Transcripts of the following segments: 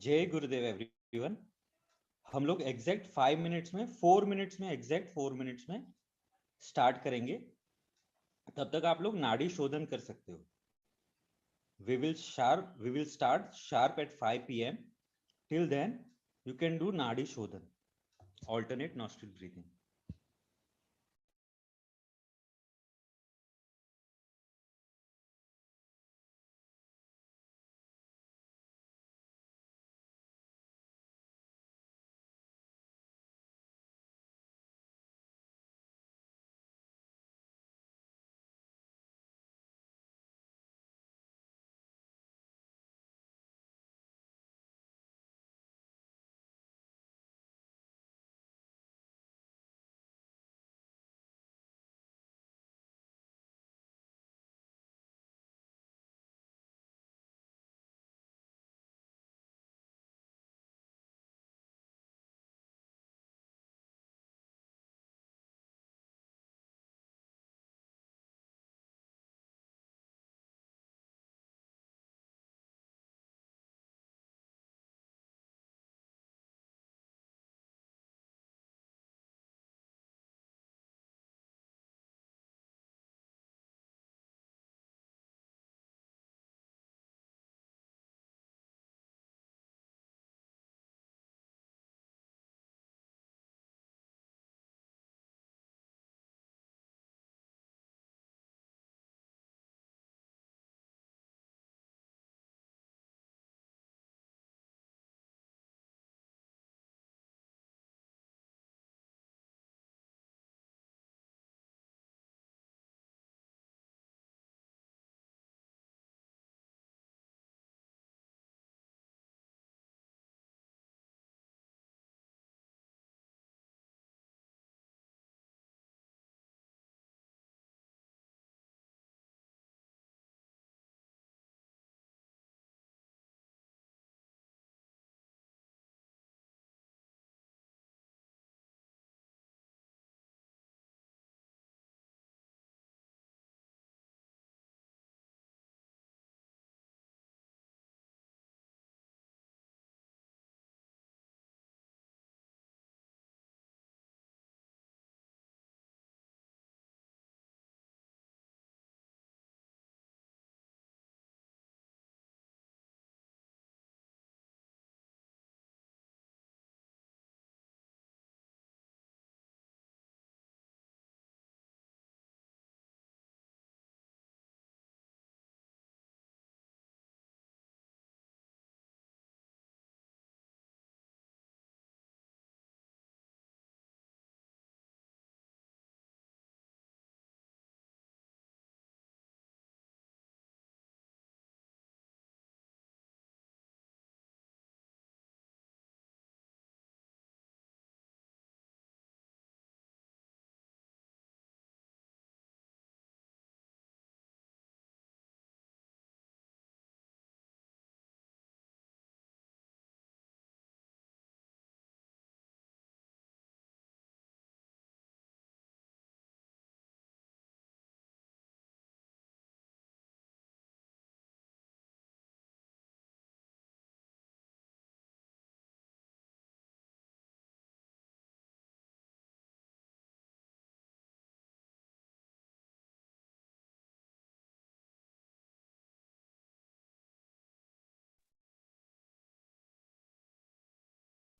जय गुरुदेव एवरीवन। हम लोग एग्जैक्ट 5 मिनट्स में 4 मिनट्स में एग्जैक्ट 4 मिनट्स में स्टार्ट करेंगे। तब तक आप लोग नाड़ी शोधन कर सकते हो। we will start sharp at 5 p.m. till then you can do nadi shodhan, alternate nostril breathing.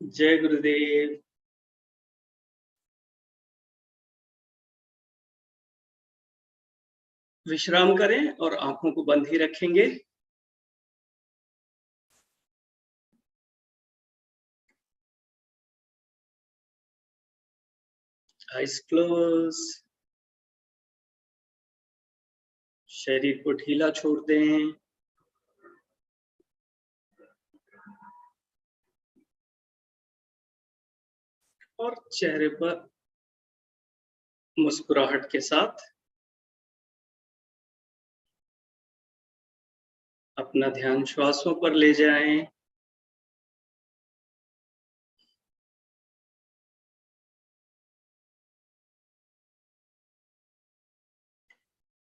जय गुरुदेव। विश्राम करें और आंखों को बंद ही रखेंगे। Eyes close. शरीर को ढीला छोड़ दें और चेहरे पर मुस्कुराहट के साथ अपना ध्यान श्वासों पर ले जाएं।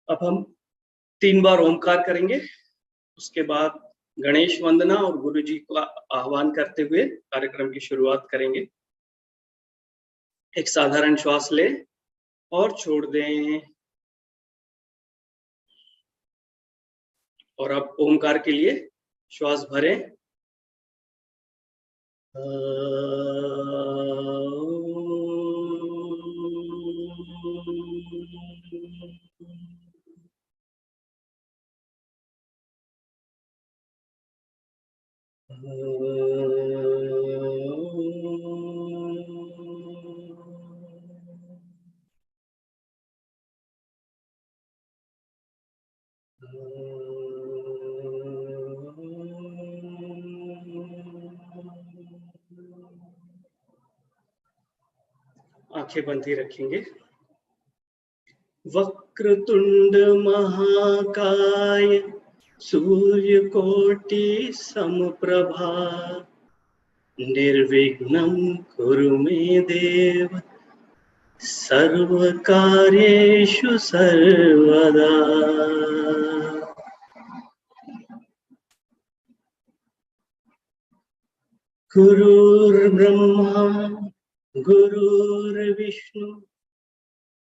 अब हम 3 बार ओमकार करेंगे। उसके बाद गणेश वंदना और गुरु जी का आह्वान करते हुए कार्यक्रम की शुरुआत करेंगे। एक साधारण श्वास ले और छोड़ दें। और अब ओमकार के लिए श्वास भरें। आंखें बंद ही रखेंगे। वक्रतुंड महाकाय सूर्यकोटि समप्रभा निर्विघ्नं कुरु मे देव सर्वकार्येषु सर्वदा। गुरुर्ब्रह्मा गुरुर्विष्णु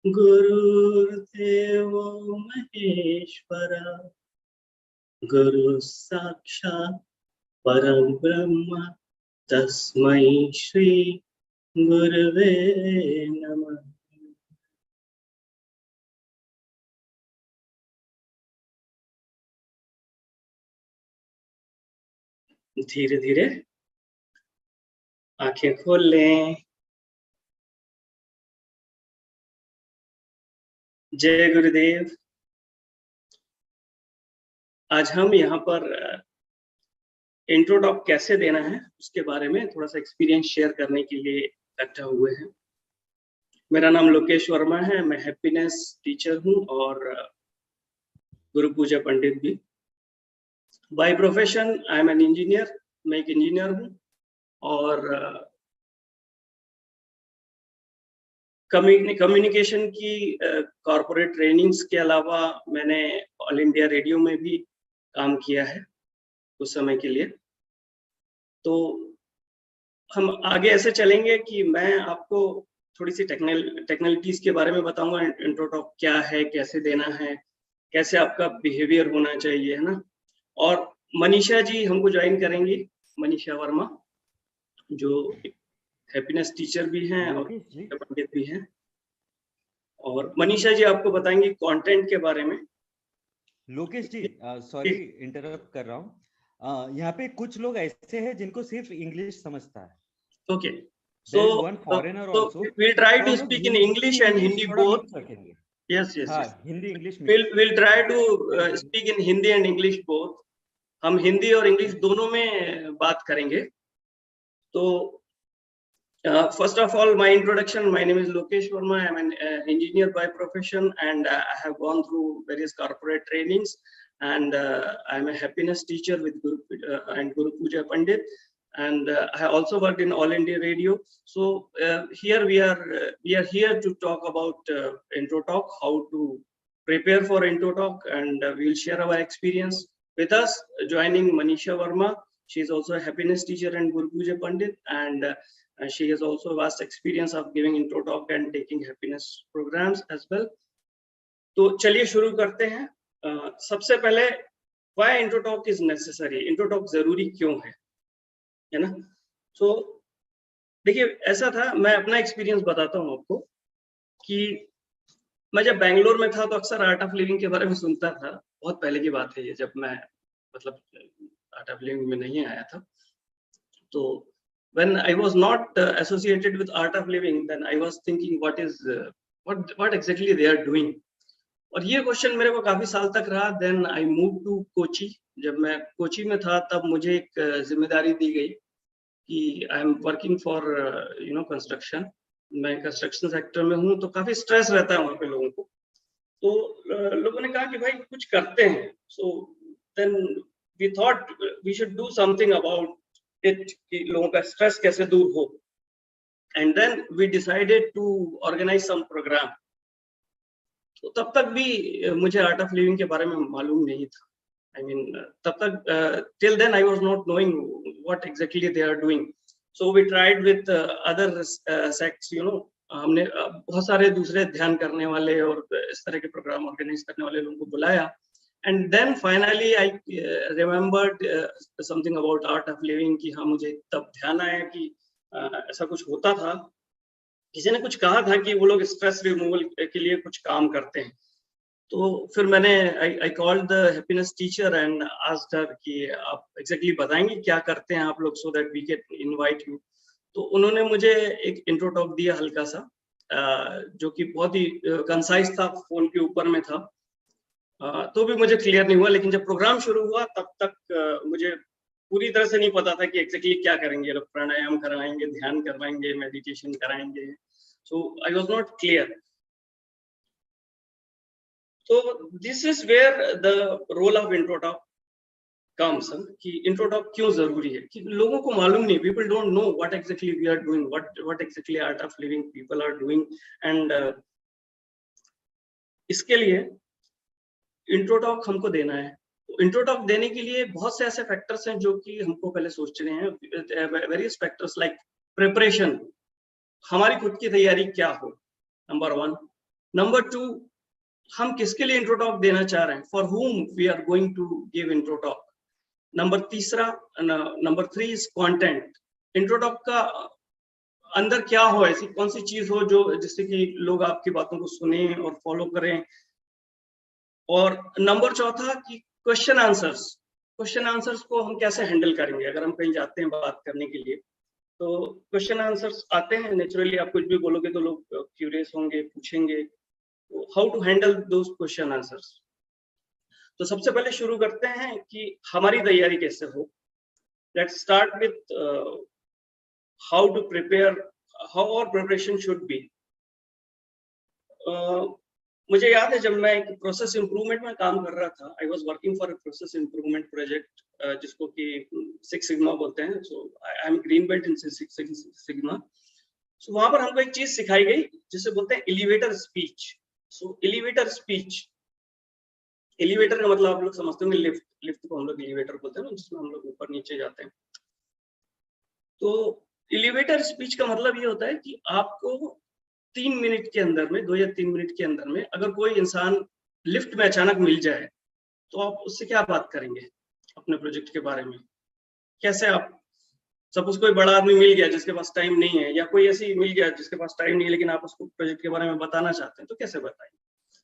गुरुर्देवो महेश्वरा गुरु साक्षात् परम ब्रह्म तस्मै श्री गुरवे नमः। धीरे धीरे आंखें खोल लें। जय गुरुदेव। आज हम यहाँ पर इंट्रो टॉक कैसे देना है उसके बारे में थोड़ा सा एक्सपीरियंस शेयर करने के लिए इकट्ठा हुए हैं। मेरा नाम लोकेश वर्मा है, मैं हैप्पीनेस टीचर हूँ और गुरु पूजा पंडित भी। By profession I am an engineer, मैं एक इंजीनियर हूँ और कम्युनिकेशन की कॉर्पोरेट ट्रेनिंग्स के अलावा मैंने ऑल इंडिया रेडियो में भी काम किया है कुछ समय के लिए। तो हम आगे ऐसे चलेंगे कि मैं आपको थोड़ी सी टेक्निकलिटीज के बारे में बताऊंगा। इंट्रो टॉक क्या है, कैसे देना है, कैसे आपका बिहेवियर होना चाहिए, है ना। और मनीषा जी हमको ज्वाइन करेंगी, मनीषा वर्मा जो हैप्पीनेस टीचर भी हैं और पंडित भी हैं। और मनीषा जी आपको बताएंगी कंटेंट के बारे में। लोकेश जी सॉरी इंटरप्ट कर रहा हूँ, यहाँ पे कुछ लोग ऐसे हैं जिनको सिर्फ इंग्लिश समझता है। Okay, so one foreigner also, we'll try to speak in English and Hindi both. Yes, Hindi English we'll try to speak in Hindi and English both. हम हिंदी और इंग्लिश दोनों में बात करेंगे। तो first of all, my introduction, my name is Lokesh Verma. I'm an engineer by profession and I have gone through various corporate trainings and I'm a happiness teacher with Guru Puja Pandit, and I also worked in All India Radio. So here we are here to talk about Intro Talk, how to prepare for Intro Talk, and we'll share our experience. With us joining Manisha Verma. She is also a happiness teacher and Guru Puja Pandit, and she has also vast experience of giving Intro Talk and taking happiness programs as well. तो चलिए शुरू करते हैं। सबसे पहले why Intro Talk is necessary, Intro Talk जरूरी क्यों है ना। तो देखिए ऐसा था, मैं अपना एक्सपीरियंस बताता हूँ आपको कि मैं जब बैंगलोर में था तो अक्सर आर्ट ऑफ लिविंग के बारे में सुनता था। बहुत पहले की बात है ये, जब मैं मतलब आर्ट ऑफ लिविंग में नहीं आया था। तो when I was not associated with art of living, then I was thinking what exactly they are doing. और ये क्वेश्चन मेरे को काफी साल तक रहा। then I moved to Kochi. जब मैं कोची में था तब मुझे एक जिम्मेदारी दी गई कि I am working for construction. मैं कंस्ट्रक्शन सेक्टर में हूँ, तो काफी स्ट्रेस रहता है वहाँ पे लोगों को। तो लोगों ने कहा कि भाई कुछ करते हैं। so then we thought we should do something about it, कि लोगों का स्ट्रेस कैसे दूर हो। and then we decided to organize some program. तो तब तक भी मुझे आर्ट ऑफ लिविंग के बारे में मालूम नहीं था। I mean, तब तक till then I was not knowing what exactly they are doing. So we tried with other sects, you know. हमने बहुत सारे दूसरे ध्यान करने वाले और इस तरह के प्रोग्राम ऑर्गेनाइज करने वाले लोगों को बुलाया. And then finally I remembered something about art of living कि हाँ मुझे तब ध्यान आया कि ऐसा कुछ होता था. किसी ने कुछ कहा था कि वो लोग स्ट्रेस रिमूवल के लिए कुछ काम करते हैं. तो फिर मैंने I called the happiness teacher and asked her कि आप एग्जैक्टली बताएंगे क्या करते हैं आप लोग so that we can invite you. तो उन्होंने मुझे एक इंट्रो टॉक दिया हल्का सा, जो कि बहुत ही कंसाइज था, फोन के ऊपर में था. तो भी मुझे क्लियर नहीं हुआ, लेकिन जब प्रोग्राम शुरू हुआ तब तक मुझे पूरी तरह से नहीं पता था कि एग्जैक्टली क्या करेंगे. लोग प्राणायाम कराएंगे, ध्यान करवाएंगे, मेडिटेशन कराएंगे. So I was not clear. So this is where the role of intro talk comes. कि intro talk क्यों जरूरी है कि लोगों को मालूम नहीं, people don't know what exactly we are doing, what exactly art of living people are doing, and इसके लिए intro talk हमको देना है. intro talk देने के लिए बहुत से ऐसे फैक्टर्स हैं जो कि हमको पहले सोचने हैं. वेरियस फैक्टर्स लाइक प्रिपरेशन, हमारी खुद की तैयारी क्या हो, नंबर 1. नंबर 2, हम किसके लिए इंट्रो टॉक देना चाह रहे हैं, for whom we are going to give intro talk. Number 3 is content. Intro talk का अंदर क्या हो, ऐसी कौन सी चीज हो जो जिससे कि लोग आपकी बातों को सुने और फॉलो करें. और नंबर 4 कि क्वेश्चन आंसर्स को हम कैसे हैंडल करेंगे. अगर हम कहीं जाते हैं बात करने के लिए तो क्वेश्चन आंसर्स आते हैं नेचुरली. आप कुछ भी बोलोगे तो लोग क्यूरियस होंगे, पूछेंगे. How to handle those question answers. तो सबसे पहले शुरू करते हैं कि हमारी तैयारी कैसे हो. Let's start with how to prepare, how our preparation should be. मुझे याद है जब मैं एक प्रोसेस इंप्रूवमेंट में काम कर रहा था. I was working for a process improvement project, जिसको कि Six Sigma बोलते हैं. So I am green belt in Six Sigma. So वहां पर हमको एक चीज सिखाई गई जिसे बोलते हैं elevator speech. So elevator speech, elevator का मतलब आप लोग समझते होंगे लिफ्ट को हम लोग एलिवेटर बोलते हैं ना, जिसमें हम लोग ऊपर नीचे जाते हैं. तो एलिवेटर स्पीच का मतलब ये होता है कि आपको 3 मिनट के अंदर में, 2 या 3 मिनट के अंदर में अगर कोई इंसान लिफ्ट में अचानक मिल जाए तो आप उससे क्या बात करेंगे अपने प्रोजेक्ट के बारे में. कैसे आप, सपोज कोई बड़ा आदमी मिल गया जिसके पास टाइम नहीं है, या कोई ऐसी मिल गया जिसके पास टाइम नहीं है लेकिन आप उसको प्रोजेक्ट के बारे में बताना चाहते हैं, तो कैसे बताएंगे.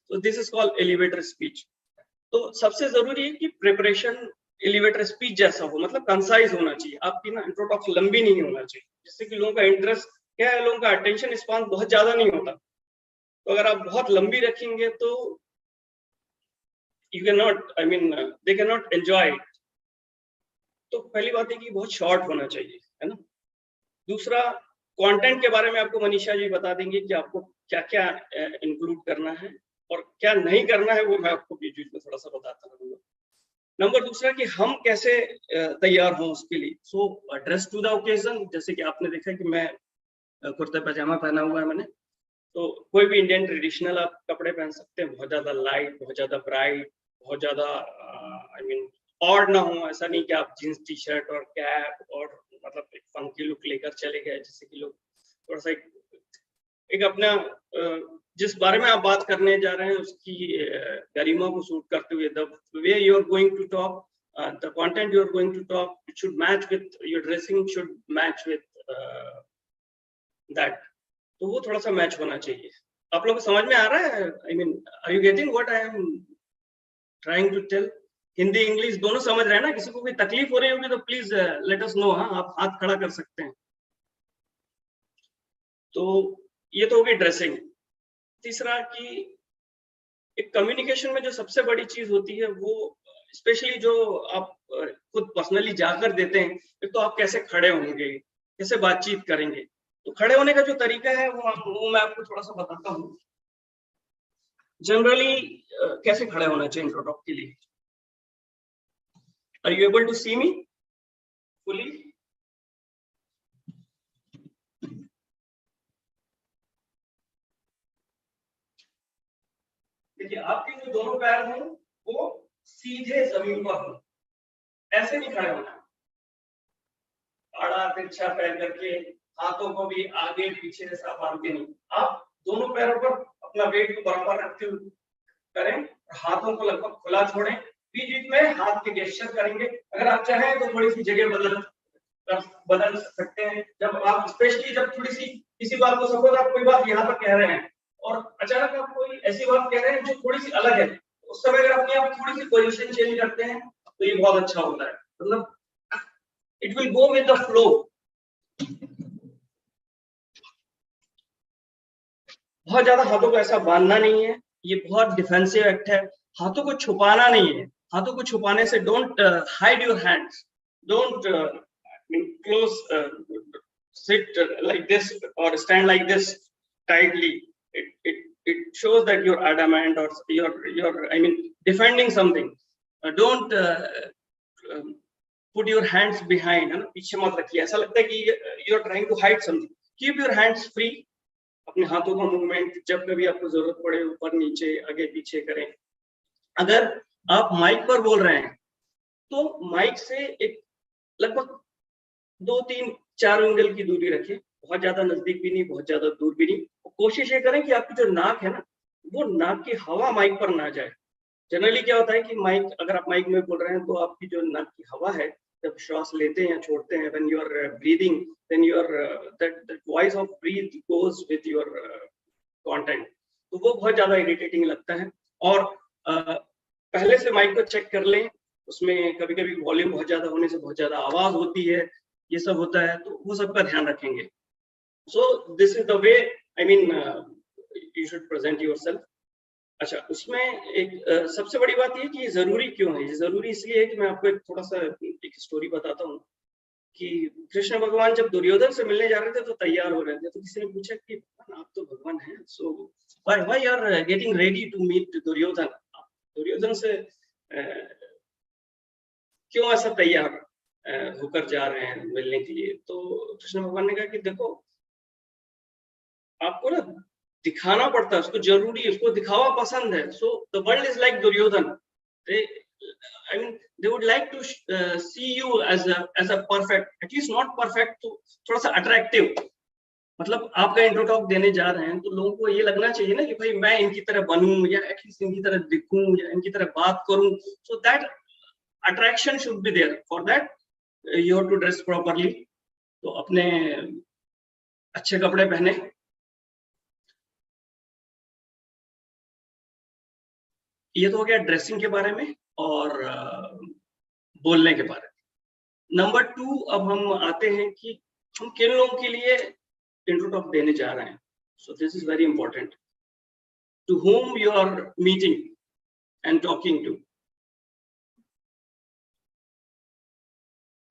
तो this is called elevator speech. तो सबसे जरूरी है कि प्रिपरेशन एलिवेटर स्पीच जैसा हो, मतलब कंसाइज होना चाहिए. आपकी ना इंट्रो टॉक लंबी नहीं होना चाहिए, जिससे कि लोगों का इंटरेस्ट क्या है, लोगों का अटेंशन स्पान बहुत ज्यादा नहीं होता. तो अगर आप बहुत लंबी रखेंगे तो you can not, I mean they can not enjoy it. तो पहली बात है कि बहुत शॉर्ट होना चाहिए, है ना. दूसरा, कंटेंट के बारे में आपको मनीषा जी बता देंगे कि आपको क्या क्या इंक्लूड करना है और क्या नहीं करना है, वो मैं आपको बीच बीच में थोड़ा सा बताता रहूंगा. नंबर दूसरा कि हम कैसे तैयार हों उसके लिए. सो ड्रेस टू द ओकेजन, जैसे कि आपने देखा कि मैं कुर्ता पैजामा पहना हुआ है मैंने. तो कोई भी इंडियन ट्रेडिशनल आप कपड़े पहन सकते हैं, बहुत ज्यादा लाइट, बहुत ज्यादा ब्राइट, बहुत ज्यादा आई मीन ऑड ना हो. ऐसा नहीं कि आप जींस टी शर्ट और कैप और मतलब एक फंकी लुक लेकर चले गए, जिससे कि लोग थोड़ा सा एक अपना जिस बारे में आप बात करने जा रहे हैं उसकी गरिमा को सूट करते हुए, the way you are going to talk, the content you are going to talk, it should match with your dressing, should match with that. तो वो थोड़ा सा मैच होना चाहिए. आप लोगों को समझ में आ रहा है? I mean are you getting what I am trying to tell? Hindi English दोनों समझ रहे हैं ना? किसी को कोई तकलीफ हो रही होगी तो प्लीज लेट अस नो. हाँ, आप हाथ खड़ा कर सकते हैं. तो ये तो होगी ड्रेसिंग. तीसरा कि एक कम्युनिकेशन में जो सबसे बड़ी चीज होती है वो स्पेशली जो आप खुद पर्सनली जाकर देते हैं, एक तो आप कैसे खड़े होंगे, कैसे बातचीत करेंगे. तो खड़े होने का जो तरीका है वो मैं आपको थोड़ा सा बताता हूँ. जनरली कैसे खड़े होना चाहिए इंट्रो टॉक के लिए. Are you able to see me fully? देखिए, आपके जो दोनों पैर हैं वो सीधे जमीन पर हो, ऐसे नहीं खड़े होना, आड़ा तिरछा पैर करके, हाथों को भी आगे पीछे ऐसा बांध के नहीं, आप दोनों पैरों पर अपना वेट को बराबर रखते हुए करें, हाथों को लगभग खुला छोड़ें, बीच बीच में हाथ के गेस्चर करेंगे। अगर आप चाहें तो थोड़ी सी जगह बदल सकते हैं, जब आप स्पेशली जब थोड़ी सी किसी बात को, सपोज आप कोई बात यहाँ पर कह रहे हैं और अचानक आप कोई ऐसी बात कह रहे हैं जो थोड़ी सी अलग है, उस समय अगर अपने आप थोड़ी सी पोजीशन चेंज करते हैं तो ये बहुत अच्छा होता है, मतलब it will go with the flow. बहुत ज्यादा हाथों को ऐसा बांधना नहीं है, ये बहुत डिफेंसिव एक्ट है, हाथों को छुपाना नहीं है, हाथों को छुपाने से don't hide your hands, don't close sit like this or stand like this tightly. It shows that you're adamant or you're I mean defending something. Don't put your hands behind, है ना, पीछे मत रखिए, ऐसा लगता है कि you're trying to hide something. Keep your hands free. अपने हाथों का मूवमेंट जब कभी आपको जरूरत पड़े ऊपर नीचे आगे पीछे करें। अगर आप माइक पर बोल रहे हैं तो माइक से एक लगभग 2-3-4 एंगल की दूरी रखें, बहुत ज्यादा नजदीक भी नहीं, बहुत ज्यादा दूर भी नहीं। कोशिश ये करें कि आपकी जो नाक है ना, वो नाक की हवा माइक पर ना जाए। जनरली क्या होता है कि माइक, अगर आप माइक में बोल रहे हैं तो आपकी जो नाक की हवा है, जब श्वास लेते हैं या छोड़ते हैं, when you are breathing, then your that voice of breathe goes with your content, तो वो बहुत ज्यादा इरिटेटिंग लगता है। और पहले से माइक को चेक कर लें, उसमें कभी कभी वॉल्यूम बहुत ज्यादा होने से बहुत ज्यादा आवाज होती है, ये सब होता है, तो वो सबका ध्यान रखेंगे। सो this is the way, I mean you should present yourself. अच्छा, उसमें एक सबसे बड़ी बात ये कि ये जरूरी क्यों है? ये जरूरी इसलिए है कि मैं आपको एक थोड़ा सा एक स्टोरी बताता हूँ कि कृष्ण भगवान जब दुर्योधन से मिलने जा रहे थे तो तैयार हो रहे थे, तो किसी ने पूछा कि भगवान आप तो भगवान हैं, so why you are getting ready to meet Duryodhan, Duryodhan से क्यों ऐसा तैयार होकर जा रहे हैं मिलने के लिए? तो कृष्ण भगवान ने कहा कि देखो, आपको ना दिखाना पड़ता है, उसको जरूरी है, उसको दिखावा पसंद है। So the world is like Duryodhan, I mean they would like to see you as a perfect, at least not perfect, तो थोड़ा सा अट्रैक्टिव। मतलब आपका इंट्रो टॉक देने जा रहे हैं तो लोगों को ये लगना चाहिए ना कि भाई मैं इनकी तरह बनूं, या एटलीस्ट इनकी तरह दिखूं, या इनकी तरह बात करूं। So that attraction should be there. For that you have to dress properly, तो अपने अच्छे कपड़े पहने। ये तो हो गया ड्रेसिंग के बारे में और बोलने के बारे में। नंबर 2, अब हम आते हैं कि हम किन लोगों के लिए इंट्रो टॉक देने जा रहे हैं। So this is very important, to whom you are meeting and talking to.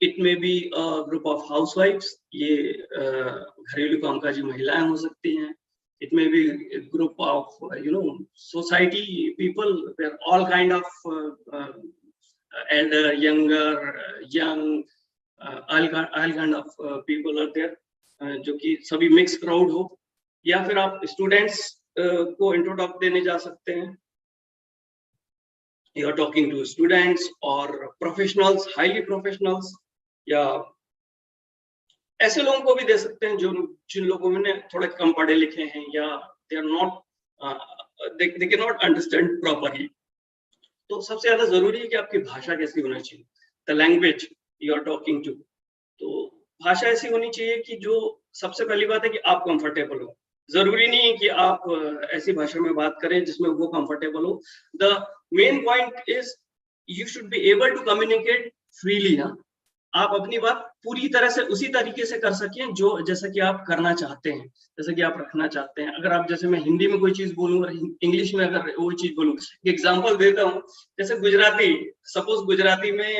It may be a group of housewives, ये घरेलू कामकाजी महिलाएं हो सकती हैं। It may be a group of society people, where all kind of elder, younger, young, all kind of people are there, जो कि सभी मिक्स क्राउड हो। या फिर आप स्टूडेंट्स को इंट्रो टॉक देने जा सकते हैं, you are talking to students or professionals, highly professionals, या ऐसे लोगों को भी दे सकते हैं जो जिन लोगों ने थोड़े कम पढ़े लिखे हैं, या they are not they cannot understand properly। तो सबसे ज्यादा जरूरी है कि आपकी भाषा कैसी होनी चाहिए, the language you are talking to। तो भाषा ऐसी होनी चाहिए कि जो, सबसे पहली बात है कि आप कंफर्टेबल हो। जरूरी नहीं है कि आप ऐसी भाषा में बात करें जिसमें वो कंफर्टेबल हो। The main point is you should be able to communicate freely. हाँ, आप अपनी बात पूरी तरह से उसी तरीके से कर सकें जो जैसा कि आप करना चाहते हैं, जैसा कि आप रखना चाहते हैं। अगर आप, जैसे मैं हिंदी में कोई चीज बोलूं और इंग्लिश में अगर वो चीज बोलूं, एग्जांपल देता हूं, जैसे गुजराती, सपोज गुजराती में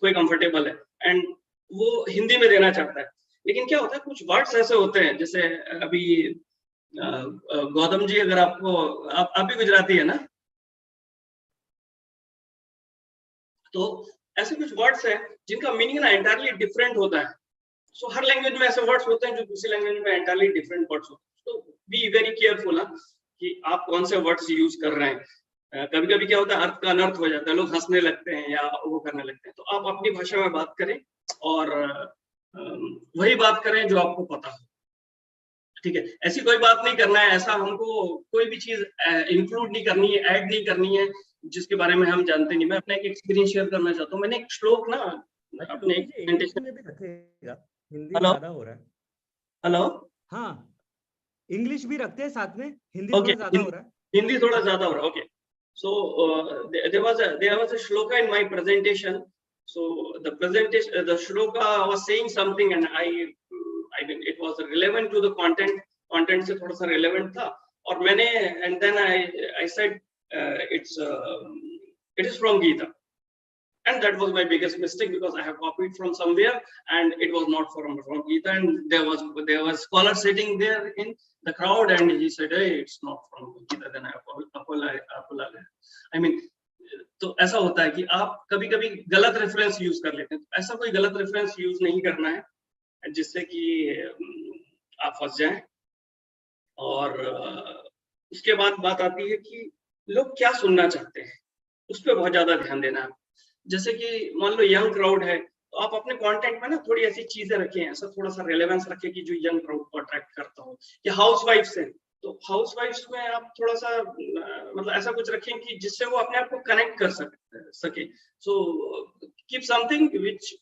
कोई कंफर्टेबल है एंड वो हिंदी में देना चाहता है, लेकिन क्या होता है कुछ वर्ड्स ऐसे होते हैं, जैसे अभी गौतम जी, अगर आपको, आप भी गुजराती है ना, तो ऐसे कुछ वर्ड्स हैं जिनका मीनिंग ना एंटायरली डिफरेंट होता है। सो हर लैंग्वेज में ऐसे वर्ड्स होते हैं जो दूसरी लैंग्वेज में एंटायरली डिफरेंट वर्ड्स होते हैं। तो बी वेरी केयरफुल कि आप कौन से वर्ड्स यूज कर रहे हैं। कभी कभी क्या होता है अर्थ का अनर्थ हो जाता है, लोग हंसने लगते हैं या वो करने लगते हैं, तो आप अपनी भाषा में बात करें और वही बात करें जो आपको पता हो, ठीक है। ऐसी कोई बात नहीं करना है, ऐसा हमको कोई भी चीज इंक्लूड नहीं करनी है, ऐड नहीं करनी है जिसके बारे में हम जानते नहीं। मैं अपना एक एक्सपीरियंस शेयर करना चाहता हूँ। मैंने एक श्लोक ना अपने इंग्लिश में भी रखेगा, हिंदी हेलो ज्यादा हो रहा है। हेलो हाँ, इंग्लिश भी रखते हैं साथ में, हिंदी ओके, थोड़ा ज्यादा हो रहा है। हिंदी थोड़ा ज्यादा हो रहा है, okay. So there was a shloka in my presentation. So the presentation, the shloka was saying something, and I mean it was relevant to the content. Content से थोड़ा सा relevant था, और मैंने and then I said it is from Gita, and that was my biggest mistake because I have copied from somewhere and it was not from Gita, and there was scholar sitting there in the crowd and he said, hey, it's not from Gita. Then I apologize. I mean, तो ऐसा होता है कि आप कभी कभी गलत reference use कर लेते हैं। ऐसा कोई गलत रेफरेंस यूज नहीं करना है जिससे कि आप फंस जाएं। और उसके बाद बात आती है कि लोग क्या सुनना चाहते हैं, उस पर बहुत ज्यादा ध्यान देना है। जैसे कि मान लो यंग क्राउड है, तो आप अपने कंटेंट में ना थोड़ी ऐसी चीजें रखें, ऐसा थोड़ा सा रेलेवेंस रखें कि जो यंग क्राउड को अट्रैक्ट करता हो। या हाउस वाइफ्स हैं, तो हाउस वाइफ्स में आप थोड़ा सा मतलब ऐसा कुछ रखें कि जिससे वो अपने आप को कनेक्ट कर सके। So keep something which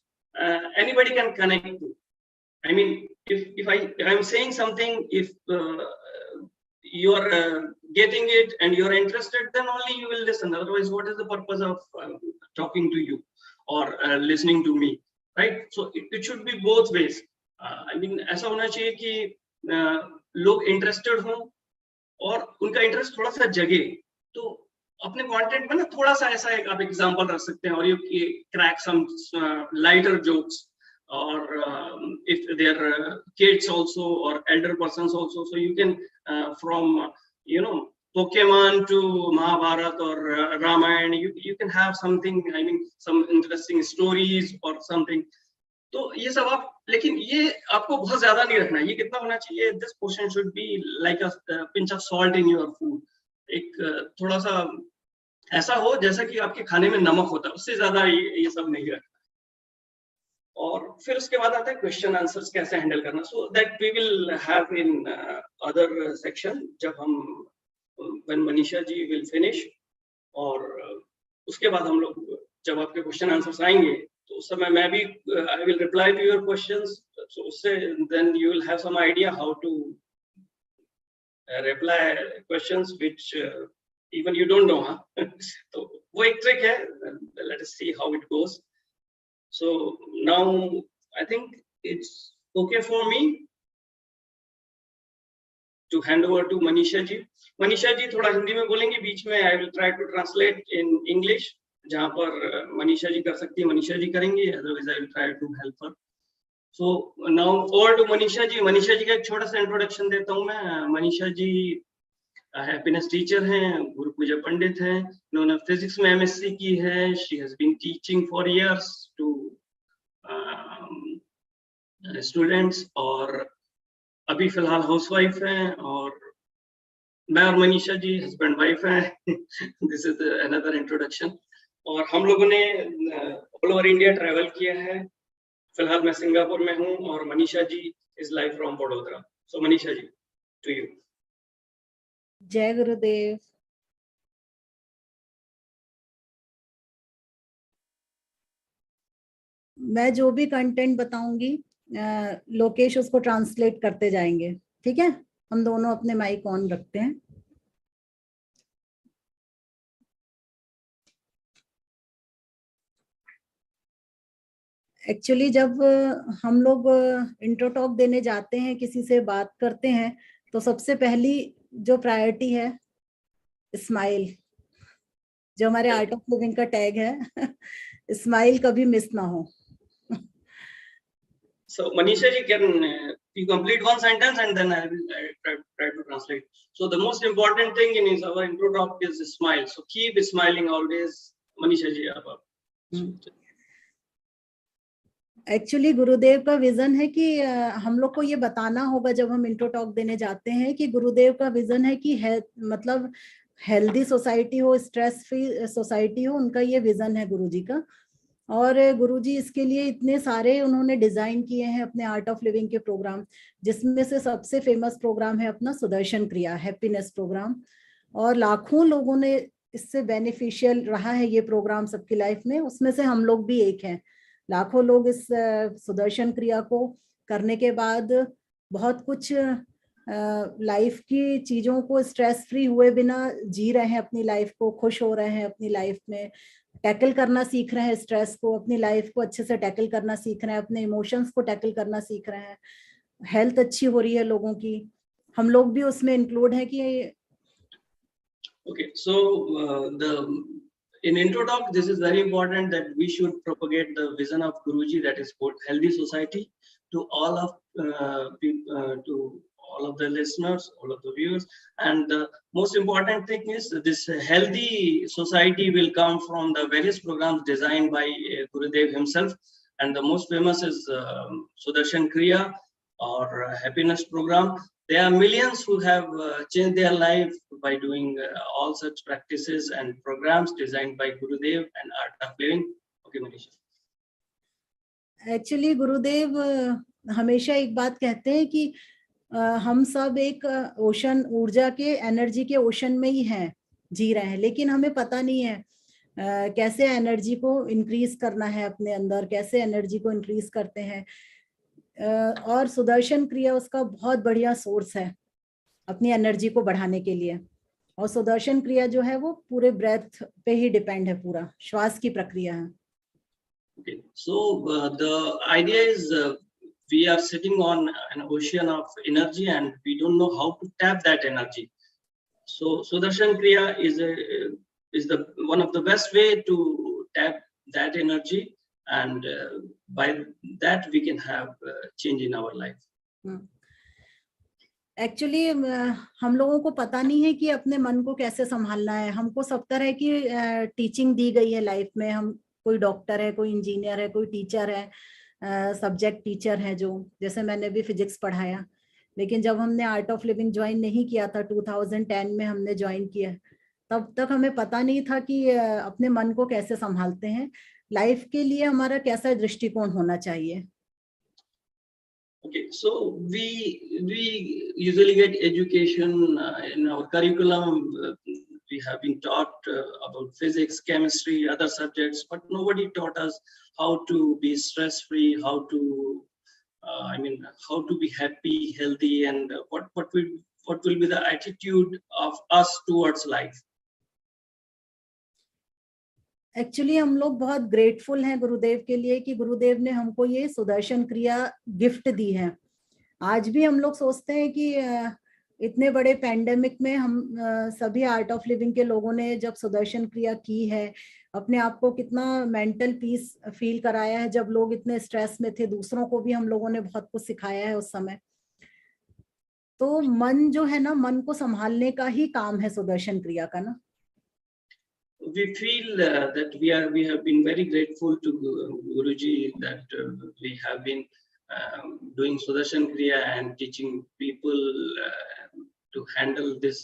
anybody can connect to. I mean, if I'm saying something, if you are getting it and you are interested, then only you will listen. Otherwise, what is the purpose of talking to you or listening to me, right? So it should be both ways. I mean, ऐसा होना चाहिए कि लोग interested हों और उनका interest थोड़ा सा जगे। तो अपने कंटेंट में ना थोड़ा सा ऐसा एक आप एग्जांपल रख सकते हैं, और ये crack some lighter jokes, or if they are kids also or elder persons also, so you can from Pokemon to Mahabharat or Ramayana, you can have something, I mean some interesting stories or something. तो ये सब आप, लेकिन ये आपको बहुत ज्यादा नहीं रखना है। ये कितना होना चाहिए, this portion should be like a pinch of salt in your food. एक थोड़ा सा ऐसा हो जैसा कि आपके खाने में नमक होता है, उससे ज्यादा ये सब नहीं रखना। और फिर उसके बाद आता है क्वेश्चन आंसर्स कैसे हैंडल करना। So that we will have in other section, जब हम when Manisha ji will finish, और उसके बाद हम लोग जब आपके क्वेश्चन आंसर्स आएंगे तो उस समय मैं भी I will reply to your questions. So उससे then you will have some idea how to reply questions which even you don't know. तो वो एक ट्रिक है, let us see how it goes. So now I think it's okay for me to hand over to Manisha ji. Manisha ji थोड़ा हिंदी में बोलेंगे, बीच में I will try to translate in English। जहाँ पर मनीषा जी कर सकती है मनीषा जी करेंगे, otherwise I will try to help her. So now over to Manisha ji। Manisha ji का एक छोटा सा इंट्रोडक्शन देता हूँ मैं। मनीषा जी हैप्पीनेस टीचर हैं, गुरु पूजा पंडित हैं, उन्होंने फिजिक्स में MSc की है। She has been teaching for years to students, और अभी फिलहाल हाउसवाइफ हैं। और मैं और मनीषा जी हस्बैंड वाइफ हैं। This is another introduction. और हम लोगों ने ऑल ओवर इंडिया ट्रैवल किया है। फिलहाल मैं सिंगापुर में हूँ और Manisha ji is live from Vadodara. So Manisha ji, to you. जय गुरुदेव। मैं जो भी कंटेंट बताऊंगी लोकेश उसको ट्रांसलेट करते जाएंगे, ठीक है? हम दोनों अपने माइक ऑन रखते हैं। एक्चुअली जब हम लोग इंट्रो टॉक देने जाते हैं, किसी से बात करते हैं, तो सबसे पहली जो प्रायोरिटी है स्माइल, जो हमारे आर्ट ऑफ लिविंग का टैग है। स्माइल कभी मिस ना हो। So Manisha ji, can you complete one sentence and then I will try to translate. So the most important thing in our intro talk is smile. So keep smiling always. Manisha ji, आप actually गुरुदेव का vision है कि हम लोग को ये बताना होगा जब हम इंट्रो टॉक देने जाते हैं कि गुरुदेव का विजन है कि है मतलब हेल्दी सोसाइटी हो, स्ट्रेस फ्री सोसाइटी हो, उनका ये विजन है गुरुजी का। और गुरुजी इसके लिए इतने सारे उन्होंने डिजाइन किए हैं अपने आर्ट ऑफ लिविंग के प्रोग्राम, जिसमें से सबसे फेमस प्रोग्राम है अपना सुदर्शन क्रिया हैप्पीनेस प्रोग्राम। और लाखों लोगों ने इससे बेनिफिशियल रहा है ये प्रोग्राम सबकी लाइफ में, उसमें से हम लोग भी एक हैं। लाखों लोग इस सुदर्शन क्रिया को करने के बाद बहुत कुछ लाइफ की चीजों को स्ट्रेस फ्री हुए बिना जी रहे हैं, अपनी लाइफ को खुश हो रहे हैं, अपनी लाइफ में टैकल करना सीख रहे हैं, स्ट्रेस को, अपनी लाइफ को अच्छे से टैकल करना सीख रहे हैं, अपने इमोशंस को टैकल करना सीख रहे हैं, हेल्थ अच्छी हो रही है लोगों की। हम लोग भी उसमें इंक्लूड है कि Okay, so in intro talk, this is very important that we should propagate the vision of Guruji, that is called healthy society, to all of to all of the listeners, all of the viewers. And the most important thing is this healthy society will come from the various programs designed by Gurudev himself. And the most famous is Sudarshan Kriya or happiness program. There are millions who have changed their life by doing all such practices and programs designed by Gurudev and Art of Living. Okay, Manisha. Actually गुरुदेव हमेशा एक बात कहते हैं कि हम सब एक ocean, ऊर्जा के, एनर्जी के ओशन में ही हैं, जी रहे हैं, लेकिन हमें पता नहीं है कैसे एनर्जी को इंक्रीज करना है अपने अंदर, कैसे एनर्जी को इंक्रीज करते हैं। और सुदर्शन क्रिया उसका बहुत बढ़िया सोर्स है अपनी एनर्जी को बढ़ाने के लिए। और सुदर्शन क्रिया जो है वो पूरे ब्रेथ पे ही डिपेंड है, पूरा श्वास की प्रक्रिया है। Okay, so the idea is we are sitting on an ocean of energy and we don't know how to tap that energy. So Sudarshan Kriya is the one of the best way to tap that energy, and by that we can have change in our life. Actually हम लोगों को पता नहीं है कि अपने मन को कैसे संभालना है। हमको सब तरह की टीचिंग दी गई है लाइफ में। हम कोई डॉक्टर है, कोई इंजीनियर है, कोई टीचर है, सब्जेक्ट टीचर है, जो जैसे मैंने भी फिजिक्स पढ़ाया। लेकिन जब हमने आर्ट ऑफ लिविंग ज्वाइन नहीं किया था, 2010 में हमने ज्वाइन किया, तब तक हमें पता नहीं था कि अपने मन को कैसे संभालते हैं, लाइफ के लिए हमारा कैसा दृष्टिकोण होना चाहिए। Okay, so we usually get education in our curriculum. We have been taught about physics, chemistry, other subjects, but nobody taught us how to be stress-free, how to, how to be happy, healthy, and what will be the attitude of us towards life. Actually हम लोग बहुत grateful हैं गुरुदेव के लिए कि गुरुदेव ने हमको ये सुदर्शन क्रिया गिफ्ट दी है। आज भी हम लोग सोचते हैं कि इतने बड़े पैंडेमिक में हम सभी आर्ट ऑफ लिविंग के लोगों ने जब सुदर्शन क्रिया की है, अपने आप को कितना मेंटल पीस फील कराया है। जब लोग इतने स्ट्रेस में थे, दूसरों को भी हम लोगों ने बहुत कुछ सिखाया है उस समय। तो मन जो है ना, मन को संभालने का ही काम है सुदर्शन क्रिया का ना। We feel that we have been very grateful to Guruji that we have been doing Sudarshan Kriya and teaching people to handle this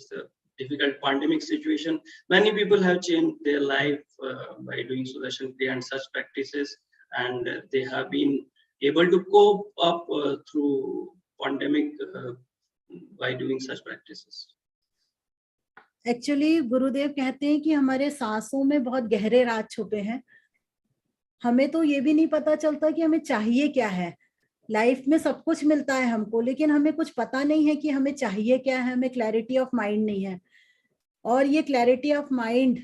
difficult pandemic situation. Many people have changed their life by doing Sudarshan Kriya and such practices, and they have been able to cope up through pandemic by doing such practices. Actually गुरुदेव कहते हैं कि हमारे सांसों में बहुत गहरे राज छुपे हैं। हमें तो ये भी नहीं पता चलता कि हमें चाहिए क्या है। लाइफ में सब कुछ मिलता है हमको, लेकिन हमें कुछ पता नहीं है कि हमें चाहिए क्या है। हमें क्लैरिटी ऑफ माइंड नहीं है। और ये क्लैरिटी ऑफ माइंड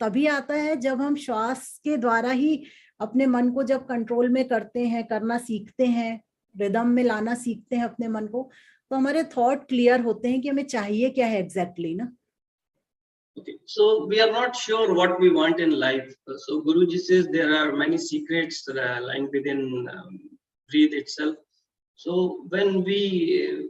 तभी आता है जब हम श्वास के द्वारा ही अपने मन को जब कंट्रोल में करते हैं, करना सीखते हैं, रिदम में लाना सीखते हैं अपने मन को, तो हमारे थॉट क्लियर होते हैं कि हमें चाहिए क्या है एग्जैक्टली ना। Okay, so we are not sure what we want in life. So Guruji says there are many secrets lying within breathe itself. So when we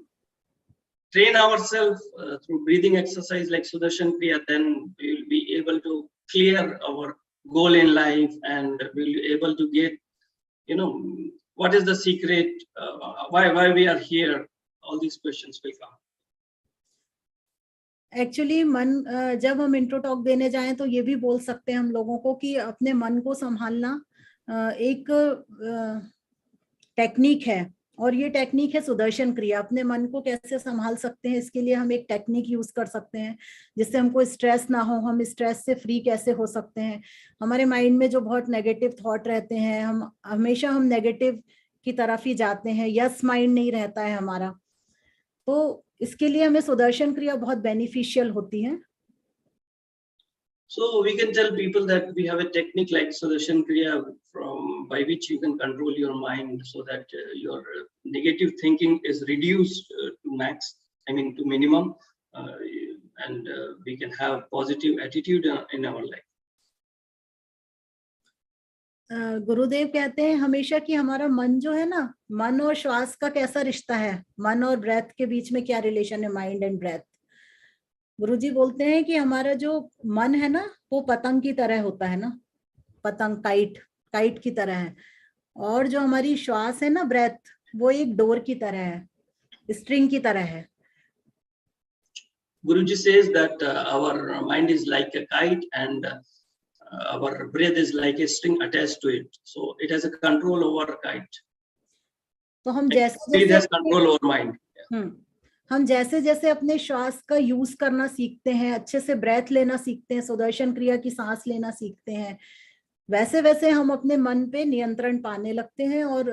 train ourselves through breathing exercise like Sudarshan Kriya, then we will be able to clear our goal in life, and we will be able to get, what is the secret, why we are here. All these questions will come. Actually मन जब हम intro talk देने जाएं तो ये भी बोल सकते हैं हम लोगों को कि अपने मन को संभालना एक टेक्निक है, और ये टेक्निक है सुदर्शन क्रिया। अपने मन को कैसे संभाल सकते हैं, इसके लिए हम एक टेक्निक यूज कर सकते हैं जिससे हमको स्ट्रेस ना हो, हम स्ट्रेस से फ्री कैसे हो सकते हैं। हमारे माइंड में जो बहुत नेगेटिव थॉट रहते हैं, हम नेगेटिव की तरफ ही जाते हैं, यस माइंड नहीं रहता है हमारा। तो इसके लिए हमें सुदर्शन क्रिया बहुत बेनिफिशियल होती है। So we can tell people that we have a technique like Sudarshan Kriya by which you can control your mind so that your negative thinking is reduced to max, I mean to minimum, and we can have positive attitude in our life. गुरुदेव कहते हैं हमेशा कि हमारा मन जो है ना, मन और श्वास का कैसा रिश्ता है, मन और ब्रेथ के बीच में क्या रिलेशन है, माइंड एंड ब्रेथ। गुरुजी बोलते हैं कि हमारा जो मन है ना वो पतंग की तरह होता है ना, पतंग काइट की तरह है, और जो हमारी श्वास है ना ब्रेथ, वो एक डोर की तरह है, स्ट्रिंग की तरह है। Guruji says that our mind is like a kite and our breath is like a string attached to it, so it has a control over kite. तो हम it has control over mind. हम जैसे जैसे अपने श्वास का use करना सीखते हैं, अच्छे से ब्रेथ लेना सीखते हैं, सुदर्शन क्रिया की सांस लेना सीखते हैं, वैसे वैसे हम अपने मन पे नियंत्रण पाने लगते हैं और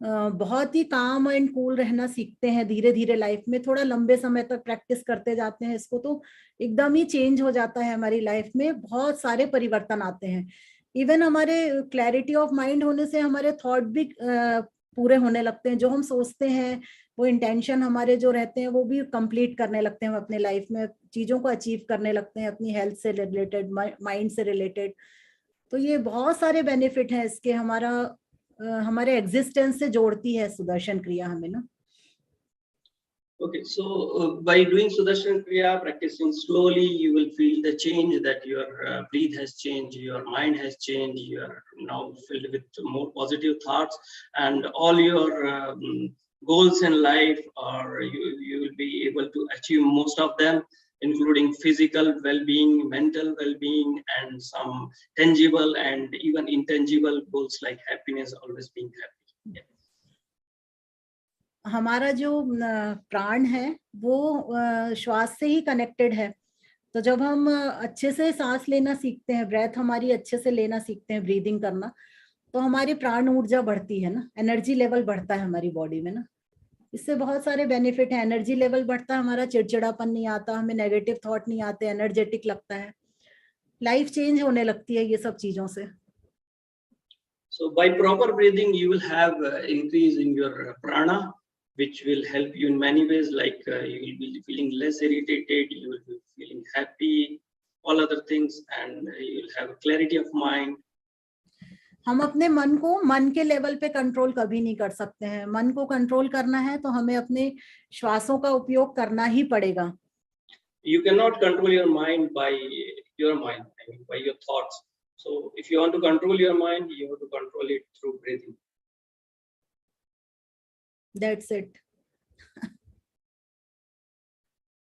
बहुत ही काम एंड कूल रहना सीखते हैं। धीरे धीरे लाइफ में थोड़ा लंबे समय तक प्रैक्टिस करते जाते हैं इसको, तो एकदम ही चेंज हो जाता है हमारी लाइफ में, बहुत सारे परिवर्तन आते हैं। इवन हमारे क्लैरिटी ऑफ माइंड होने से हमारे थॉट भी पूरे होने लगते हैं। जो हम सोचते हैं, वो इंटेंशन हमारे जो रहते हैं, वो भी कंप्लीट करने लगते हैं हम अपने लाइफ में, चीजों को अचीव करने लगते हैं अपनी हेल्थ से रिलेटेड, माइंड से रिलेटेड। तो ये बहुत सारे बेनिफिट हैं इसके, हमारे एग्जिस्टेंस से जोड़ती है सुदर्शन क्रिया हमें ना। Okay, so by doing Sudarshan Kriya, practicing slowly, you will feel the change that your breath has changed, your mind has changed, you are now filled with more positive thoughts, and all your goals in life, or you will be able to achieve most of them, including physical well-being, mental well-being, and some tangible and even intangible goals like happiness, always being happy. Yeah. हमारा जो प्राण है वो श्वास से ही connected है। तो जब हम अच्छे से सांस लेना सीखते हैं, ब्रेथ हमारी अच्छे से लेना सीखते हैं, ब्रीदिंग करना, तो हमारी प्राण ऊर्जा बढ़ती है ना, एनर्जी लेवल बढ़ता है हमारी बॉडी में ना। इससे बहुत सारे बेनिफिट है। एनर्जी लेवल बढ़ता है हमारा, चिड़चिड़ापन नहीं आता, हमें नेगेटिव थॉट नहीं आते, एनर्जेटिक लगता है, लाइफ चेंज होने लगती है ये सब चीजों से। So by proper breathing, you will have increase in your prana, which will help you in many ways, like you will be feeling less irritated, you will be feeling happy, all other things, and you will have clarity of mind. हम अपने मन को मन के level पे control कभी नहीं कर सकते हैं। मन को कंट्रोल करना है तो हमें अपने श्वासों का उपयोग करना ही पड़ेगा। You cannot control your mind by your mind, I mean by your thoughts. So if you want to control your mind, you have to control it through breathing. That's it.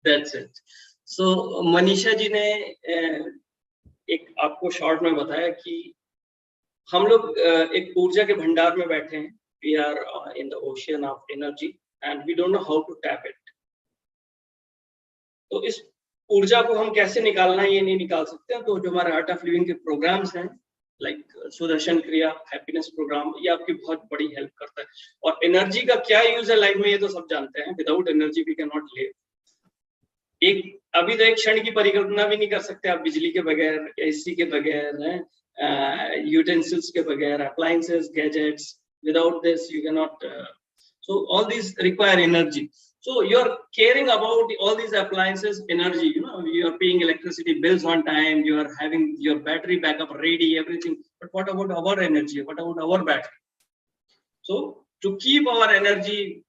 That's it. So Manisha ji ने एक आपको short में बताया कि हम लोग एक ऊर्जा के भंडार में बैठे हैं. We are in the ocean of energy and we don't know how to tap it. तो इस ऊर्जा को हम कैसे निकालना है ये नहीं निकाल सकते हैं. तो जो हमारे आर्ट ऑफ लिविंग के प्रोग्राम्स हैं, लाइक सुदर्शन क्रिया, हैप्पीनेस प्रोग्राम, ये आपकी बहुत बड़ी हेल्प करता है. और एनर्जी का क्या यूज है लाइफ में ये तो सब जानते हैं. Without energy we can not live. अभी तो एक क्षण की परिकल्पना भी नहीं कर सकते आप बिजली के बगैर, एसी के बगैर, यूटेंसिल्स के बगैर, appliances, gadgets. Without this you cannot. So all these require energy. So you're caring about all these appliances, energy. You know, you are paying electricity bills on time. You are having your battery backup ready, everything. But what about our energy? What about our battery? So to keep our energy,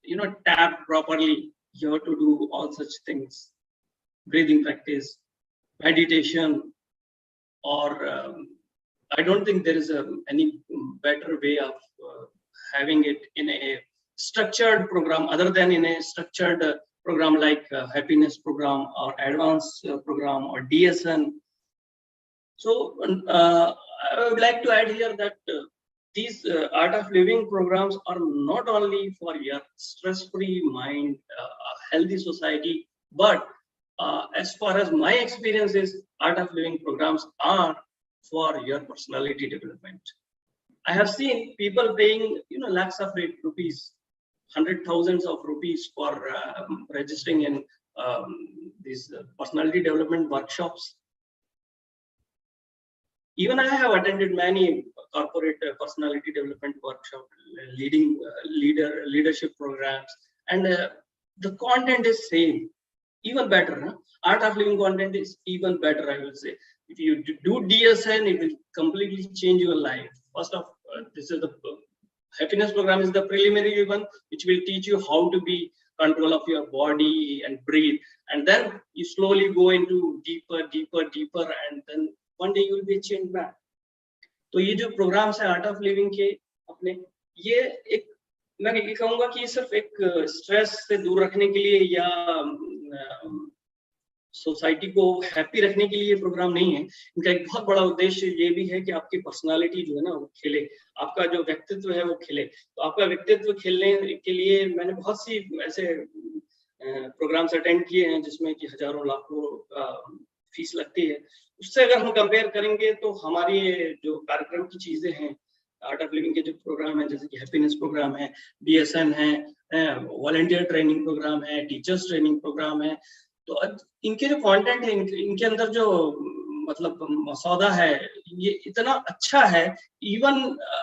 you know, tapped properly, you have to do all such things: breathing practice, meditation, or I don't think there is any better way of having it in a structured program other than in a structured program like happiness program or advanced program or DSN. So I would like to add here that these art of living programs are not only for your stress-free mind, healthy society, but as far as my experience is, art of living programs are for your personality development. I have seen people paying, lakhs of rupees, 100,000s of rupees for registering in these personality development workshops. Even I have attended many corporate personality development workshops, leadership programs, and the content is same, even better. Huh? Art of living content is even better, I will say. If you do DSN, it will completely change your life. First of this is the happiness program is the preliminary one, which will teach you how to be control of your body and breathe, and then you slowly go into deeper, and then one day you will be changed back. तो ये जो programmes है art of living के अपने, ये एक मैं ये कहूंगा कि सिर्फ एक स्ट्रेस से दूर रखने के लिए या सोसाइटी को हैप्पी रखने के लिए प्रोग्राम नहीं है। इनका एक बहुत बड़ा उद्देश्य ये भी है कि आपकी पर्सनालिटी जो है ना वो खिले, आपका जो व्यक्तित्व है वो खिले। तो आपका व्यक्तित्व खिलने के लिए मैंने बहुत सी ऐसे प्रोग्राम्स अटेंड किए हैं जिसमें कि हजारों लाखों फीस लगती है। उससे अगर हम कंपेयर करेंगे तो हमारी जो कार्यक्रम की चीजें हैं, आर्ट ऑफ लिविंग के जो प्रोग्राम है, जैसे कि हैप्पीनेस प्रोग्राम है, DSN है, वॉलंटियर ट्रेनिंग प्रोग्राम है, टीचर्स ट्रेनिंग प्रोग्राम है, तो इनके जो कंटेंट है, इनके अंदर जो मतलब मसौदा है, ये इतना अच्छा है। इवन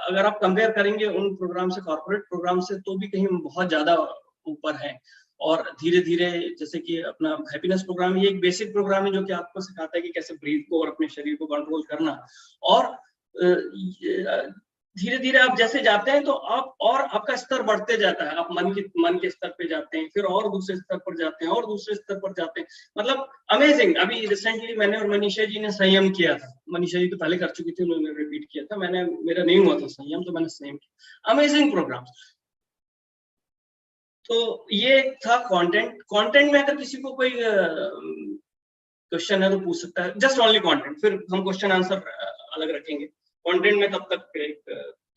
अगर आप कंपेयर करेंगे उन प्रोग्राम से, कॉर्पोरेट प्रोग्राम से, तो भी कहीं बहुत ज्यादा ऊपर है। और धीरे धीरे जैसे कि अपना हैप्पीनेस प्रोग्राम, ये एक बेसिक प्रोग्राम है जो कि आपको सिखाता है कि कैसे ब्रीथ को और अपने शरीर को कंट्रोल करना। और धीरे धीरे आप जैसे जाते हैं तो आप और आपका स्तर बढ़ते जाता है, आप मन के स्तर पे जाते हैं, फिर और दूसरे स्तर पर जाते हैं, और दूसरे स्तर पर जाते हैं। मतलब अमेजिंग। अभी रिसेंटली मैंने और मनीषा जी ने संयम किया था। मनीषा जी तो पहले कर चुकी थी, उन्होंने रिपीट किया था, मेरा नहीं हुआ था संयम, तो मैंने संयम किया। Amazing program. तो ये था कंटेंट में अगर किसी को कोई क्वेश्चन है तो पूछ सकता है, जस्ट ओनली कंटेंट, फिर हम क्वेश्चन आंसर अलग रखेंगे। कंटेंट में तब तक एक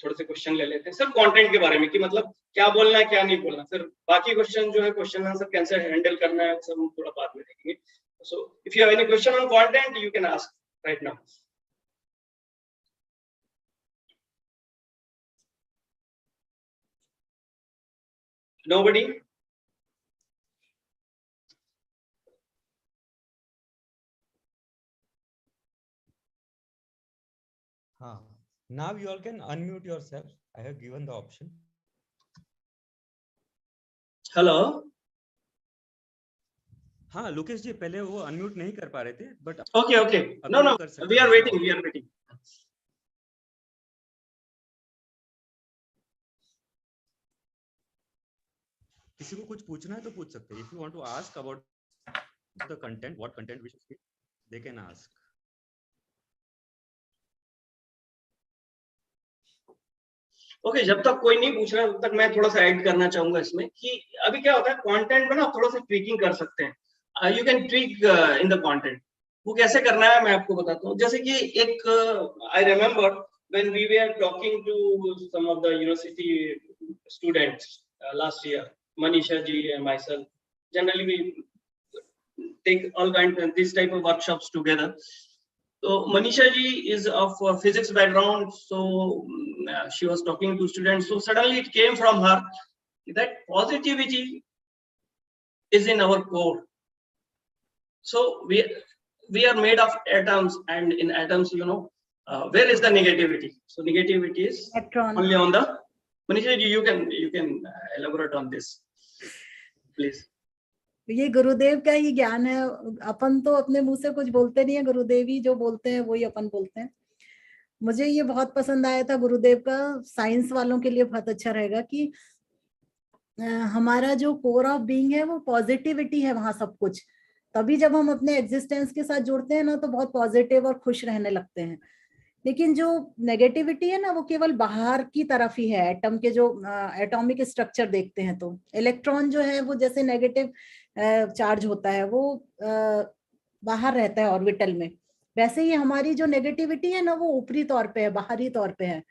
थोड़े से क्वेश्चन ले लेते हैं सिर्फ कंटेंट के बारे में, कि मतलब क्या बोलना है क्या नहीं बोलना। फिर बाकी क्वेश्चन जो है, क्वेश्चन आंसर कैसे हैंडल करना है, सब हम थोड़ा बाद में देखेंगे। So if you have any question on content you can ask right now. Nobody? Now you all can unmute yourself. I have given the option. Hello. हाँ लोकेश जी, पहले वो अनम्यूट नहीं कर पा रहे थे, but Okay. No, we are waiting. किसी को कुछ पूछना है तो पूछ सकते हैं। If you want to ask about the content, what content we should speak, they can ask. Okay, जब तक कोई नहीं पूछ रहा तब तक मैं थोड़ा सा ऐड करना चाहूंगा इसमें कि अभी क्या होता है कंटेंट में ना थोड़ा सा ट्वीकिंग कर सकते हैं। You can tweak in the content. वो कैसे करना है मैं आपको बताता हूँ। जैसे कि एक I remember when we were talking to some of the university students last year, Manisha ji and myself, generally we take all kind of this type of workshops together. So Manisha ji is of physics background, so she was talking to students. So suddenly it came from her that positivity is in our core. So we are made of atoms, and in atoms, where is the negativity? So negativity is Electron. only on the. Manisha ji, you can elaborate on this, please. ये गुरुदेव का ही ज्ञान है। अपन तो अपने मुंह से कुछ बोलते नहीं है, गुरुदेव ही जो बोलते हैं वही अपन बोलते हैं। मुझे ये बहुत पसंद आया था गुरुदेव का। साइंस वालों के लिए बहुत अच्छा रहेगा कि हमारा जो कोर ऑफ बीइंग है वो पॉजिटिविटी है, वहां सब कुछ। तभी जब हम अपने एग्जिस्टेंस के साथ जुड़ते हैं ना तो बहुत पॉजिटिव और खुश रहने लगते हैं। लेकिन जो नेगेटिविटी है ना वो केवल बाहर की तरफ ही है। एटम के जो एटॉमिक स्ट्रक्चर देखते हैं तो इलेक्ट्रॉन जो है वो जैसे नेगेटिव चार्ज होता है वो बाहर रहता है ऑर्बिटल में, वैसे ही हमारी जो नेगेटिविटी है ना वो ऊपरी तौर पे है, बाहरी तौर पे है।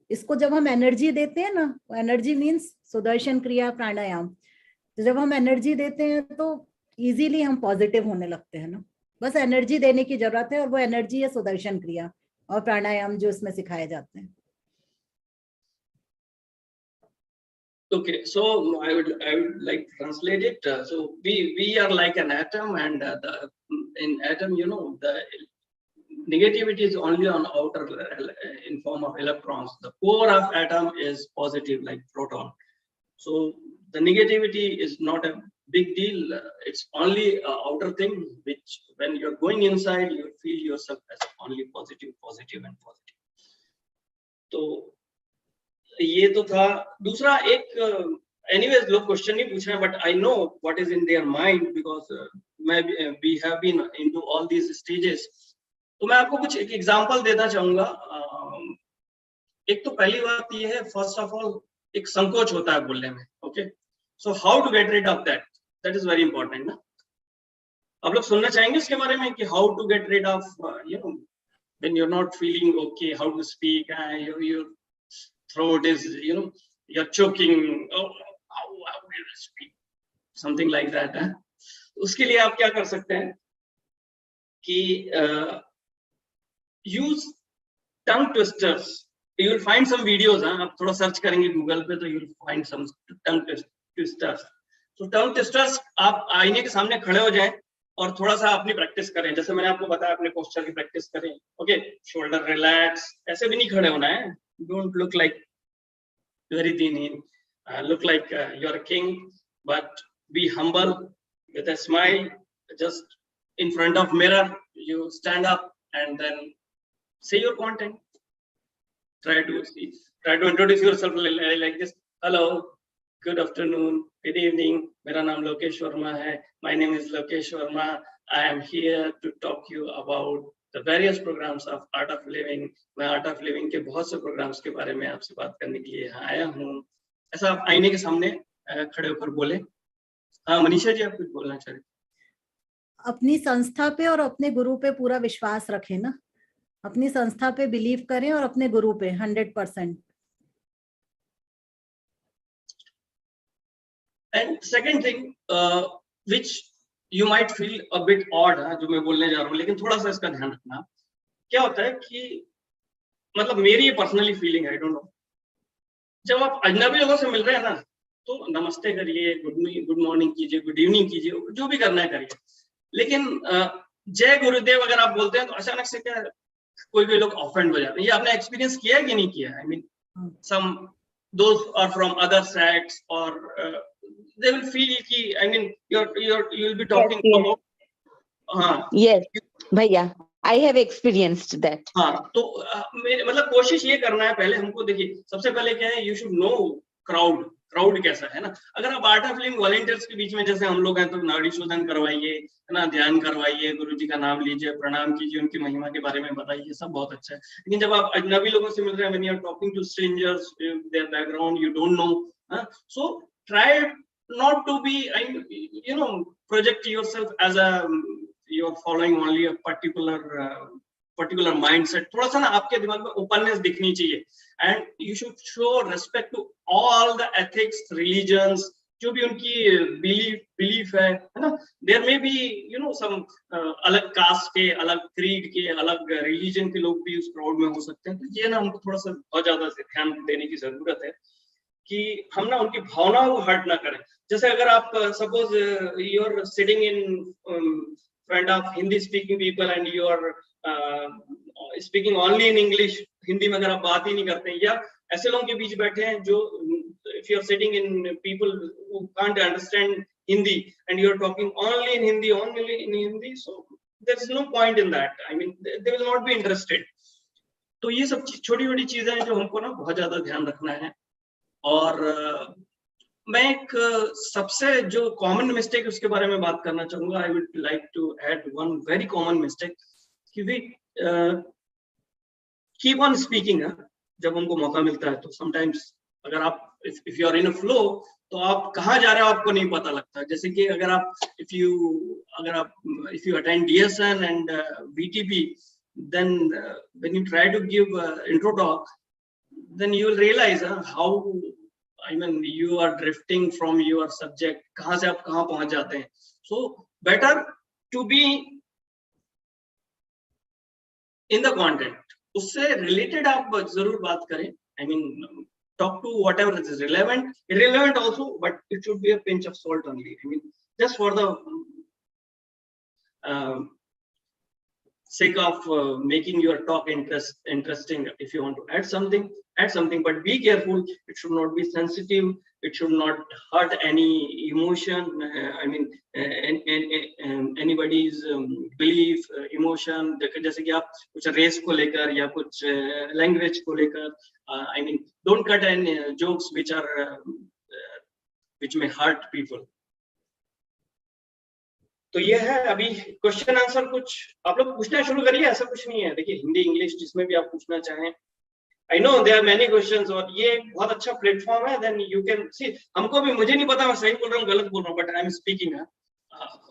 इसको जब हम एनर्जी देते हैं ना, एनर्जी मीन्स सुदर्शन क्रिया प्राणायाम, तो जब हम एनर्जी देते हैं तो इजीली हम पॉजिटिव होने लगते हैं ना, बस एनर्जी देने की जरूरत है, और वो एनर्जी है सुदर्शन क्रिया और प्राणायाम जो इसमें सिखाए जाते हैं। Okay, so I would like to translate it. So we are like an atom, and in atom, you know, the negativity is only on outer in form of electrons. The core of atom is positive, like proton. So the negativity is not a big deal. It's only outer thing, which when you're going inside, you feel yourself as only positive, positive and positive. तो ये तो था। दूसरा एक anyways लोग question नहीं पूछ रहे हैं, but I know what is in their mind because we have been into all these stages. तो मैं आपको कुछ एक एग्जांपल देना चाहूंगा। एक तो पहली बात ये है, फर्स्ट ऑफ ऑल एक संकोच होता है बोलने में। Okay, so how to get rid of that, that is very important ना। आप लोग सुनना चाहेंगे इसके बारे में कि how to get rid of you know when you are not feeling okay, how to speak, your throat is, you know, you're choking, oh, how will you speak, something like that, है? उसके लिए आप क्या कर सकते हैं कि use tongue twisters. You will find some videos, आप थोड़ा सर्च करेंगे गूगल पे तो you will find some tongue twisters. So tongue twisters, आप आईने के सामने खड़े हो जाएं और थोड़ा सा अपनी प्रैक्टिस करें, जैसे मैंने आपको बताया अपने पोस्चर की प्रैक्टिस करें। ओके, शोल्डर रिलैक्स, ऐसे भी नहीं खड़े होना है, don't look like very thin, look like you're a king, but be humble with a smile. Just in front of mirror, you stand up and then say your content. Try to introduce yourself like this. Hello, good afternoon, good evening. मेरा नाम लोकेश वर्मा है. My name is Lokesh Verma. I am here to talk you about the various programs of Art of Living. मैं Art of Living के बहुत से programmes के बारे में आपसे बात करने के लिए यहाँ आया हूँ। ऐसा आप आईने के सामने खड़े होकर बोले। हाँ मनीषा जी, आप कुछ बोलना चाह रहे? अपनी संस्था पे और अपने गुरु पे पूरा विश्वास रखें ना, अपनी संस्था पे बिलीव करें और अपने गुरु पे 100%। And second thing, which you might feel a bit odd, जो मैं बोलने जा रहा हूँ, लेकिन थोड़ा सा इसका ध्यान रखना। क्या होता है कि मतलब मेरी ये पर्सनली फीलिंग है, आई डोंट नो, जब आप अजनबी लोगों से मिल रहे हैं ना तो नमस्ते करिए, गुड मॉर्निंग कीजिए, गुड इवनिंग कीजिए, जो भी करना है करिए, लेकिन जय गुरुदेव अगर आप बोलते हैं तो अचानक से क्या कोई भी लोग ऑफेंड हो जाते हैं। ये आपने एक्सपीरियंस किया कि नहीं किया? I mean some those are from other sects और they will feel कि I mean you will be talking about हाँ yes भैया I have experienced that। हाँ, तो मतलब कोशिश ये करना है पहले हमको। देखिए सबसे पहले क्या है, you should know क्राउड कैसा है ना। अगर आप आर्ट ऑफ लिविंग वॉलंटियर्स के बीच में जैसे हम लोग हैं तो नाड़ी शोधन करवाइए, है ना, ध्यान करवाइए, गुरु जी का नाम लीजिए, प्रणाम कीजिए, उनकी महिमा के बारे में बताइए, सब बहुत अच्छा है। लेकिन जब आप अजनबी लोगों से मिल रहे हैं, when you are talking to strangers, their background you don't know, so try not to be, you know, project yourself as a you're following only a particular mindset। थोड़ा सा ना आपके दिमाग में ओपननेस दिखनी चाहिए, and you should show respect to all the ethics, religions, जो भी उनकी belief है ना। There may be, you know, some अलग कास्ट के, अलग क्रीड के, अलग रिलीजन के लोग भी उस क्राउड में हो सकते हैं। तो ये ना हमको थोड़ा सा बहुत ज्यादा से ध्यान देने की जरूरत है कि हम ना उनकी भावनाओं को हर्ट ना करें। जैसे अगर आप suppose you are sitting in front of Hindi speaking people and you are speaking only in English, Hindi में अगर आप बात ही नहीं करते, या ऐसे लोगों के बीच बैठे हैं जो if you are sitting in people who can't understand Hindi and you are talking only in Hindi, so there is no point in that. I mean they will not be interested. तो ये सब छोटी छोटी चीजें हैं जो हमको ना बहुत ज्यादा ध्यान रखना है। और मैं एक सबसे जो कॉमन मिस्टेक उसके बारे में बात करना चाहूंगा। I would like to add one very common mistake कि वी कीप ऑन स्पीकिंग। जब हमको मौका मिलता है तो समटाइम्स अगर आप if you are in a flow तो आप कहाँ जा रहे हो आपको नहीं पता लगता। जैसे कि अगर आप if you attend DSN and BTP, then when you try to give intro talk, then you will realize how, I mean, you are drifting from your subject, कहाँ से आप कहाँ पहुंच जाते हैं. So better to be in the content, उससे related आप जरूर बात करें. I mean, talk to whatever is relevant, irrelevant also, but it should be a pinch of salt only. I mean, just for the sake of making your talk interesting. If you want to add something, but be careful. It should not be sensitive. It should not hurt any emotion. I mean, anybody's belief, emotion. जैसे कि आप कुछ race को लेकर या कुछ language को लेकर, I mean, don't cut any jokes which may hurt people. तो ये है अभी क्वेश्चन आंसर. कुछ आप लोग पूछना शुरू करिए, ऐसा कुछ नहीं है. देखिए, हिंदी इंग्लिश जिसमें भी आप पूछना चाहें. I know there are many questions और ये एक बहुत अच्छा प्लेटफॉर्म है. देन यू कैन सी, हमको भी, मुझे नहीं पता मैं सही बोल रहा हूँ गलत बोल रहा हूँ, but I am speaking,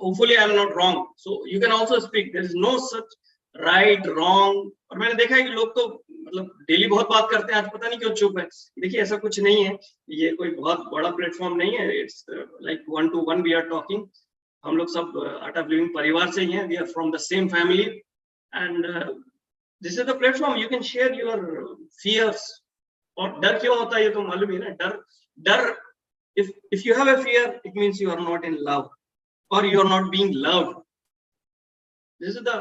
hopefully I am not wrong. So you can also speak. There is no such right wrong. और मैंने देखा है कि लोग तो मतलब डेली बहुत बात करते हैं, आज पता नहीं क्यों चुप है. देखिए, ऐसा कुछ नहीं है. ये कोई बहुत बड़ा प्लेटफॉर्म नहीं है. It's like 1-to-1 we are talking. हम लोग सब आर्ट ऑफ लिविंग परिवार से ही हैं. We are from the same family and this is the platform. You can share your fears. और डर क्यों होता है ये तो मालूम ही ना. डर if you have a fear, it means you are not in love और you are not being loved. This is the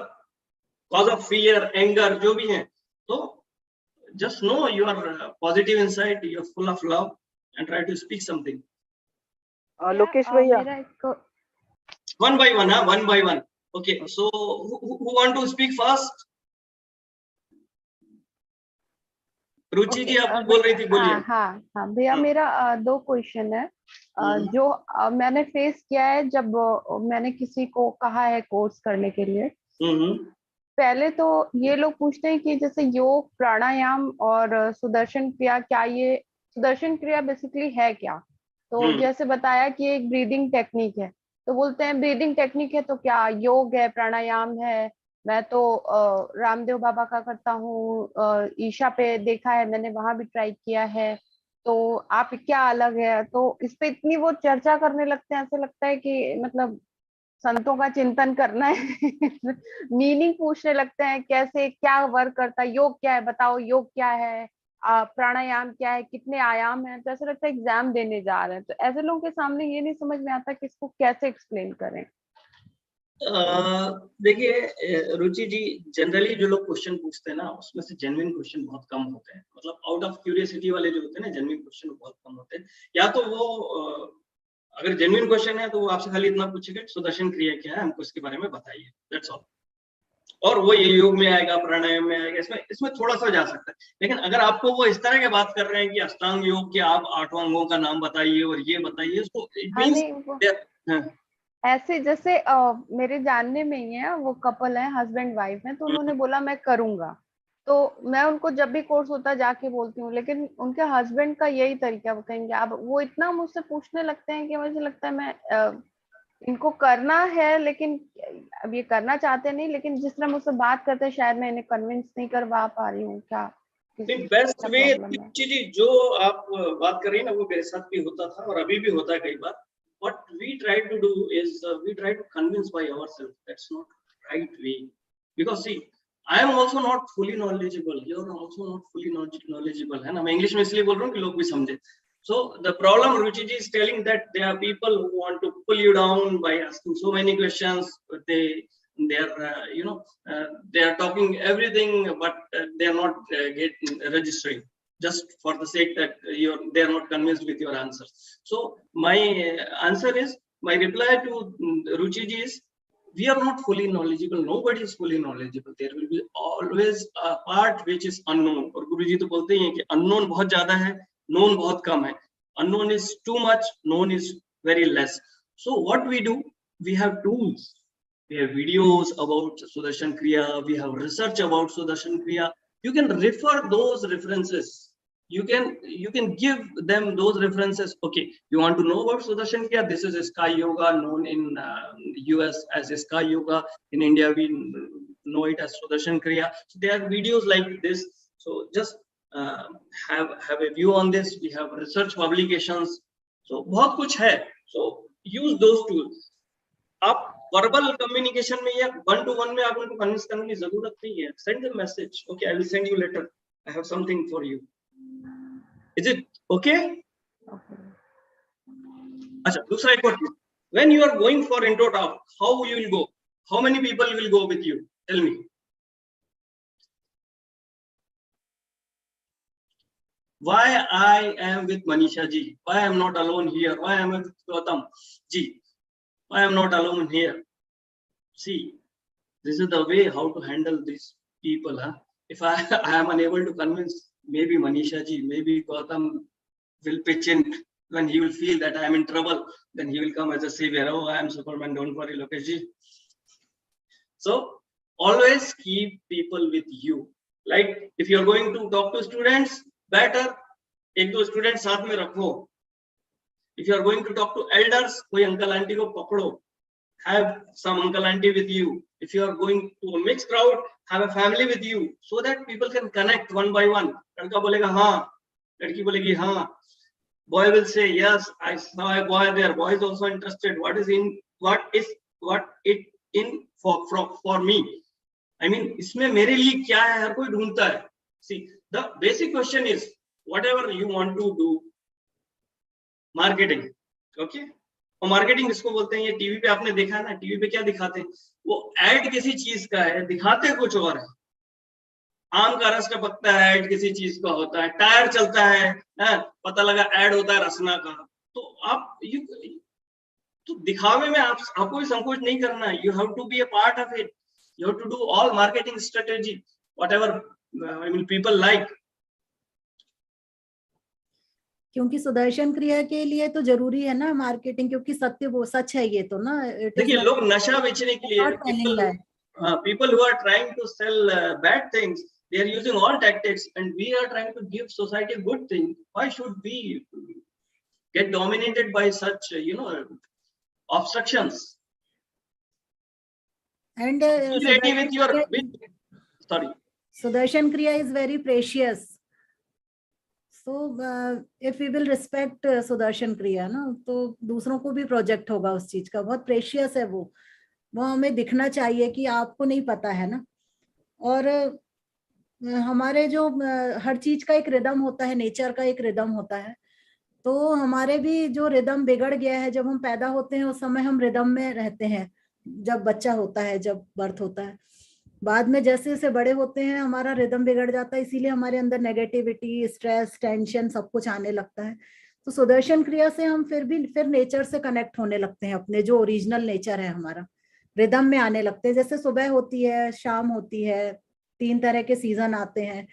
cause of fear, anger, जो भी है. तो just know you are positive inside, you are full of love and try to speak something. Lokesh भैया, One by one. Okay, so who want to speak first? रुचि जी, आप बोल रही थी, बोलिए. हाँ भैया, मेरा 2 क्वेश्चन है. जो मैंने फेस किया है जब मैंने किसी को कहा है कोर्स करने के लिए. पहले तो ये लोग पूछते हैं कि जैसे योग, प्राणायाम और सुदर्शन क्रिया, क्या ये सुदर्शन क्रिया बेसिकली है क्या? तो जैसे बताया कि एक ब्रीदिंग टेक्निक है, तो बोलते हैं ब्रीदिंग टेक्निक है तो क्या योग है, प्राणायाम है? मैं तो रामदेव बाबा का करता हूँ, ईशा पे देखा है मैंने, वहां भी ट्राई किया है. तो आप क्या अलग है? तो इस पे इतनी वो चर्चा करने लगते हैं, ऐसे लगता है कि मतलब संतों का चिंतन करना है. मीनिंग पूछने लगते हैं, कैसे क्या वर्क करता है, योग क्या है बताओ, योग क्या है, प्राणायाम क्या है, कितने आयाम हैं. तो ऐसा लगता है एग्जाम देने जा रहे हैं. तो ऐसे लोगों के सामने ये नहीं समझ में आता कि इसको कैसे एक्सप्लेन करें. देखिए रुचि जी, जनरली जो लोग क्वेश्चन पूछते हैं ना, उसमें से जेन्युइन क्वेश्चन बहुत कम होते हैं. मतलब आउट ऑफ क्यूरियोसिटी वाले जो होते हैं ना, जेन्युइन क्वेश्चन बहुत कम होते हैं. या तो वो अगर जेन्युइन क्वेश्चन है तो वो आपसे खाली इतना पूछेगा सुदर्शन क्रिया क्या है, हमको इसके बारे में बताइए, दैट्स ऑल. और वो ये योग में आएगा, प्राणायाम में आएगा, इसमें थोड़ा सा जा सकता है. लेकिन अगर आपको वो इस तरह की बात कर रहे हैं कि अष्टांग योग के आप 8 अंगों का नाम बताइए और ये बताइए, उसको इट मींस ऐसे जैसे मेरे जानने में ही है, वो कपल है, हस्बैंड वाइफ है, तो उन्होंने बोला मैं करूंगा. तो मैं उनको जब भी कोर्स होता है जाके बोलती हूँ, लेकिन उनके हस्बैंड का यही तरीका, वो कहेंगे अब वो इतना मुझसे पूछने लगते हैं कि मुझे लगता है मैं इनको करना है, लेकिन अब ये करना चाहते नहीं, लेकिन जिस तरह मुझसे बात करते हैं शायद मैं इन्हें कन्विंस नहीं करवा पा रही हूँ. क्या बेस्ट वे जी, जो आप बात कर रही है ना, वो मेरे साथ भी होता था और अभी भी होता है कई बार. What we try to do is we try to convince by ourselves. That's not right way, because see, I am also not fully knowledgeable, you are also not fully knowledgeable, है ना. मैं इंग्लिश में इसलिए बोल रहा हूँ कि लोग भी समझे. So the problem Ruchi ji is telling that there are people who want to pull you down by asking so many questions. They are talking everything, but they are not registering, just for the sake that they are not convinced with your answers. So my answer is, my reply to Ruchi ji is, we are not fully knowledgeable. Nobody is fully knowledgeable. There will be always a part which is unknown. और गुरु जी तो बोलते हैं कि unknown बहुत ज्यादा है, known बहुत कम है. Unknown is too much, known is very less. So what we do, we have tools. We have videos about Sudarshan Kriya. We have research about Sudarshan Kriya. You can refer those references you can give them those references. Okay, you want to know about Sudarshan Kriya? This is Sky Yoga, known in US as Sky Yoga. In India, we know it as Sudarshan Kriya. So there are videos like this. So just have a view on this. We have research publications. So बहुत कुछ है. So use those tools. आप verbal communication में या one-to-one में आप उनको convince करने की जरूरत नहीं है. Send them message. Okay, I will send you later. I have something for you. Is it okay? Okay. अच्छा, दूसरा एक और. When you are going for intro talk, how you will go? How many people will go with you? Tell me. Why I am with Manisha ji? Why I am not alone here? Why I am with Gautam ji? Why I am not alone here? See, this is the way how to handle these people. Huh? If I am unable to convince, maybe Manisha ji, maybe Gautam will pitch in when he will feel that I am in trouble. Then he will come as a savior. Oh, I am Superman. Don't worry, Lokesh ji. So always keep people with you. Like if you are going to talk to students, better एक दो student साथ में रखो. If you are going to talk to elders, कोई uncle aunty को पकड़ो. Have some uncle auntie with you. If you are going to a mixed crowd, have a family with you so that people can connect one by one. लड़का बोलेगा हाँ, लड़की बोलेगी हाँ. Boy will say yes, I saw a boy there. Boy is also interested. What is it in for me? I mean, इसमें मेरे लिए क्या है? हर कोई ढूंढता है. See, the basic question is whatever you want to do, marketing, okay? और marketing इसको बोलते हैं. ये टीवी पे आपने देखा है ना, टीवी पे क्या दिखाते हैं? वो एड किसी चीज का है, दिखाते कुछ और है. आम का रस टपकता है, एड किसी चीज का होता है. टायर चलता है, पता लगा एड होता है रसना का. तो आप तो दिखावे में आपको भी संकोच नहीं करना है. You have to be a part of it. You have to do all marketing strategy, whatever I mean people like. क्योंकि सुदर्शन क्रिया के लिए तो जरूरी है ना मार्केटिंग, क्योंकि सत्य वो सच है ये तो ना. देखिए लोग नशा बेचने के लिए, people who are trying to sell bad things, they are using all tactics, and we are trying to give society a good thing. Why should we get dominated by such obstructions? And with your sorry, Sudarshan Kriya is very precious. So if we will respect Sudarshan Kriya ना, तो दूसरों को भी project होगा उस चीज का. बहुत प्रेशियस है वो हमें दिखना चाहिए कि आपको नहीं पता है ना. और हमारे जो हर चीज का एक रिदम होता है, नेचर का एक रिदम होता है. तो हमारे भी जो रिदम बिगड़ गया है, जब हम पैदा होते हैं उस समय हम रिदम में रहते हैं, जब बच्चा होता है, जब बर्थ होता है. बाद में जैसे जैसे बड़े होते हैं हमारा रिदम बिगड़ जाता है, इसीलिए हमारे अंदर नेगेटिविटी, स्ट्रेस, टेंशन सब कुछ आने लगता है. तो सुदर्शन क्रिया से हम फिर नेचर से कनेक्ट होने लगते हैं, अपने जो ओरिजिनल नेचर है हमारा रिदम में आने लगते हैं. जैसे सुबह होती है, शाम होती है, 3 तरह के सीजन आते हैं,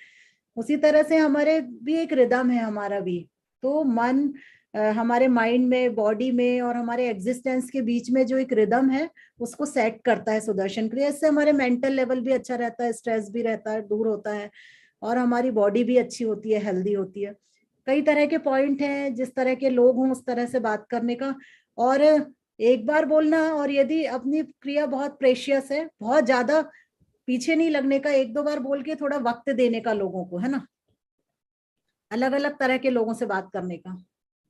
उसी तरह से हमारे भी एक रिदम है हमारा भी. तो मन हमारे माइंड में, बॉडी में और हमारे एग्जिस्टेंस के बीच में जो एक रिदम है उसको सेट करता है सुदर्शन क्रिया. इससे हमारे मेंटल लेवल भी अच्छा रहता है, स्ट्रेस भी रहता है, दूर होता है, और हमारी बॉडी भी अच्छी होती है, हेल्दी होती है. कई तरह के पॉइंट हैं, जिस तरह के लोग हों उस तरह से बात करने का, और एक बार बोलना, और यदि अपनी क्रिया बहुत प्रेशियस है, बहुत ज्यादा पीछे नहीं लगने का, 1-2 बार बोल के थोड़ा वक्त देने का लोगों को, है ना, अलग अलग तरह के लोगों से बात करने का.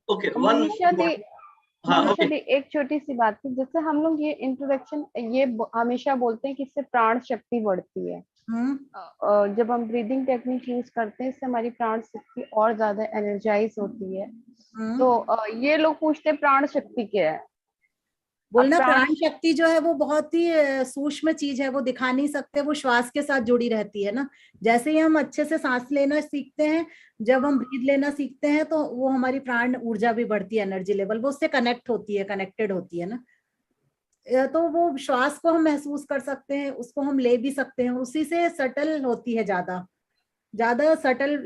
ओके, मनीषा दी एक छोटी सी बात थी. जैसे हम लोग ये इंट्रोडक्शन ये हमेशा बोलते हैं कि इससे प्राण शक्ति बढ़ती है. जब हम ब्रीदिंग टेक्निक यूज करते हैं इससे हमारी प्राण शक्ति और ज्यादा एनर्जाइज होती है. तो ये लोग पूछते हैं प्राण शक्ति क्या है. बोलना प्राण शक्ति जो है वो बहुत ही सूक्ष्म चीज है, वो दिखा नहीं सकते, वो श्वास के साथ जुड़ी रहती है ना. जैसे ही हम अच्छे से सांस लेना सीखते हैं, जब हम ब्रीथ लेना सीखते हैं, तो वो हमारी प्राण ऊर्जा भी बढ़ती है, एनर्जी लेवल वो उससे कनेक्ट होती है, कनेक्टेड होती है ना. तो वो श्वास को हम महसूस कर सकते हैं, उसको हम ले भी सकते हैं, उसी से सटल होती है, ज्यादा सटल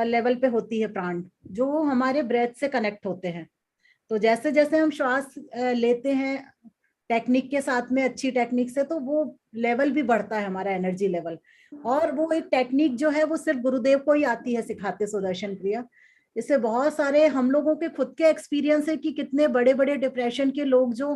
लेवल पे होती है प्राण, जो हमारे ब्रेथ से कनेक्ट होते हैं. तो जैसे जैसे हम श्वास लेते हैं टेक्निक के साथ में, अच्छी टेक्निक से, तो वो लेवल भी बढ़ता है, हमारा एनर्जी लेवल। और वो एक टेक्निक जो है वो सिर्फ गुरुदेव को ही आती है सिखाते सुदर्शन क्रिया। इससे बहुत सारे हम लोगों के खुद के एक्सपीरियंस है कि कितने बड़े बड़े डिप्रेशन के लोग जो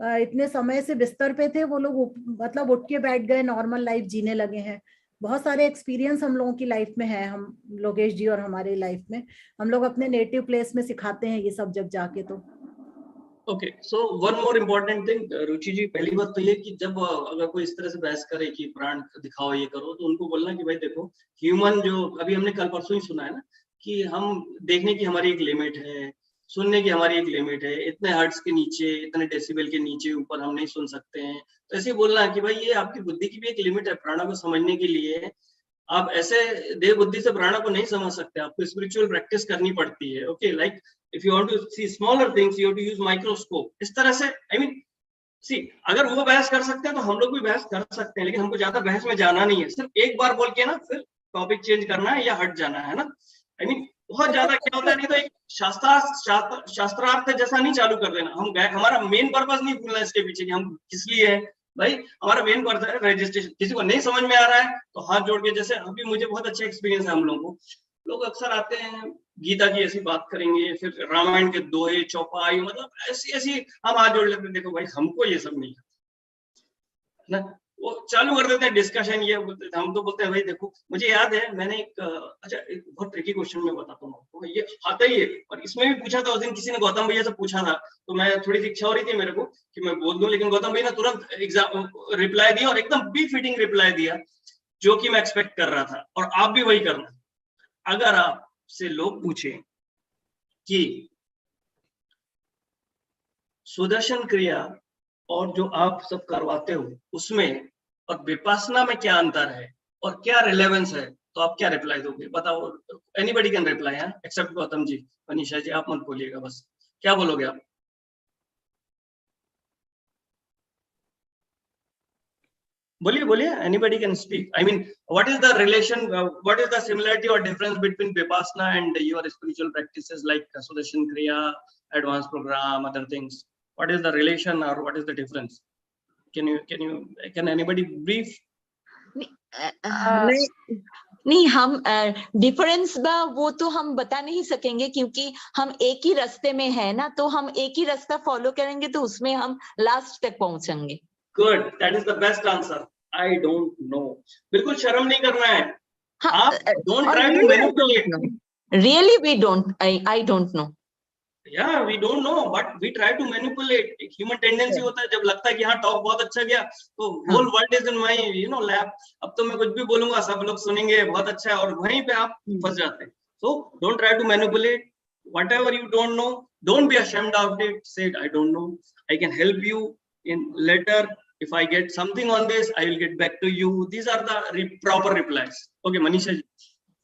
इतने समय से बिस्तर पे थे, वो लोग मतलब उठ के बैठ गए, नॉर्मल लाइफ जीने लगे हैं। बहुत सारे एक्सपीरियंस हम लोगों की लाइफ में है, हम लोकेश जी और हमारे लाइफ में। हम लोग अपने नेटिव प्लेस में सिखाते हैं ये सब जब जाके। तो okay, so one more important thing Ruchi ji, पहली बात तो ये कि जब अगर कोई इस तरह से बहस करे कि प्राण दिखाओ ये करो, तो उनको बोलना कि भाई देखो, ह्यूमन जो अभी हमने कल परसों ही सुना है ना कि हम देखने की हमारी एक लिमिट है, सुनने की हमारी एक लिमिट है, इतने हर्ट्ज के नीचे, इतने डेसिबल के नीचे ऊपर हम नहीं सुन सकते हैं। तो ऐसे बोलना है कि भाई ये आपकी बुद्धि की भी एक लिमिट है, प्राणा को समझने के लिए आप ऐसे देह बुद्धि से प्राणा को नहीं समझ सकते, आपको स्पिरिचुअल प्रैक्टिस करनी पड़ती है। Okay, like if you want to see smaller things you have to use microscope, इस तरह से I mean see, अगर वो बहस कर सकते हैं तो हम लोग भी बहस कर सकते हैं, लेकिन हमको ज्यादा बहस में जाना नहीं है, सिर्फ एक बार बोल के ना फिर टॉपिक चेंज करना है या हट जाना है ना। I mean बहुत ज्यादा क्या होता है, नहीं तो एक शास्त्रार्थ जैसा नहीं चालू कर देना। हम हमारा मेन पर्पस नहीं भूलना इसके पीछे कि हम किस लिए है। भाई हमारा मेन पर्पस है रजिस्ट्रेशन। किसी को नहीं समझ में आ रहा है तो हाथ जोड़ के, जैसे अभी मुझे बहुत अच्छा एक्सपीरियंस है हम लोगों को, लोग अक्सर आते हैं गीता की ऐसी बात करेंगे, फिर रामायण के दोहे चौपाई, मतलब ऐसी ऐसी हम हाथ जोड़ लेते हैं, देखो भाई हमको ये सब नहीं ना, वो चालू कर देते हैं डिस्कशन। ये हम तो बोलते हैं भाई देखो, मुझे याद है मैंने एक एक बहुत ट्रिकी क्वेश्चन में बताता हूँ आपको, ये आता ही है और इसमें भी पूछा था उस दिन किसी ने, गौतम भैया से पूछा था, तो मैं थोड़ी सी इच्छा हो रही थी मेरे को कि मैं बोल दूं, लेकिन गौतम भैया ने तुरंत एग्जाम रिप्लाई दिया और एकदम बी फिटिंग रिप्लाई दिया, जो कि मैं एक्सपेक्ट कर रहा था। और आप भी वही करना। अगर आपसे लोग पूछे कि सुदर्शन क्रिया और जो आप सब करवाते हो उसमें और विपासना में क्या अंतर है और क्या रिलेवेंस है, तो आप क्या रिप्लाई दोगे बताओ। एनीबडी कैन रिप्लाई, है एक्सेप्ट गौतम जी, मनीषा जी आप मत बोलिएगा, बस क्या बोलोगे आप? बोलिए बोलिए, anybody can speak. I mean, what is the relation, what is the similarity or difference between Vipassana and your spiritual practices like Sudarshan Kriya, advanced program, other things? What is the relation or what is the difference? Can anybody brief? नहीं, हम difference वो तो हम बता नहीं सकेंगे, क्योंकि हम एक ही रास्ते में है ना, तो हम एक ही रास्ता फॉलो करेंगे तो उसमें हम लास्ट तक पहुंचेंगे। Good, that is the best answer. I don't know. बिल्कुल शर्म नहीं करना है। आप don't try to manipulate. Really, we don't. I don't know. Yeah, we don't know, but we try to manipulate. एक human tendency होता है, जब लगता है कि हाँ टॉक बहुत अच्छा गया तो whole world is in my lap. अब तो मैं कुछ भी बोलूंगा सब लोग सुनेंगे, बहुत अच्छा है, और वहीं पे आप फंस जाते हैं। So don't try to manipulate. Whatever you don't know, don't be ashamed of it. Say I don't know. I can help you in later. If I get something on this, I will get back to you. These are the proper replies. Okay, Manisha ji,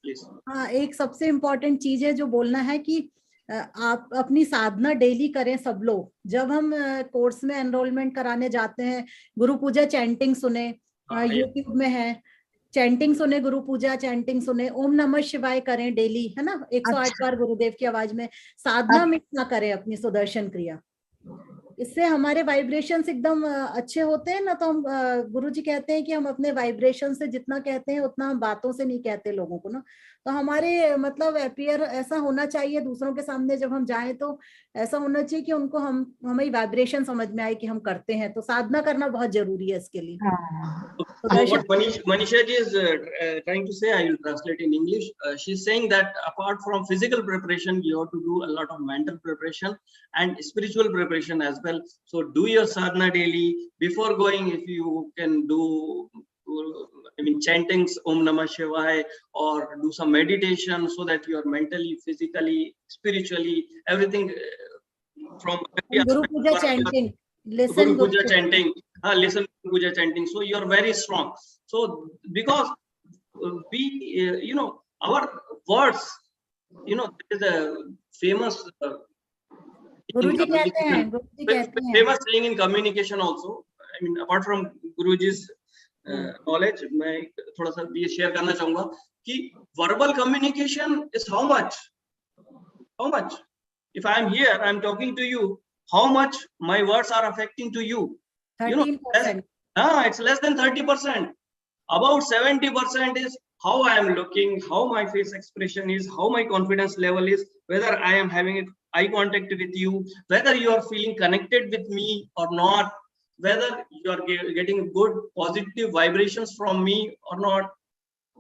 please. हाँ, एक सबसे important चीज है जो बोलना है कि आप अपनी साधना डेली करें सब लोग। जब हम कोर्स में एनरोलमेंट कराने जाते हैं, गुरु पूजा चैंटिंग सुने, यूट्यूब में है, चैंटिंग सुने, गुरु पूजा चैंटिंग सुने, ओम नमः शिवाय करें डेली, है ना, 108 बार गुरुदेव की आवाज में। साधना मिस ना करें अपनी सुदर्शन क्रिया, इससे हमारे वाइब्रेशंस एकदम अच्छे होते हैं ना। तो हम गुरुजी कहते हैं कि हम अपने वाइब्रेशन से जितना कहते हैं उतना हम बातों से नहीं कहते लोगों को ना। तो हमारे मतलब अपीयर ऐसा होना चाहिए दूसरों के सामने जब हम जाएं, तो ऐसा होना चाहिए कि उनको हमारी वाइब्रेशन समझ में आए कि हम करते हैं। तो साधना करना बहुत जरूरी है इसके लिए। What Manisha ji is trying to say, I will translate in English. She's saying that apart from physical preparation, you have to do a lot of mental preparation and spiritual preparation as well. So do your sadhana daily. Before going, if you can do, chantings Om Namah Shivaya, or do some meditation, so that you are mentally, physically, spiritually, everything from Guru Puja chanting. Listen Guru Puja chanting. Listen to Puja chanting. So you are very strong. So because we, our words, there is a famous famous saying in communication also. I mean, apart from Guruji's knowledge, मैं थोड़ा सा ये share करना चाहूँगा कि verbal communication is how much? How much? If I am here, I am talking to you. How much my words are affecting to you? 13%. It's less than 30%. About 70% is how I am looking, how my face expression is, how my confidence level is, whether I am having eye contact with you, whether you are feeling connected with me or not, whether you are getting good positive vibrations from me or not.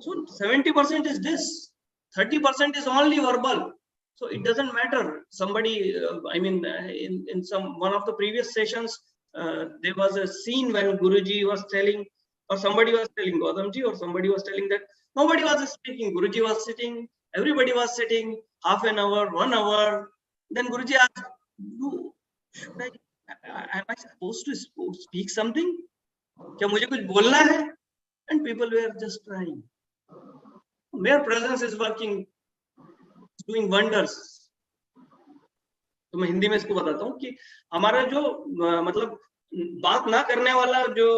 So 70% is this, 30% is only verbal. So it doesn't matter. Somebody, in one of the previous sessions, there was a scene when Guruji was telling, or somebody was telling, Gautamji, or somebody was telling that nobody was speaking. Guruji was sitting, everybody was sitting, half an hour, 1 hour. Then Guruji asked, am I supposed to speak something? Kya mujhe kuch bolna hai? And people were just trying. Mere presence is working, doing wonders. तो मैं हिंदी में इसको बताता हूँ कि हमारा जो मतलब बात ना करने वाला जो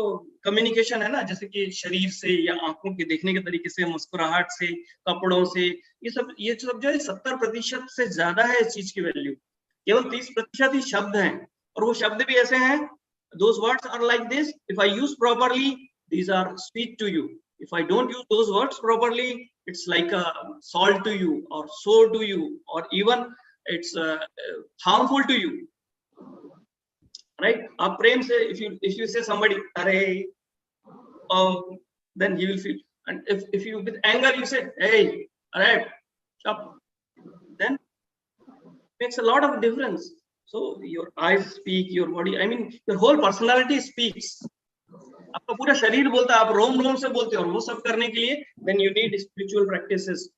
कम्युनिकेशन है ना, जैसे कि शरीर से या आंखों के देखने के तरीके से, मुस्कुराहट से, कपड़ों से, ये सब जो है 70% से ज्यादा है इस चीज की वैल्यू। केवल 30% ही शब्द हैं, और वो शब्द भी ऐसे हैं, those words are like this, if I use properly these are sweet to you, if I don't use those words properly it's like a salt to you or sour to you, or even it's harmful to you, right? आप प्रेम से if you say somebody अरे, then he will feel, and if you with anger you say hey, alright, stop, then makes a lot of difference. So your eyes speak, your body, your whole personality speaks. आपका पूरा शरीर बोलता है, आप रोम रोम से बोलते हो, और वो सब करने के लिए then you need spiritual practices.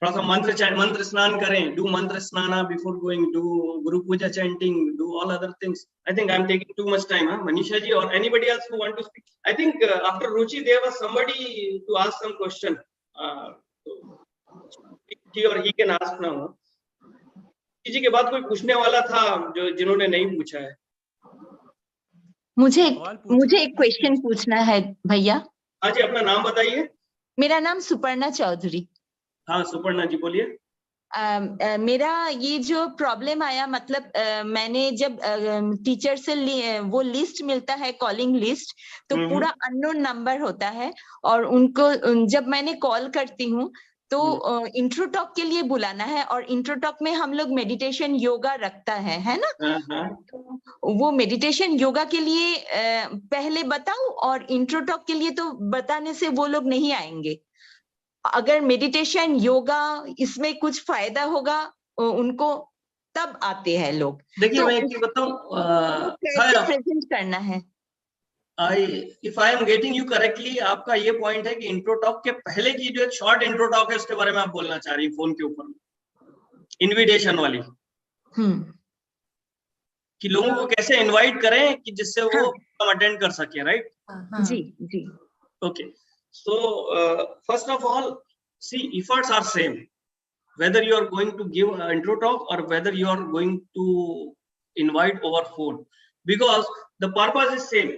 थोड़ा सा मंत्र स्नान करें, do mantra snana before going, do guru puja chanting, do all other things. I think I'm taking too much time, Manisha ji or anybody else who want to speak. I think after Ruchi there was somebody to ask some question. He or he can ask now. जी के बाद कोई पूछने वाला था जो जिन्होंने नहीं पूछा है? मुझे एक क्वेश्चन पूछना है भैया। हाँ जी, अपना नाम बताइए। मेरा नाम सुपर्णा चौधरी। हाँ सुपर्णा जी बोलिए। मेरा ये जो प्रॉब्लम आया, मतलब मैंने जब टीचर से वो लिस्ट मिलता है, कॉलिंग लिस्ट, तो पूरा अननोन नंबर होता है, और उनको जब मैंने कॉल करती हूँ तो इंट्रो टॉक के लिए बुलाना है, और इंट्रो टॉक में हम लोग मेडिटेशन योगा रखता है ना? तो वो मेडिटेशन योगा के लिए पहले बताऊं, और इंट्रो टॉक के लिए तो बताने से वो लोग नहीं आएंगे। अगर मेडिटेशन योगा इसमें कुछ फायदा होगा उनको, तब आते हैं लोग। देखिए, तो मैं एक चीज बताऊं, कैसे प्रेजेंट करना है? if I am getting you correctly, आपका ये पॉइंट है कि इंट्रो टॉक के पहले की जो एक शॉर्ट इंट्रो टॉक है उसके बारे में आप बोलना चाह रही हैं फोन के ऊपर, इनविटेशन वाली, कि लोगों को कैसे इनवाइट करें कि जिससे वो अटेंड कर सके, राइट? जी जी। Okay, so first of all see, efforts are same whether you are going to give an intro talk or whether you are going to invite over phone, because the purpose is same.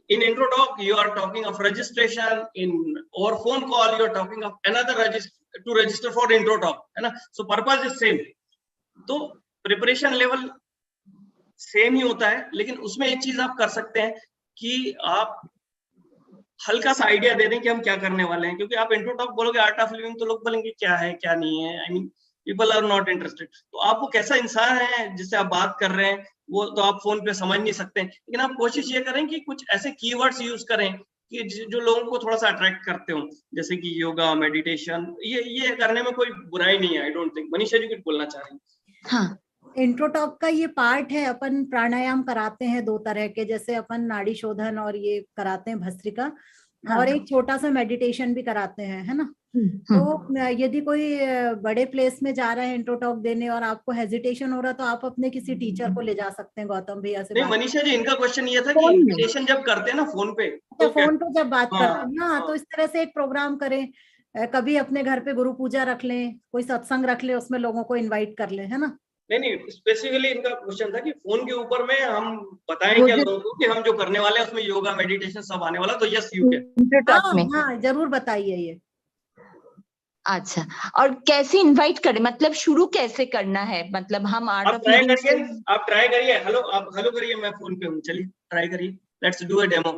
In intro talk you are talking of registration, in over phone call you are talking of another register for intro talk, है ना? So purpose is same, तो preparation level same ही होता है, लेकिन उसमें एक चीज आप कर सकते हैं कि आप हल्का सा आइडिया दे दें कि हम क्या करने वाले हैं, क्योंकि आप इंट्रो टॉक बोलोगे आर्ट ऑफ लिविंग तो लोग बोलेंगे क्या है क्या नहीं है, पीपल आर नॉट इंटरेस्टेड। तो आप वो कैसा इंसान है जिससे आप बात कर रहे हैं वो तो आप फोन पे समझ नहीं सकते, लेकिन आप कोशिश ये करें कि कुछ ऐसे कीवर्ड्स यूज करें कि जो लोगों को थोड़ा सा अट्रैक्ट करते हो, जैसे कि योगा, मेडिटेशन, ये करने में कोई बुराई नहीं है। I don't think. Manisha ji कुछ बोलना चाह रही हैं? हाँ, इंट्रो टॉक का ये पार्ट है। अपन प्राणायाम कराते हैं 2 तरह के, जैसे अपन नाड़ी शोधन और ये कराते हैं भस्त्रिका, और एक छोटा सा मेडिटेशन भी कराते हैं, है ना? तो यदि कोई बड़े प्लेस में जा रहा है इंट्रो टॉक देने और आपको हेजिटेशन हो रहा है तो आप अपने किसी टीचर को ले जा सकते हैं, गौतम भैया से। नहीं मनीषा जी, इनका क्वेश्चन ये था कि इन्विटेशन जब करते हैं ना फोन पे, तो फोन पे जब बात करते हैं ना, तो इस तरह से एक प्रोग्राम करें, कभी अपने घर पे गुरु पूजा रख लें, कोई सत्संग रख लें, उसमें लोगों को इनवाइट कर लें, है ना? नहीं, स्पेसिफिकली इनका क्वेश्चन था कि फोन के ऊपर में हम बताएं क्या लोगों को कि हम जो करने वाले हैं उसमें योगा, मेडिटेशन सब आने वाला, तो यस यू कैन। हाँ, जरूर बताइए ये। अच्छा, और कैसे इनवाइट करें, मतलब शुरू कैसे करना है? मतलब हम आप ट्राई करिए, हेलो, आप हेलो करिए, मैं फोन पे हूँ, चलिए ट्राई करिए, लेट्स डू अ डेमो।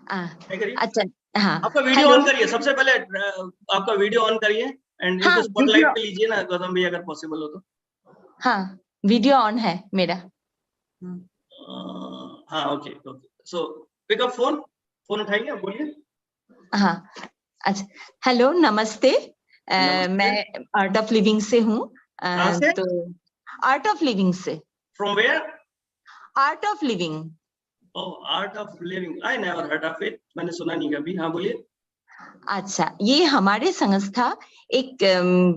अच्छा हाँ, आपका वीडियो ऑन करिए, सबसे पहले आपका वीडियो ऑन करिए एंड हाँ, इनको स्पॉटलाइट पे लीजिए ना गौतम भैया, अगर पॉसिबल हो तो। हाँ वीडियो ऑन है मेरा। हाँ ओके ओके, सो पिक अप फोन, फोन उठाइए, बोलिए। हाँ अच्छा, हेलो नमस्ते, नमस्ते। मैं आर्ट ऑफ लिविंग से हूँ। कहाँ से? तो आर्ट ऑफ लिविंग से। From where? Art of Living. Oh, Art of Living, I never heard of it, मैंने सुना नहीं कभी। हाँ बोलिए। अच्छा, ये हमारे संस्था एक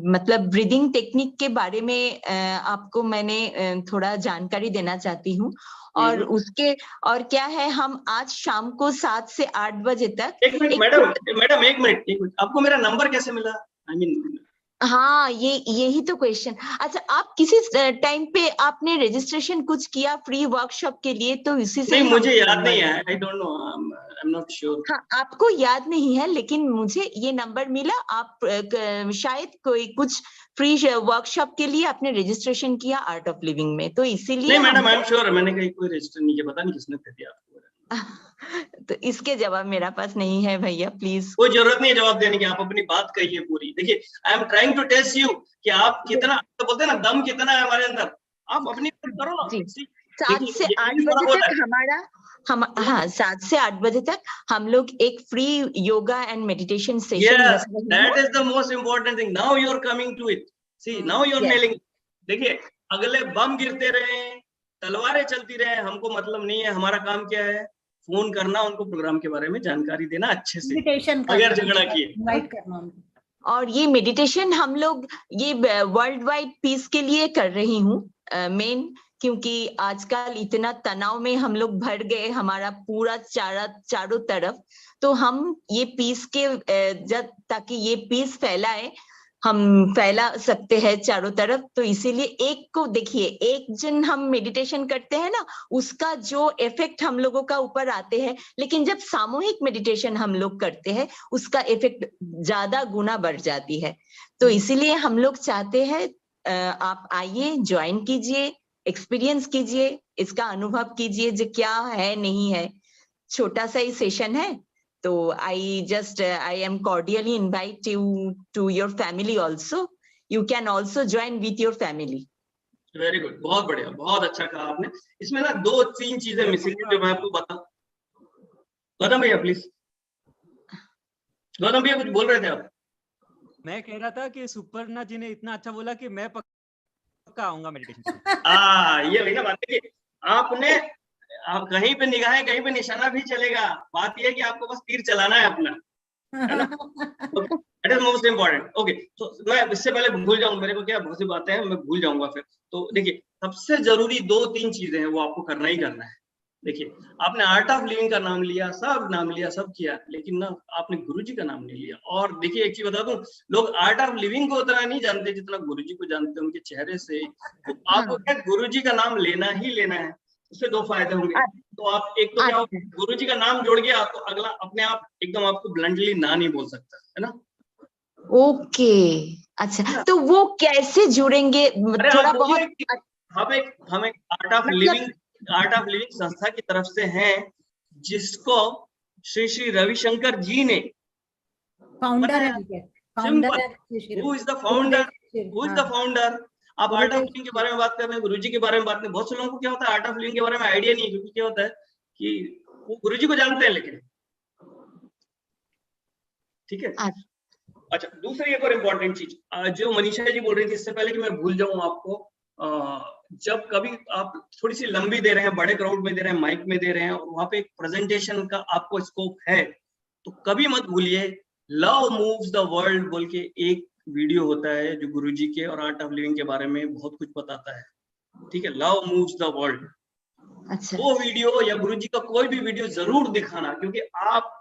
मतलब ब्रीदिंग टेक्निक के बारे में आपको मैंने थोड़ा जानकारी देना चाहती हूँ। और उसके और क्या है, हम आज शाम को 7 से 8 बजे तक। एक मिनट मैडम, एक मिनट, आपको मेरा नंबर कैसे मिला? आई मीन हाँ, यही तो क्वेश्चन। अच्छा, आप किसी टाइम पे आपने रजिस्ट्रेशन कुछ किया फ्री वर्कशॉप के लिए, तो इसी से नहीं, मुझे याद नहीं है, I don't know, I am not sure. हाँ, आपको याद नहीं है, लेकिन मुझे ये नंबर मिला। आप शायद कोई कुछ फ्री वर्कशॉप के लिए आपने रजिस्ट्रेशन किया आर्ट ऑफ लिविंग में, तो इसीलिए नहीं मैडम, आई एम श्योर, मैंने कहीं कोई रजिस्टर नहीं किया, पता नहीं किसने दे दिया आपको। तो इसके जवाब मेरा पास नहीं है भैया, प्लीज। कोई जरूरत नहीं है जवाब देने की, आप अपनी बात कहिए पूरी। देखिए, I am trying to test you कि आप कितना, तो बोलते हैं ना, दम कितना है हमारे अंदर, आप अपनी बात करो ना। जी, 7 से 8 बजे तक हाँ 7 से 8 बजे तक हम लोग एक free yoga and meditation session रख रहे हैं। That is the most important thing, now you are coming to it, see now you are nailing. देखिए, अगले बम गिरते रहे, तलवारें चलती रहे, हमको मतलब नहीं है। हमारा काम क्या है? फोन करना, उनको प्रोग्राम के बारे में जानकारी देना अच्छे से, बगैर झगड़ा किए, इनवाइट करना उनको। और ये मेडिटेशन हम लोग ये वर्ल्ड वाइड पीस के लिए कर रही हूँ मेन, क्योंकि आजकल इतना तनाव में हम लोग भर गए, हमारा पूरा चारों तरफ। तो हम ये पीस के जब ताकि ये पीस फैलाए, हम फैला सकते हैं चारों तरफ। तो इसीलिए एक को देखिए, एक जन हम मेडिटेशन करते हैं ना, उसका जो इफेक्ट हम लोगों का ऊपर आते हैं, लेकिन जब सामूहिक मेडिटेशन हम लोग करते हैं, उसका इफेक्ट ज्यादा गुना बढ़ जाती है। तो इसीलिए हम लोग चाहते हैं आप आइए, ज्वाइन कीजिए, एक्सपीरियंस कीजिए, इसका अनुभव कीजिए जो क्या है नहीं है। छोटा सा ही सेशन है, तो I am cordially invite you to your family also. You can also join with your family. Very good, बहुत बढ़िया, बहुत अच्छा कहा आपने। इसमें ना 2-3 चीजें मिसिंग है जो मैं आपको बताऊं। गौतम भैया प्लीज, गौतम भैया कुछ बोल रहे थे आप? मैं कह रहा था कि सुपर्णा जी ने इतना अच्छा बोला कि मैं पक्का आऊंगा मेडिटेशन। ये वही ना बात है कि आपने, आप कहीं पे निगाहें, कहीं पे निशाना भी चलेगा, बात यह है कि आपको बस तीर चलाना है अपना, है ना? That is most important. Okay, तो मैं इससे पहले भूल जाऊं, मेरे को क्या बहुत सी बातें हैं, मैं भूल जाऊंगा फिर। तो देखिए, सबसे जरूरी 2-3 चीजें हैं, वो आपको करना ही करना है। देखिए, आपने आर्ट ऑफ लिविंग का नाम लिया, सब नाम लिया, सब किया, लेकिन ना आपने गुरुजी का नाम नहीं लिया। और देखिए, एक चीज बता दूं, लोग आर्ट ऑफ लिविंग को उतना नहीं जानते जितना गुरुजी को जानते हैं, उनके चेहरे से। तो आपको क्या, गुरुजी का नाम लेना ही लेना है, उससे 2 फायदे होंगे। तो आप, एक तो क्या, गुरुजी का नाम जोड़ गया तो अगला अपने आप एकदम आपको ब्लंटली ना नहीं बोल सकता, है ना? ओके, अच्छा, तो वो कैसे जुड़ेंगे? थोड़ा बहुत हम एक आर्ट ऑफ लिविंग संस्था की तरफ से हैं, जिसको श्री रविशंकर जी ने फाउंडर है। Who is the founder? आप आर्ट ऑफ लिविंग के बारे में बात कर रहे हैं, गुरुजी के बारे में बात कर रहे हैं। बहुत से लोगों को क्या होता है, आर्ट ऑफ लिविंग के बारे में आइडिया नहीं है, क्योंकि क्या होता है कि वो गुरुजी को जानते हैं, लेकिन ठीक है। अच्छा, दूसरी एक और इम्पोर्टेंट चीज जो मनीषा जी बोल रही थी, इससे पहले कि मैं भूल जाऊं आपको, जब कभी आप थोड़ी सी लंबी दे रहे हैं, बड़े क्राउड में दे रहे हैं, माइक में दे रहे हैं, और वहां पे एक प्रेजेंटेशन का आपको स्कोप है, तो कभी मत भूलिए लव मूव्स द वर्ल्ड बोल के एक वीडियो होता है, जो गुरुजी के और आर्ट ऑफ लिविंग के बारे में बहुत कुछ बताता है। ठीक है, लव मूव्स द वर्ल्ड। अच्छा, वो वीडियो या गुरुजी का कोई भी वीडियो जरूर दिखाना, क्योंकि आप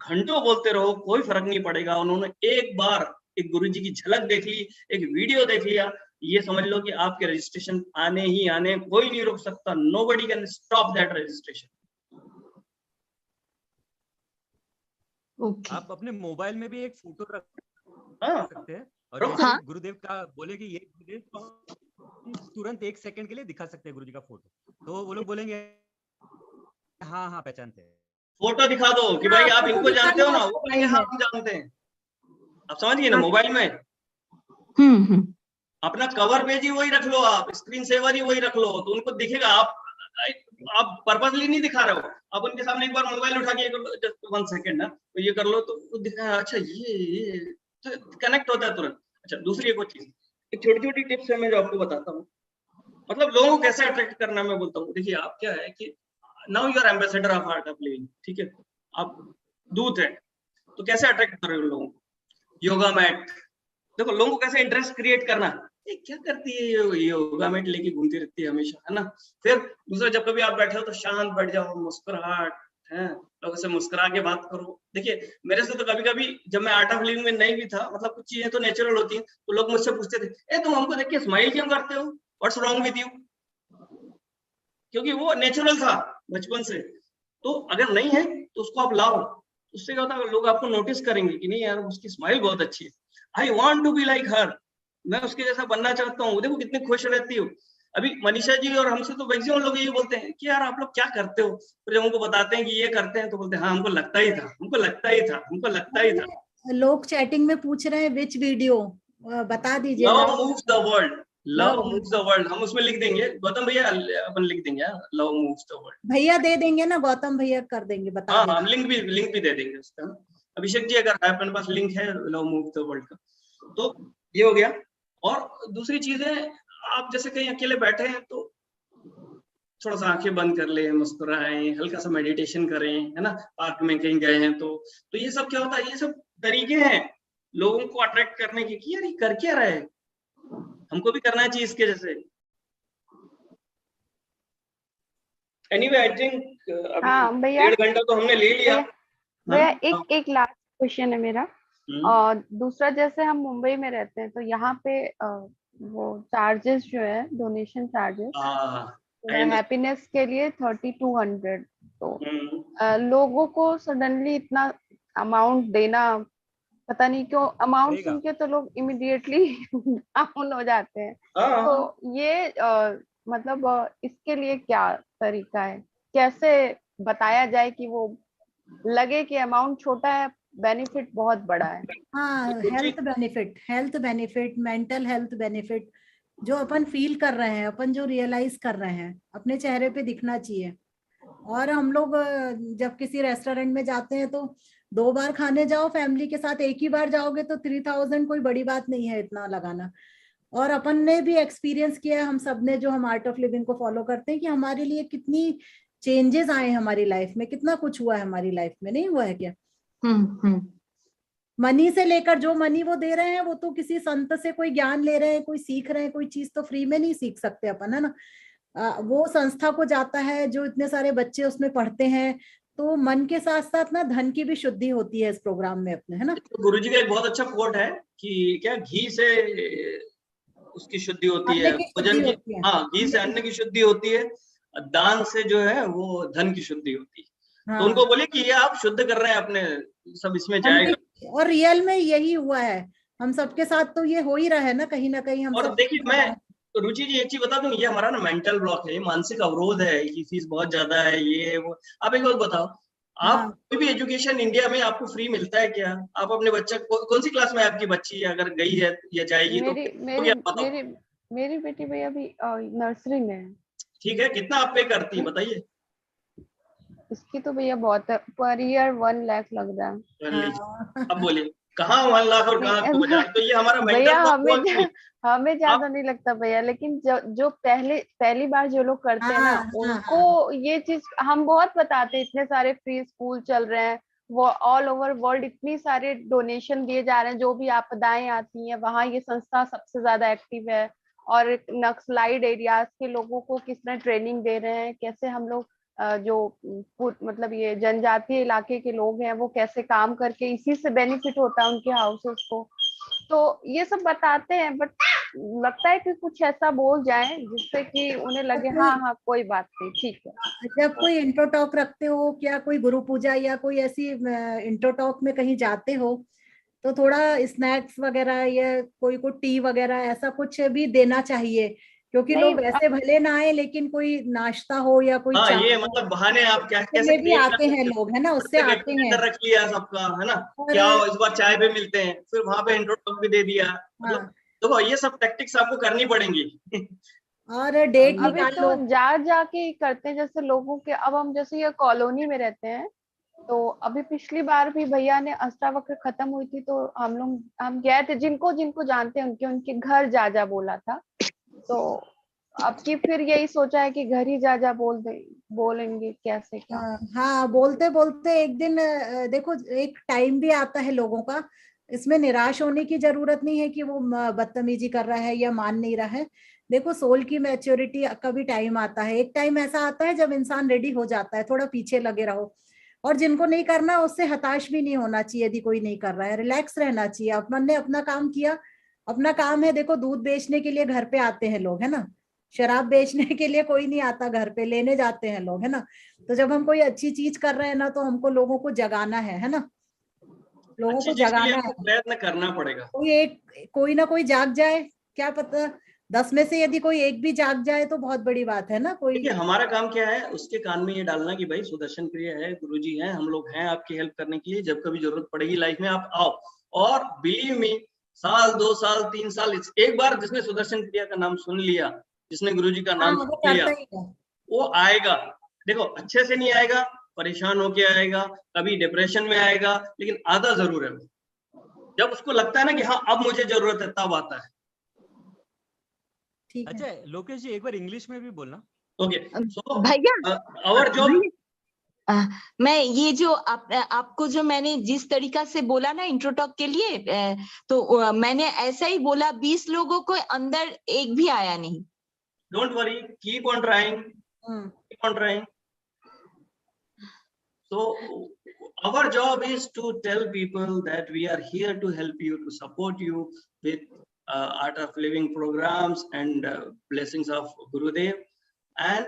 घंटों बोलते रहो, कोई फर्क नहीं पड़ेगा। उन्होंने एक बार एक गुरुजी की झलक देख ली, एक वीडियो देख लिया, ये समझ लो कि आपके रजिस्ट्रेशन आने ही आने, कोई नहीं रोक सकता। Nobody can stop that registration. Okay, आप अपने मोबाइल में भी एक फोटो रख सकते हैं, और रखो। जैसे गुरुदेव का बोले कि ये गुरुदेव, तो हम तुरंत 1 सेकंड के लिए दिखा सकते हैं गुरुजी का फोटो। तो वो लोग बोलेंगे हाँ हाँ पहचानते हैं। फोटो दिखा दो कि भाई आप इनको जानते हो ना, वो कहेंगे हाँ हम जानते हैं। आप समझ गए ना, मोबाइल में अपना कवर पेज ही वही रख लो, आप स्क्रीन सेवर ही वही रख लो, तो उनको दिखेगा। आप पर्पसली नहीं दिखा रहे हो, आप उनके सामने एक बार मोबाइल उठा के जस्ट 1 सेकंड ना तो ये कर लो, तो दिखा अच्छा ये तो कनेक्ट होता है तुरंत। अच्छा, दूसरी एक और चीज, एक छोटी छोटी टिप्स है मैं जो आपको बताता हूँ, मतलब लोगों को कैसे अट्रैक्ट करना मैं बोलता हूँ। देखिए आप क्या है कि now you are ambassador of Art of Living, ठीक है, आप दूत है, तो कैसे अट्रैक्ट करोगे लोगों को? योगा मैट, देखो लोगों को कैसे इंटरेस्ट क्रिएट करना, ये क्या करती है ये योगा मैट लेके घूमती रहती है हमेशा, है ना। फिर दूसरा, जब कभी आप बैठे हो तो शांत बैठ जाओ, मुस्कुराहट है, लोगों से मुस्कुरा के बात करो। देखिए मेरे से तो कभी कभी जब मैं आर्ट ऑफ लिविंग में नहीं भी था, मतलब कुछ चीजें तो नेचुरल होती हैं, तो लोग मुझसे पूछते थे, ए तुम हमको देख के स्माइल क्यों करते हो, व्हाट्स रॉन्ग विद यू, क्योंकि वो नेचुरल था बचपन से। तो अगर नहीं है तो उसको आप लाओ, उससे क्या होता है, लोग आपको नोटिस करेंगे कि नहीं यार उसकी स्माइल बहुत अच्छी है, I want to be like her, मैं उसके जैसा बनना चाहता हूँ, देखो कितनी खुश रहती हो। अभी मनीषा जी और हमसे तो मैक्सिमम लोग यही बोलते हैं कि यार आप लोग क्या करते हो, तो जब उनको बताते हैं कि ये करते हैं तो बोलते हैं हाँ हमको लगता ही था, हमको लगता ही था, हमको लगता ही था। लोग चैटिंग में पूछ रहे हैं विच वीडियो, बता दीजिए। Love moves the world, love moves the world, हम उसमें लिख देंगे, गौतम भैया अपन लिख देंगे लव मूव्स द वर्ल्ड। भैया दे देंगे ना, गौतम भैया कर देंगे, बता हाँ देंगे। हम लिंक भी दे देंगे उसका। अभिषेक जी अगर अपने पास लिंक है लव मूव्स द वर्ल्ड का, तो ये हो गया। और दूसरी चीज है, आप जैसे कहीं अकेले बैठे हैं तो थोड़ा सा आंखें बंद कर ले, मुस्कुराएं, हल्का सा मेडिटेशन करें, है ना, पार्क में कहीं गए हैं तो ये सब क्या होता है, ये सब तरीके हैं लोगों को अट्रैक्ट करने के कि यार ये कर क्या रहे, हमको भी करना चाहिए इसके जैसे। एनीवे आई थिंक हाँ भैया, 1.5 घंटा तो हमने ले लिया। भैया एक लास्ट क्वेश्चन है मेरा। और दूसरा, जैसे हम मुंबई में रहते हैं तो यहाँ पे वो चार्जेस जो है, डोनेशन चार्जेस हैप्पीनेस के लिए 3200, तो लोगों को सडनली इतना अमाउंट देना, पता नहीं क्यों अमाउंट सुन के तो लोग इमिडिएटली डाउन हो जाते हैं। तो ये मतलब इसके लिए क्या तरीका है, कैसे बताया जाए कि वो लगे कि अमाउंट छोटा है, बेनिफिट बहुत बड़ा है। हाँ, health benefit, mental health benefit जो अपन फील कर रहे हैं, अपन जो रियलाइज कर रहे हैं, अपने चेहरे पे दिखना चाहिए। और हम लोग जब किसी रेस्टोरेंट में जाते हैं तो 2 बार खाने जाओ फैमिली के साथ, एक ही बार जाओगे तो 3000 कोई बड़ी बात नहीं है इतना लगाना। और अपन ने भी एक्सपीरियंस किया है, हम सब ने, जो हम आर्ट ऑफ लिविंग को फॉलो करते हैं, कि हमारे लिए कितनी चेंजेस आए हमारी लाइफ में, कितना कुछ हुआ है हमारी लाइफ में, नहीं हुआ है क्या? मनी से लेकर, जो मनी वो दे रहे हैं वो तो किसी संत से कोई ज्ञान ले रहे हैं, कोई सीख रहे हैं, कोई चीज तो फ्री में नहीं सीख सकते अपन, है ना। वो संस्था को जाता है, जो इतने सारे बच्चे उसमें पढ़ते हैं, तो मन के साथ साथ ना धन की भी शुद्धि होती है इस प्रोग्राम में अपने, है ना। तो गुरुजी का एक बहुत अच्छा कोट है कि क्या, घी से उसकी शुद्धि होती है, भोजन की, हाँ घी से अन्न की शुद्धि होती है, दान से जो है वो धन की शुद्धि होती है। हाँ। तो उनको बोले कि ये आप शुद्ध कर रहे हैं अपने, सब इसमें जाएगा। और रियल में यही हुआ है हम सबके साथ, तो ये हो ही रहा है ना कहीं हम और सब। देखिए मैं तो रुचि जी एक चीज बता दूं, ये हमारा ना मेंटल ब्लॉक है, ये मानसिक अवरोध है कि फीस बहुत ज्यादा है, ये वो। आप एक बात बताओ, आप कोई भी एजुकेशन इंडिया में आपको फ्री मिलता है क्या? आप अपने बच्चा कौन सी क्लास में आपकी बच्ची अगर गई है या जाएगी मेरी बेटी भैया अभी नर्सरी में है। ठीक है, कितना आप पे करती है बताइए? इसकी तो भैया बहुत है, पर ईयर 1 लाख लग रहा है। अब बोलिए कहाँ 1 लाख और कहाँ 2 हजार? तो ये हमारा भैया हमें ज्यादा नहीं लगता भैया, लेकिन जो पहली बार जो लोग करते हैं ना, उनको ये चीज हम बहुत बताते हैं, इतने सारे फ्री स्कूल चल रहे हैं, वो ऑल ओवर वर्ल्ड इतनी सारे डोनेशन दिए जा रहे हैं, जो भी आपदाएं आती हैं वहां ये संस्था सबसे ज्यादा एक्टिव है। और नक्सलाइड एरियाज के लोगों को किस तरह ट्रेनिंग दे रहे हैं, कैसे हम लोग जो मतलब ये जनजातीय इलाके के लोग हैं वो कैसे काम करके इसी से बेनिफिट होता है उनके हाउसेस को, तो ये सब बताते हैं। बट लगता है कि कुछ ऐसा बोल जाए जिससे कि उन्हें लगे हाँ कोई बात नहीं, ठीक है। जब कोई इंट्रो टॉक रखते हो, क्या कोई गुरु पूजा या कोई ऐसी इंट्रो टॉक में कहीं जाते हो, तो थोड़ा स्नैक्स वगैरह या कोई टी वगैरह ऐसा कुछ भी देना चाहिए, क्योंकि नहीं, लोग वैसे भले ना आए लेकिन कोई नाश्ता हो या कोई हाँ, चाय ये हो, मतलब बहाने आप क्या कैसे उसमें भी create कर आते हैं सकते हो? लोग, है ना, उससे WhatsApp आते हैं। calendar रख लिया सबका, है ना, और क्या हो इस बार चाय पे मिलते हैं, फिर वहां पे इंट्रोडक्शन भी दे दिया, मतलब हाँ, देखो ये सब टैक्टिक्स आपको करनी पड़ेंगी। और डेट अभी निकाल तो लो। जा जाके ही करते हैं, जैसे लोगों के, अब हम जैसे ये कॉलोनी में रहते हैं, तो अभी पिछली बार भी भैया ने अष्टावक्र खत्म हुई थी तो हम गए थे, जिनको जिनको जानते हैं उनके घर जा जा बोला था, तो अब की फिर यही सोचा है कि घर ही जा बोलेंगे कैसे क्या। हाँ, बोलते बोलते एक दिन देखो एक टाइम भी आता है लोगों का, इसमें निराश होने की जरूरत नहीं है कि वो बदतमीजी कर रहा है या मान नहीं रहा है। देखो सोल की मैच्योरिटी का भी टाइम आता है, एक टाइम ऐसा आता है जब इंसान रेडी हो जाता है, थोड़ा पीछे लगे रहो। और जिनको नहीं करना उससे हताश भी नहीं होना चाहिए, यदि कोई नहीं कर रहा है रिलैक्स रहना चाहिए। अपन ने अपना काम किया, अपना काम है। देखो दूध बेचने के लिए घर पे आते हैं लोग, है ना, शराब बेचने के लिए कोई नहीं आता, घर पे लेने जाते हैं लोग, है ना। तो जब हम कोई अच्छी चीज कर रहे हैं ना, तो हमको लोगों को जगाना है ना, लोगों अच्छी को चीज के लिए जगाना आपको है। प्रयत्न करना पड़ेगा। कोई ना कोई जाग जाए, क्या पता 10 में से यदि कोई एक भी जाग जाए तो बहुत बड़ी बात है ना। कोई देखिए हमारा काम क्या है, उसके कान में ये डालना कि भाई सुदर्शन क्रिया है, गुरुजी हैं, हम लोग हैं आपकी हेल्प करने के लिए, जब कभी जरूरत पड़ेगी लाइफ में आप आओ। और बिलीव मी, साल 2 साल 3 साल, एक बार जिसने सुदर्शन क्रिया का नाम सुन लिया, जिसने गुरुजी का हाँ नाम वो सुन लिया, करता ही है। वो आएगा। देखो अच्छे से नहीं आएगा, परेशान होके आएगा, कभी डिप्रेशन में आएगा, लेकिन आता जरूर है वो। जब उसको लगता है ना कि हाँ अब मुझे जरूरत है, तब आता है। ठीक है। अच्छा लोकेश जी, एक बार इंग्लिश में भी बोलना। ओके, सो भैया आवर जॉब, मैं ये जो आपको जो मैंने जिस तरीका से बोला ना इंट्रोटॉक के लिए, तो मैंने ऐसा ही बोला, 20 लोगों को अंदर एक भी आया नहीं। Don't worry, keep on trying, keep on trying. So our job is to tell people that we are here to help you, to support you with art of living programs and blessings of Gurudev. And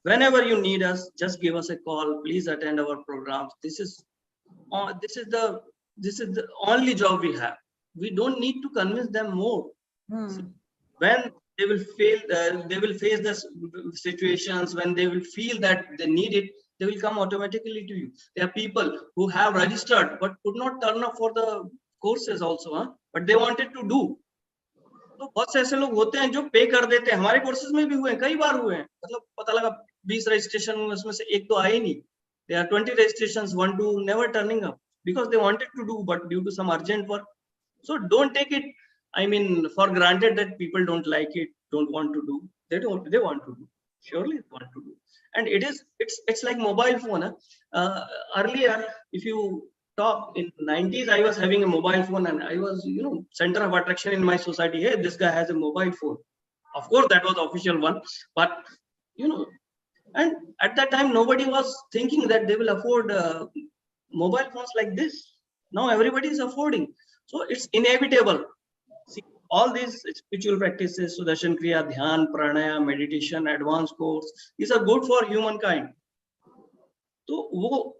whenever you need us, just give us a call. Please attend our programs. This is the only job we have. We don't need to convince them more. When they will face the situations, when they will feel that they need it, they will come automatically to you. There are people who have registered but could not turn up for the courses also, but they wanted to do. तो बहुत से ऐसे लोग होते हैं जो पे कर देते हैं, हमारे कोर्सेज में भी हुए हैं, कई बार हुए हैं, मतलब पता लगा 20 रजिस्ट्रेशन हुए, उसमें से एक तो आए ही नहीं। There are 20 registrations, 1 2 never turning up because they wanted to do but due to some urgent work. So don't take it, I mean, for granted that people don't like it, don't want to do. They want to do. Surely they want to do. And it's like mobile phone. Earlier, if you talk in 90s, I was having a mobile phone and I was, center of attraction in my society. Hey, this guy has a mobile phone. Of course, that was the official one, but and at that time nobody was thinking that they will afford mobile phones like this. Now everybody is affording, so it's inevitable. See, all these spiritual practices, Sudarshan Kriya, Dhyan, Pranaya, meditation, advanced course, these are good for humankind. तो वो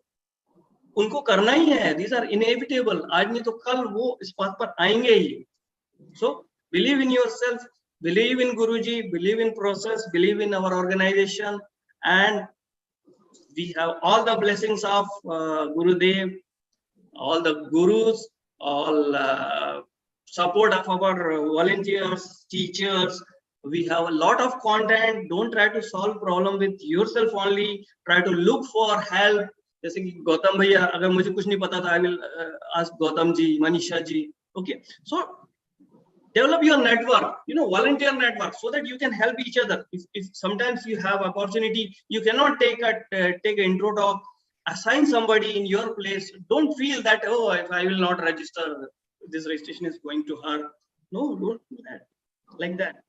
उनको करना ही है, these are inevitable. आज नहीं तो कल वो इस बात पर आएंगे ही. So believe in yourself, believe in Guruji, believe in process, believe in our organization, and we have all the blessings of Gurudev, all the gurus, all support of our volunteers, teachers. We have a lot of content. Don't try to solve problem with yourself only. Try to look for help. जैसे कि गौतम भैया, अगर मुझे कुछ नहीं पता था, I will ask Gautam ji, Manisha ji. Okay, so develop your network, volunteer network, so that you can help each other. If sometimes you have opportunity, you cannot take an intro talk, assign somebody in your place. Don't feel that, oh, if I will not register, this registration is going to hurt. No, don't do that like that.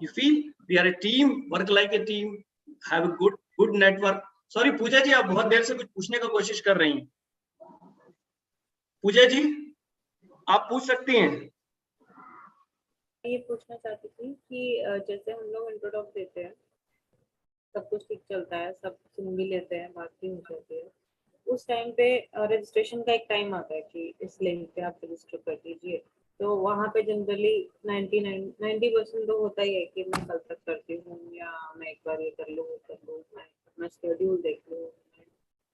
You feel we are a team, work like a team, have a good network. Sorry पूजा जी, आप बहुत देर से कुछ पूछने का कोशिश कर रही हैं. पूजा जी, आप पूछ सकती हैं. ये पूछना चाहती थी कि जैसे हम लोग इंट्रोडक्ट देते हैं, सब कुछ ठीक चलता है, सब सुन भी लेते हैं, बात भी हो जाती है, उस टाइम पे रजिस्ट्रेशन का एक टाइम आता है कि इस लिंक पे आप रजिस्टर कर दीजिए, तो वहाँ पे जनरली 90% तो होता ही है कि मैं कल तक करती हूँ, या मैं एक बार ये कर लूँ, मैं अपना शेड्यूल देख लूँ,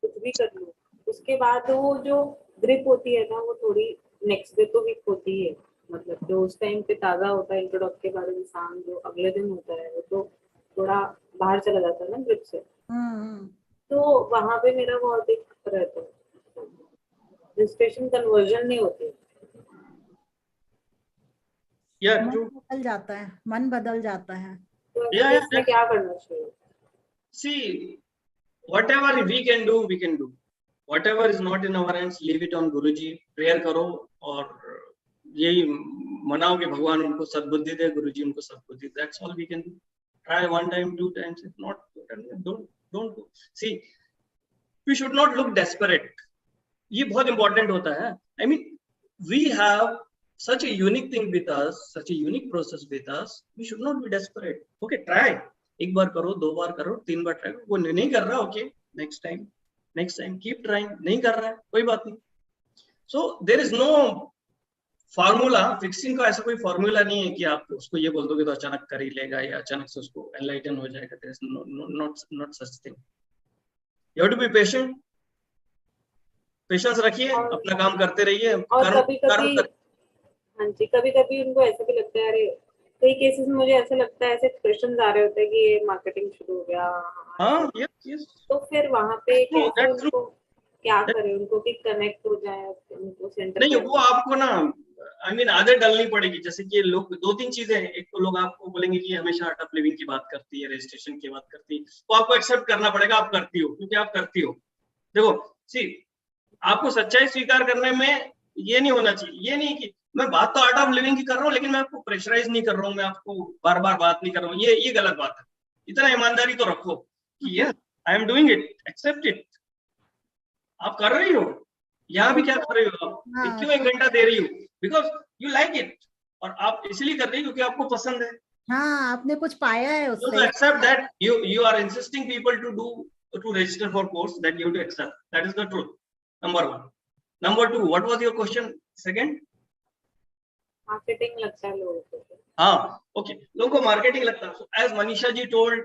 कुछ भी कर लूँ। उसके बाद वो जो ग्रिप होती है ना, वो थोड़ी नेक्स्ट डे तो वीक होती है, मतलब जो उस टाइम पे ताज़ा होता है इंट्रोडक्ट के बाद इंसान, जो अगले दिन होता है वो तो थोड़ा बाहर चला जाता है ना ग्रिप से। तो वहाँ पे मेरा बहुत एक रहता है, रजिस्ट्रेशन कन्वर्जन नहीं होती। मन बदल जाता है। तो इसमें क्या करना चाहिए? See, whatever we can do. Whatever is not in our hands, leave it on Guruji. Prayer करो और यही मनाओ कि भगवान उनको सद्बुद्धि दे, गुरुजी उनको सद्बुद्धि। That's all we can do. Try 1 time, 2 times. If not, don't go. See, we should not look desperate. ये बहुत important होता है। I mean, we have such a unique thing with us, such a unique process with us. We should not be desperate. Okay, try. एक बार करो, 2 बार करो, 3 बार try करो। वो नहीं कर रहा, okay, next time keep trying. नहीं कर रहा है, कोई बात नहीं। So there is no formula, fixing का ऐसा कोई फार्मूला नहीं है कि आप उसको ये बोल दोगे तो अचानक कर ही लेगा या अचानक से उसको एनलाइटन हो जाएगा। There is not such thing. You have to be patient. Patience रखिए, अपना काम करते रहिए। और कभी-कभी उनको ऐसा भी लगता है, अरे कई केसेस में मुझे ऐसा लगता है, ऐसे क्वेश्चंस आ रहे होते हैं कि ये मार्केटिंग शुरू हो गया। हाँ, यस। तो फिर वहाँ पे कैसे उनको क्या करें, उनको कि कनेक्ट हो जाए उनको सेंटर? नहीं, वो आपको ना आदत डालनी पड़ेगी। जैसे कि लोग 2-3 चीजें हैं। एक तो लोग आपको बोलेंगे कि हमेशा आर्ट ऑफ लिविंग की बात करती है, रजिस्ट्रेशन की बात करती है, तो आपको एक्सेप्ट करना पड़ेगा आप करती हो, क्योंकि आप करती हो। देखो सी, आपको सच्चाई स्वीकार करने में ये नहीं होना चाहिए, ये नहीं कि मैं बात तो आर्ट ऑफ लिविंग की कर रहा हूँ लेकिन मैं आपको प्रेशराइज नहीं कर रहा हूँ, मैं आपको बार बार बात नहीं कर रहा हूँ, ये गलत बात है। इतना ईमानदारी तो रखो कि yes I am doing it, accept it. आप कर रही हो, यहाँ भी क्या कर रही हो आप, क्यों 1 घंटा दे रही हो? बिकॉज यू लाइक इट, और आप इसलिए कर रही हो क्योंकि आपको पसंद है। हाँ, आपने कुछ पाया है उससे। So accept that you are insisting people to register for course, that you have to accept. That is the truth. Number 1. Number 2, what was your question? Second? Marketing लगता है लोगों को। हाँ, ओके, लोगों को मार्केटिंग लगता है। So as Manisha ji told,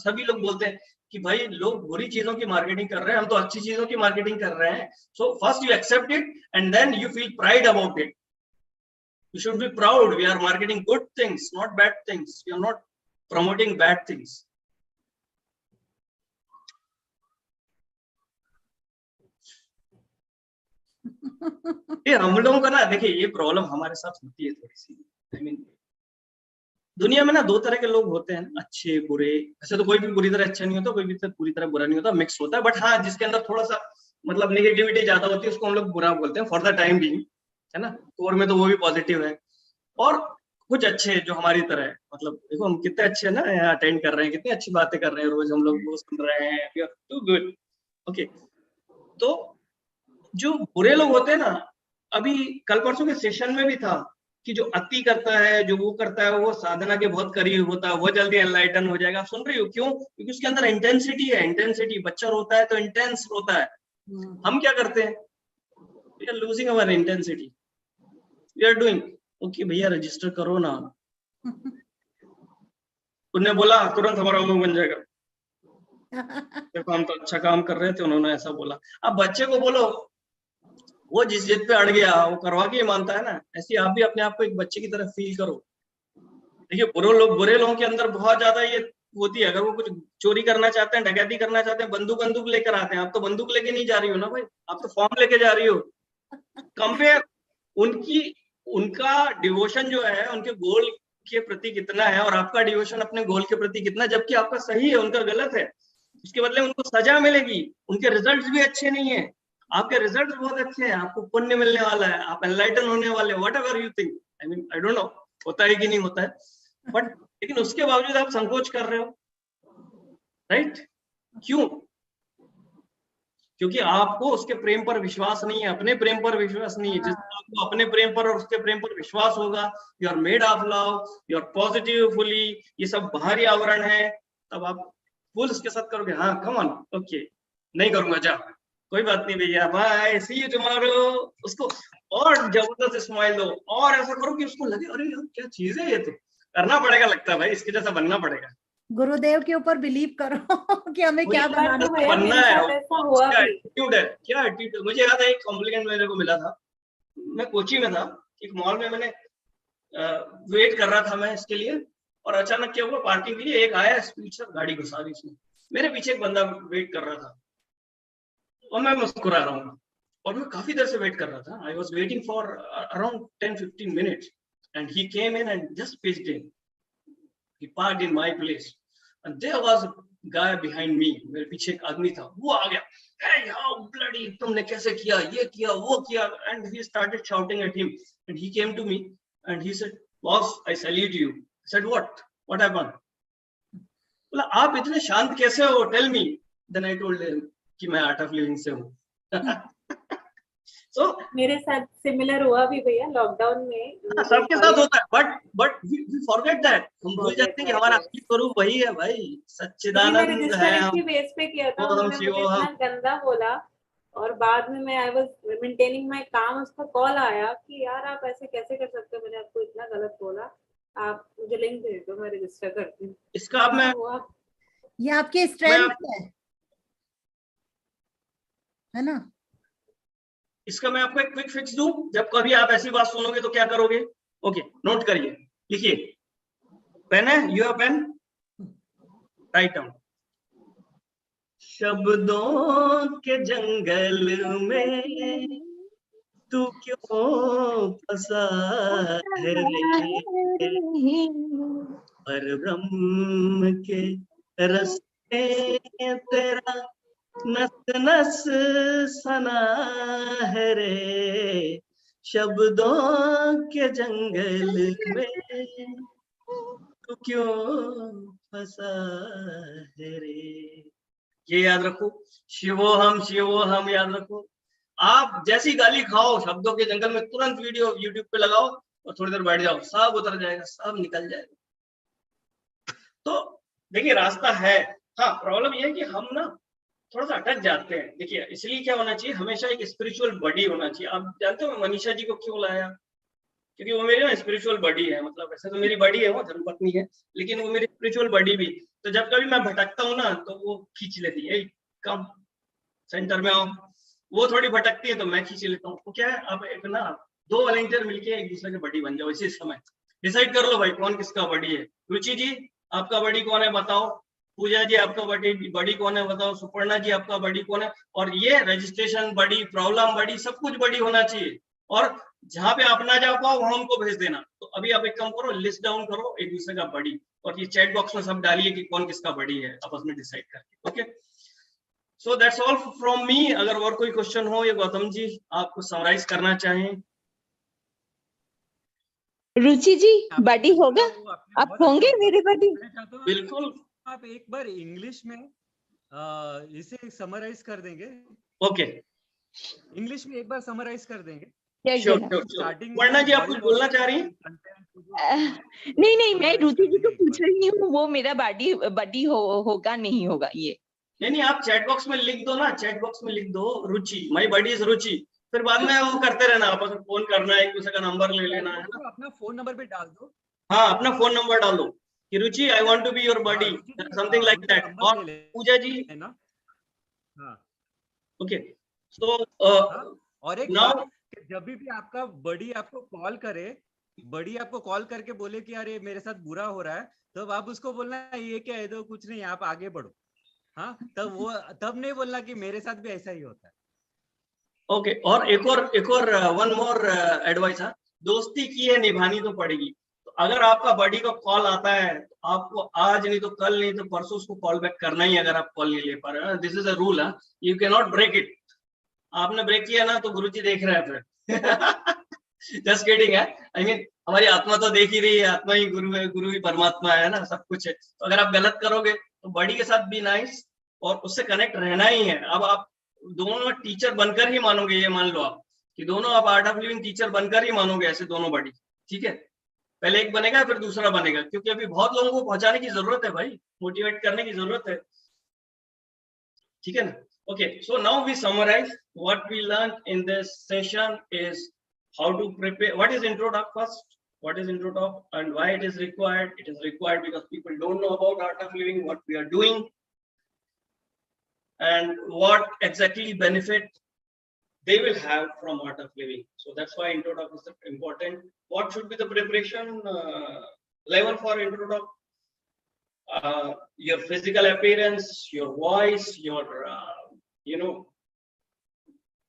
सभी लोग बोलते हैं कि भाई लोग बुरी चीजों की मार्केटिंग कर रहे हैं, हम तो अच्छी चीजों की मार्केटिंग कर रहे हैं। So first you accept it and then you feel pride about it. You should be proud. We are marketing good things, not bad things. We are not promoting bad things. ये हम लोगों का ना, देखिए ये प्रॉब्लम हमारे साथ होती है थोड़ी सी। दुनिया में ना 2 तरह के लोग होते हैं, अच्छे बुरे। ऐसे तो कोई भी पूरी तरह अच्छा नहीं होता, कोई भी पूरी तरह बुरा नहीं होता, मिक्स होता है। बट हाँ, जिसके अंदर थोड़ा सा मतलब नेगेटिविटी ज्यादा होती है उसको हम लोग बुरा बोलते हैं फॉर द टाइम बीइंग, है ना। कोर में तो वो भी पॉजिटिव है। और कुछ अच्छे जो हमारी तरह है, मतलब देखो हम कितने अच्छे ना यहाँ अटेंड कर रहे हैं, कितनी अच्छी बातें कर रहे हैं, रोज हम लोग वो सुन रहे हैं, we are too good. Okay, तो जो बुरे लोग होते हैं ना, अभी कल परसों के सेशन में भी था कि जो अति करता है, जो वो करता है, वो साधना के बहुत करीब होता है, वो जल्दी एनलाइटन हो जाएगा। आप सुन रही हो क्यों? क्योंकि उसके अंदर इंटेंसिटी है। इंटेंसिटी, बच्चा रोता है तो इंटेंस रोता है। हम क्या करते हैं? We are losing our intensity. We are doing okay भैया रजिस्टर करो ना, उन्होंने बोला तुरंत हमारा मुंह बन जाएगा, देखो हम तो अच्छा काम कर रहे थे, उन्होंने ऐसा बोला। अब बच्चे को बोलो, वो जिस जिद पे अड़ गया वो करवा के ही मानता है ना। ऐसे आप भी अपने आप को एक बच्चे की तरह फील करो। देखिए बुरे लोगों के अंदर बहुत ज्यादा ये होती है। अगर वो कुछ चोरी करना चाहते हैं, डकैती करना चाहते हैं, बंदूक लेकर आते हैं। आप तो बंदूक लेके नहीं जा रही हो ना भाई, आप तो फॉर्म लेके जा रही हो। कंपेयर उनका डिवोशन जो है उनके गोल के प्रति कितना है और आपका डिवोशन अपने गोल के प्रति कितना, जबकि आपका सही है उनका गलत है। उसके बदले उनको सजा मिलेगी, उनके रिजल्ट्स भी अच्छे नहीं है, आपके रिजल्ट्स बहुत अच्छे हैं, आपको पुण्य मिलने वाला है, आप एनलाइटन होने वाले, whatever you think. I don't know होता है कि नहीं होता है, बट लेकिन उसके बावजूद आप संकोच कर रहे हो, राइट? क्यों? क्योंकि आपको उसके प्रेम पर विश्वास नहीं है, अपने प्रेम पर विश्वास नहीं है। जिस आपको अपने प्रेम पर और उसके प्रेम पर विश्वास होगा, you are made of love, you are positive fully, ये सब बाहरी आवरण है, तब आप फुल उसके साथ करोगे। हाँ कम ऑन, ओके नहीं करूंगा, जा कोई बात नहीं भैया, बाय सी यू टुमारो। उसको और जबरदस्त स्माइल दो और ऐसा करो कि उसको लगे अरे यार क्या चीज है ये, तो करना पड़ेगा, लगता है भाई इसके जैसा बनना पड़ेगा। गुरुदेव के ऊपर बिलीव करो कि हमें क्या मुझे बनाना भैया, बनना मेरे है, साथ ऐसा हुआ क्या भी। एटीट्यूड है, क्या एटीट्यूड। मुझे याद है एक कॉम्प्लीमेंट मेरे को मिला था, मैं कोची में था, एक मॉल में मैंने वेट कर रहा था मैं इसके लिए, और अचानक क्या हुआ, पार्किंग के लिए एक आया स्पीड से गाड़ी घुसा दी उसने, मेरे पीछे एक बंदा वेट कर रहा था और मैं मुस्कुरा रहा हूँ, और मैं काफी देर से वेट कर रहा था। I was waiting for around 10-15 minutes and he came in and just pitched in, he parked in my place and there was a guy behind me, मेरे पीछे एक आदमी था, वो आ गया, hey how bloody, तुमने कैसे किया, ये किया वो किया, and he started shouting at him and he came to me and he said, boss I salute you. I said what happened? बोला आप इतने शांत कैसे हो, tell me. Then I told him कि मैं आर्ट ऑफ लिविंग से हूँ। So मेरे साथ सिमिलर हुआ भी भैया लॉकडाउन में। सबके साथ होता है, बट वी फॉरगेट दैट, हम भूल जाते हैं कि हमारा असली स्वरूप वही है भाई, सच्चिदानंद है रजिस्टर हम। इसी बेस पे किया था, वो हम उन्होंने मुझे शिव इतना हम। गंदा बोला और बाद में मैं आई वाज मेंटेनिंग माय काम, उसका कॉल आया कि यार आप ऐसे कैसे कर सकते हो, मैंने आपको इतना गलत बोला, आप मुझे लिंक भेज दो मैं रजिस्टर करती हूँ। इसका अब मैं हुआ ये आपकी स्ट्रेंथ है ना। इसका मैं आपको एक क्विक फिक्स दूं, जब कभी आप ऐसी बात सुनोगे तो क्या करोगे। ओके नोट करिए, लिखिए, पेन है, you have pen, write down. शब्दों के जंगल में तू क्यों फंसा है रे, पर ब्रह्म के रस्ते तेरा नस नस सना है रे, शब्दों के जंगल में तू क्यों फंसा है रे। ये याद रखो, शिवोहम याद रखो। आप जैसी गाली खाओ शब्दों के जंगल में, तुरंत वीडियो यूट्यूब पे लगाओ और थोड़ी देर बैठ जाओ, सब उतर जाएगा, सब निकल जाएगा। तो देखिए रास्ता है। हाँ प्रॉब्लम ये है कि हम ना थोड़ा सा अटक जाते हैं। देखिए इसलिए क्या होना चाहिए, हमेशा एक स्पिरिचुअल बडी होना चाहिए। आप जानते हो मनीषा जी को क्यों लाया, क्योंकि वो मेरी ना स्पिरिचुअल बडी है, मतलब वैसे तो मेरी बडी है, वो धर्मपत्नी है, लेकिन वो मेरी स्पिरिचुअल बडी भी। तो जब कभी मैं भटकता हूँ ना तो वो खींच लेती है, कम सेंटर में आओ। वो थोड़ी भटकती है तो मैं खींच लेता हूँ। तो क्या है, आप एक ना 2 वॉलंटियर मिलके एक दूसरे के बडी बन जाओ। इसी समय डिसाइड कर लो भाई कौन किसका बडी है। रुचि जी आपका बडी कौन है बताओ, पूजा जी आपका बडी कौन है बताओ, सुपर्णा जी आपका बडी कौन है। और ये रजिस्ट्रेशन बडी, प्रॉब्लम बडी, सब कुछ बडी होना चाहिए। और जहां पे आप ना जा पाओ वहां उनको भेज देना। तो अभी आप एक काम करो, लिस्ट डाउन करो एक दूसरे का बडी, और ये चैट बॉक्स में सब डालिए कि कौन किसका बडी है, आपस में डिसाइड करके। Okay so that's all from me. अगर और कोई क्वेश्चन हो या गौतम जी आप कुछ समराइज करना चाहें। रुचि जी बडी होगा, आप होंगे मेरे बडी? बिल्कुल। आप एक बार इंग्लिश में इसे समराइज कर देंगे। ओके इंग्लिश में एक बार समराइज कर देंगे। स्टार्टिंग वर्णा जी आप कुछ बोलना चाह रही हैं? नहीं मैं रुचि जी को पूछ रही हूँ, वो मेरा बडी होगा नहीं होगा ये। नहीं आप चैट बॉक्स में लिख दो ना, चैट बॉक्स में लिख दो रुचि, माय बडी इज रुचि, फिर बाद में वो करते रहना, आपस में फोन करना है, एक दूसरे का नंबर ले लेना है ना। अपना फोन नंबर भी डाल दो। हाँ अपना फोन नंबर डाल दो कि Ruchi I want to be your buddy, something like that. और पूजा जी है ना। हाँ ओके सो और एक नाउ जब भी आपका बडी आपको कॉल करे, बडी आपको कॉल करके बोले कि अरे मेरे साथ बुरा हो रहा है, तब आप उसको बोलना ये क्या है, तो कुछ नहीं आप आगे बढ़ो। हाँ तब नहीं बोलना कि मेरे साथ भी ऐसा ही होता है। ओके और एक और वन मोर एडवाइस है, दोस्ती की है निभानी तो पड़ेगी। तो अगर आपका बडी का कॉल आता है तो आपको आज नहीं तो कल नहीं तो परसों उसको कॉल बैक करना ही, अगर आप कॉल नहीं ले पा रहे। दिस इज अ रूल है, you can not break it. आपने ब्रेक किया ना तो गुरुजी देख रहे हैं फिर। जस्ट किडिंग है, आई मीन हमारी आत्मा तो देख ही रही है, आत्मा ही गुरु है, गुरु ही परमात्मा है ना, सब कुछ है। तो अगर आप गलत करोगे तो बड़ी के साथ भी नाइस और उससे कनेक्ट रहना ही है। अब आप दोनों टीचर बनकर ही मानोगे, ये मान लो आप कि दोनों आप आर्ट ऑफ लिविंग टीचर बनकर ही मानोगे, ऐसे दोनों बड़ी। ठीक है पहले एक बनेगा फिर दूसरा बनेगा, क्योंकि अभी बहुत लोगों को पहुंचाने की जरूरत है भाई, मोटिवेट करने की जरूरत है। ठीक है ना। Okay, so now we summarize what we learned in this session is how to prepare. What is intro talk first? What is intro talk and why it is required? It is required because people don't know about art of living, what we are doing, and what exactly benefit they will have from art of living. So that's why intro talk is important. What should be the preparation level for intro talk? Your physical appearance, your voice, your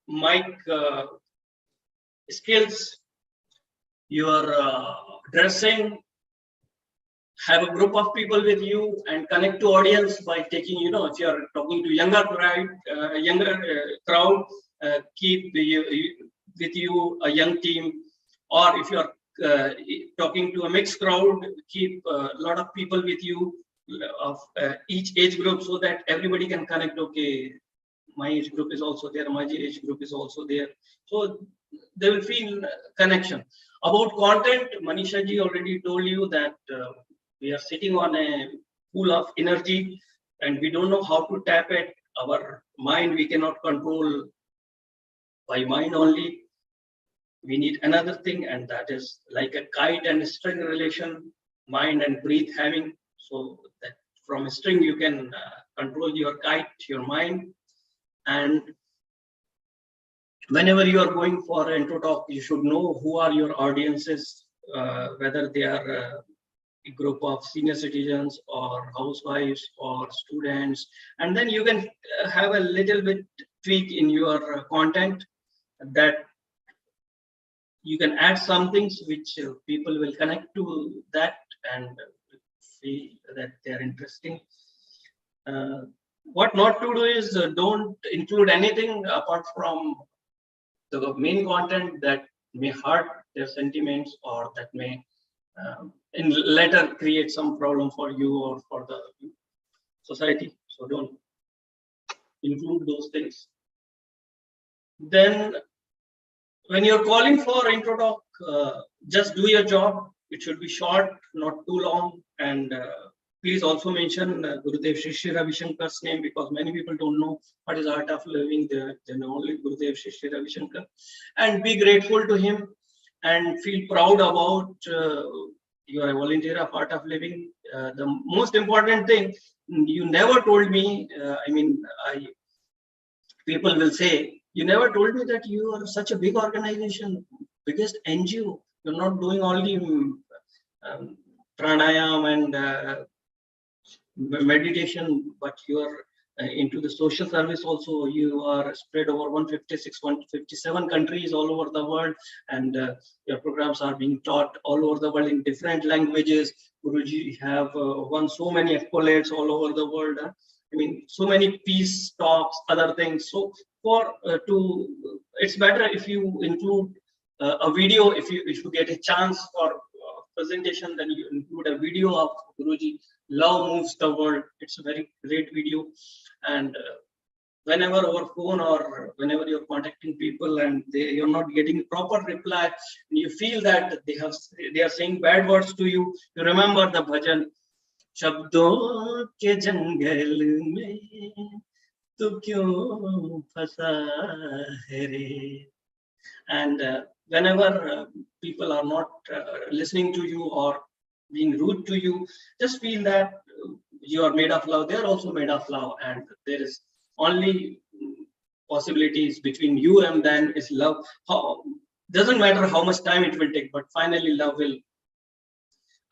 mic skills, your dressing. Have a group of people with you and connect to audience by taking, if you are talking to younger crowd, keep with you a young team, or if you are talking to a mixed crowd, keep a lot of people with you of each age group, so that everybody can connect. Okay, my age group is also there, my age group is also there, so they will feel connection. About content, Manisha ji already told you that we are sitting on a pool of energy and we don't know how to tap it. Our mind we cannot control by mind only. We need another thing, and that is like a kite and string relation, mind and breath having. So that from a string you can control your kite, your mind. And whenever you are going for intro talk, you should know who are your audiences, whether they are a group of senior citizens or housewives or students, and then you can have a little bit tweak in your content, that you can add some things which people will connect to that and see that they are interesting. What not to do is don't include anything apart from the main content that may hurt their sentiments or that may in later create some problem for you or for the society. So don't include those things. Then when you're calling for intro talk, just do your job. It should be short, not too long. And please also mention Gurudev Shri Shri Ravi Shankar's name, because many people don't know what is art of living. They know only Gurudev Shri Shri Ravi Shankar. And be grateful to him and feel proud about you are a volunteer of art of living. The most important thing, you never told me, people will say, you never told me that you are such a big organization, biggest NGO. You're not doing only pranayam and meditation, but you are into the social service also. You are spread over 156, 157 countries all over the world, and your programs are being taught all over the world in different languages. Guruji have won so many accolades all over the world. So many peace talks, other things. So for it's better if you include a video. If you get a chance for presentation, then you include a video of Guruji. Love moves the world. It's a very great video. And whenever over phone or whenever you're contacting people and you're not getting proper reply, and you feel that they are saying bad words to you, you remember the bhajan. शब्दों के जंगल में तू क्यों फंसा है रे. And whenever people are not listening to you or being rude to you, just feel that you are made of love. They are also made of love, and there is only possibilities between you and them is love. Doesn't matter how much time it will take, but finally love will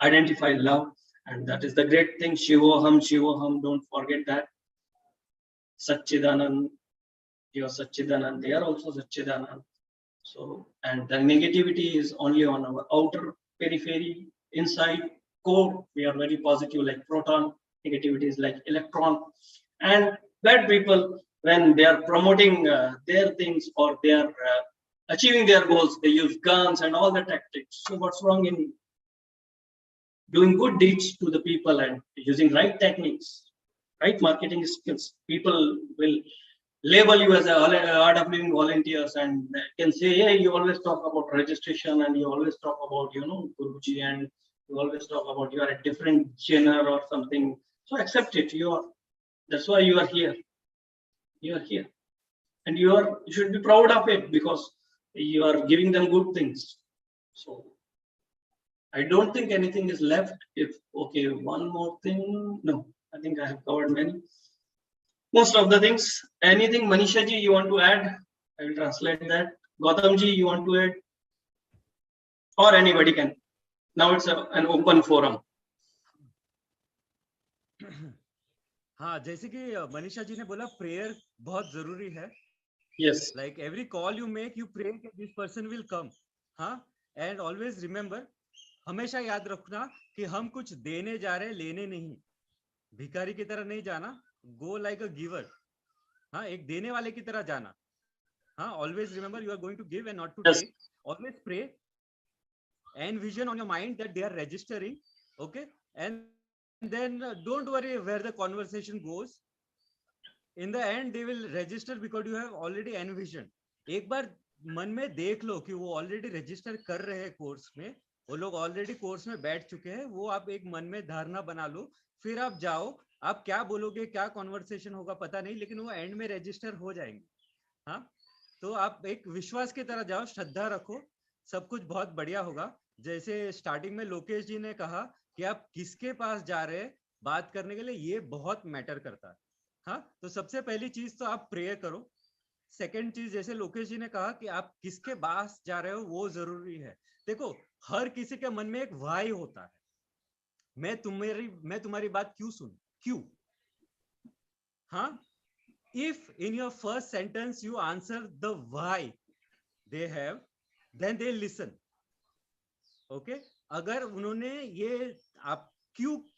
identify love. And that is the great thing. Shivoham, Shivoham, don't forget that. Satchidanand, you are Satchidanand, they are also Satchidanand. So, and the negativity is only on our outer periphery. Inside core, we are very positive, like proton. Negativity is like electron. And bad people, when they are promoting their things or they are achieving their goals, they use guns and all the tactics. So what's wrong in doing good deeds to the people and using right techniques, right marketing skills? People will label you as a art of living volunteers and can say, hey, you always talk about registration and you always talk about, Guruji, and you always talk about you are a different genre or something. So accept it. That's why you are here. You are here. And you should be proud of it, because you are giving them good things. So I don't think anything is left. If okay, one more thing. No, I think I have covered most of the things. Anything, Manisha ji, you want to add? I will translate that. Gautam ji, you want to add? Or anybody can. Now it's an open forum. हाँ, जैसे कि मनीषा जी ने बोला prayer बहुत जरूरी है. Yes. Like every call you make, you pray that this person will come. हाँ, and always remember, हमेशा याद रखना कि हम कुछ देने जा रहे हैं, लेने नहीं. भिखारी की तरह नहीं जाना. Go like a giver. हाँ, एक देने वाले की तरह जाना. हाँ, always remember you are going to give and not to take. Always pray and vision on your mind that they are registering. Okay, and then don't worry where the conversation goes. In the end they will register because you have already envisioned. एक बार मन में देख लो कि वो already register कर रहे हैं course में, वो लोग ऑलरेडी कोर्स में बैठ चुके हैं, वो आप एक मन में धारणा बना लो, फिर आप जाओ, आप क्या बोलोगे, क्या कॉन्वर्सेशन होगा पता नहीं, लेकिन वो एंड में रजिस्टर हो जाएंगे. हाँ, तो आप एक विश्वास की तरह जाओ, श्रद्धा रखो, सब कुछ बहुत बढ़िया होगा. जैसे स्टार्टिंग में लोकेश जी ने कहा कि आप किसके पास जा रहे हैं बात करने के लिए, ये बहुत मैटर करता है. हाँ, तो सबसे पहली चीज तो आप प्रेयर करो. सेकंड चीज, जैसे लोकेश जी ने कहा कि आप किसके पास जा रहे हो वो जरूरी है. देखो, हर किसी के मन में एक वाई होता है. मैं तुम्हारी बात क्यों सुनूं, क्यों? हाँ, if in your first sentence you answer the why they have, then they listen. Okay, अगर उन्होंने ये आप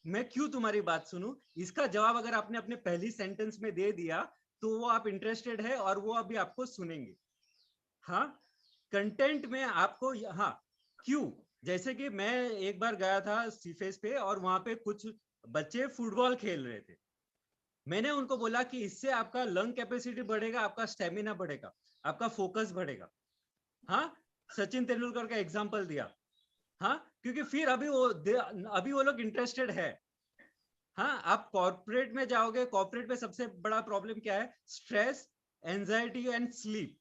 मैं क्यों तुम्हारी बात सुनूं, इसका जवाब अगर आपने अपने पहली सेंटेंस में दे दिया तो वो आप इंटरेस्टेड है और वो अभी आपको सुनेंगे. हाँ, कंटेंट में आपको, हाँ, क्यों, जैसे कि मैं एक बार गया था सीफेस पे और वहां पे कुछ बच्चे फुटबॉल खेल रहे थे. मैंने उनको बोला कि इससे आपका लंग कैपेसिटी बढ़ेगा, आपका स्टेमिना बढ़ेगा, आपका फोकस बढ़ेगा. हाँ, सचिन तेंदुलकर का एग्जांपल दिया. हाँ, क्योंकि फिर अभी वो लोग इंटरेस्टेड है. हाँ, आप कॉर्पोरेट में जाओगे, कॉर्पोरेट में सबसे बड़ा प्रॉब्लम क्या है? Stress, anxiety and sleep.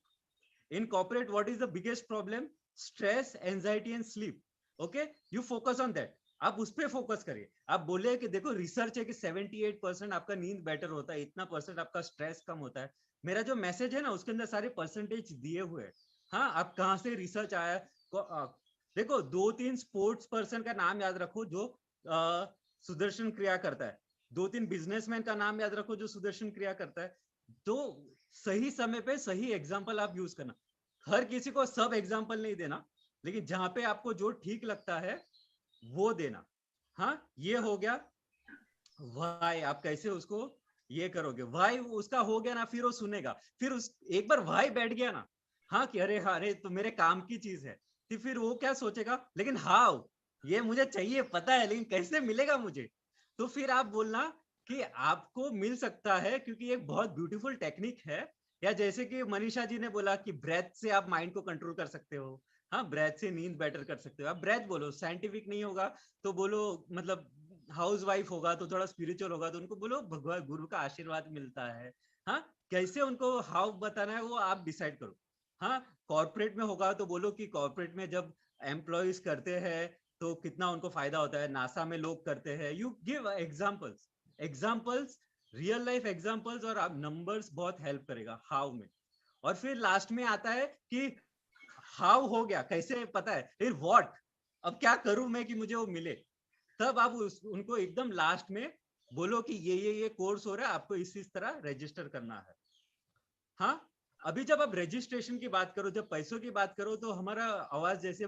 In corporate what is the biggest problem? Stress, anxiety and sleep. Okay, you focus on that. आप उस पर फोकस करिए. आप बोले कि देखो रिसर्च है कि 78% आपका नींद बेटर होता है, इतना % आपका स्ट्रेस कम होता है. मेरा जो मैसेज है ना उसके अंदर सारे % दिए हुए हैं. हाँ, आप कहाँ से रिसर्च आया, देखो 2-3 स्पोर्ट्स पर्सन का नाम याद रखो जो सुदर्शन क्रिया करता है. 2-3 बिजनेसमैन का नाम याद रखो जो सुदर्शन क्रिया करता है. तो सही समय पे सही एग्जाम्पल आप यूज करना. हर किसी को सब एग्जाम्पल नहीं देना, लेकिन जहां पे आपको जो ठीक लगता है वो देना. हाँ, ये हो गया वाई. आप कैसे उसको ये करोगे, वाई उसका हो गया ना, फिर वो सुनेगा. फिर एक बार वाई बैठ गया ना, हाँ कि अरे तो मेरे काम की चीज है, तो फिर वो क्या सोचेगा, लेकिन हाउ, ये मुझे चाहिए पता है, लेकिन कैसे मिलेगा मुझे. तो फिर आप बोलना कि आपको मिल सकता है, क्योंकि एक बहुत ब्यूटीफुल टेक्निक है. या जैसे कि मनीषा जी ने बोला कि ब्रेथ से आप माइंड को कंट्रोल कर सकते हो. हाँ, ब्रेथ से नींद बेटर कर सकते हो. आप ब्रेथ बोलो, साइंटिफिक नहीं होगा तो बोलो, मतलब हाउस वाइफ होगा तो थोड़ा स्पिरिचुअल होगा तो उनको बोलो भगवान गुरु का आशीर्वाद मिलता है. हाँ, कैसे उनको हाउ बताना है वो आप डिसाइड करो. हाँ, कॉर्पोरेट में होगा तो बोलो कि कॉर्पोरेट में जब एम्प्लॉइज करते हैं तो कितना उनको फायदा होता है, नासा में लोग करते हैं. You give examples, real life examples, और आप नंबर्स बहुत हेल्प करेगा हाउ में. और फिर लास्ट में आता है कि हाउ हो गया, कैसे पता है, फिर व्हाट, अब क्या करूं मैं कि मुझे वो मिले. तब आप उनको एकदम लास्ट में बोलो कि ये कोर्स हो रहा है, आपको इस तरह रजिस्टर करना है. हाँ, अभी जब आप रजिस्ट्रेशन की बात करो, जब पैसों की बात करो, तो हमारा आवाज जैसे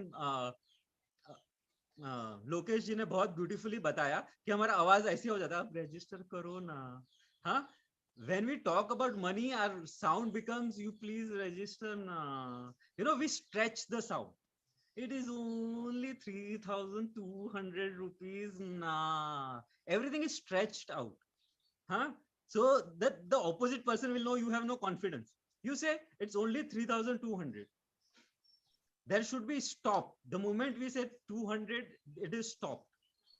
लोकेश जी ने बहुत ब्यूटीफुली बताया कि हमारा आवाज ऐसे हो जाता है, आप रजिस्टर करो ना. हाँ, when we talk about money, our sound becomes, you please register na. You know, we stretch the sound. It is only 3,200 rupees na. Everything is stretched out. Huh? So that the opposite person will know you have no confidence. You say it's only 3,200. There should be stop. The moment we said 200, it is stopped.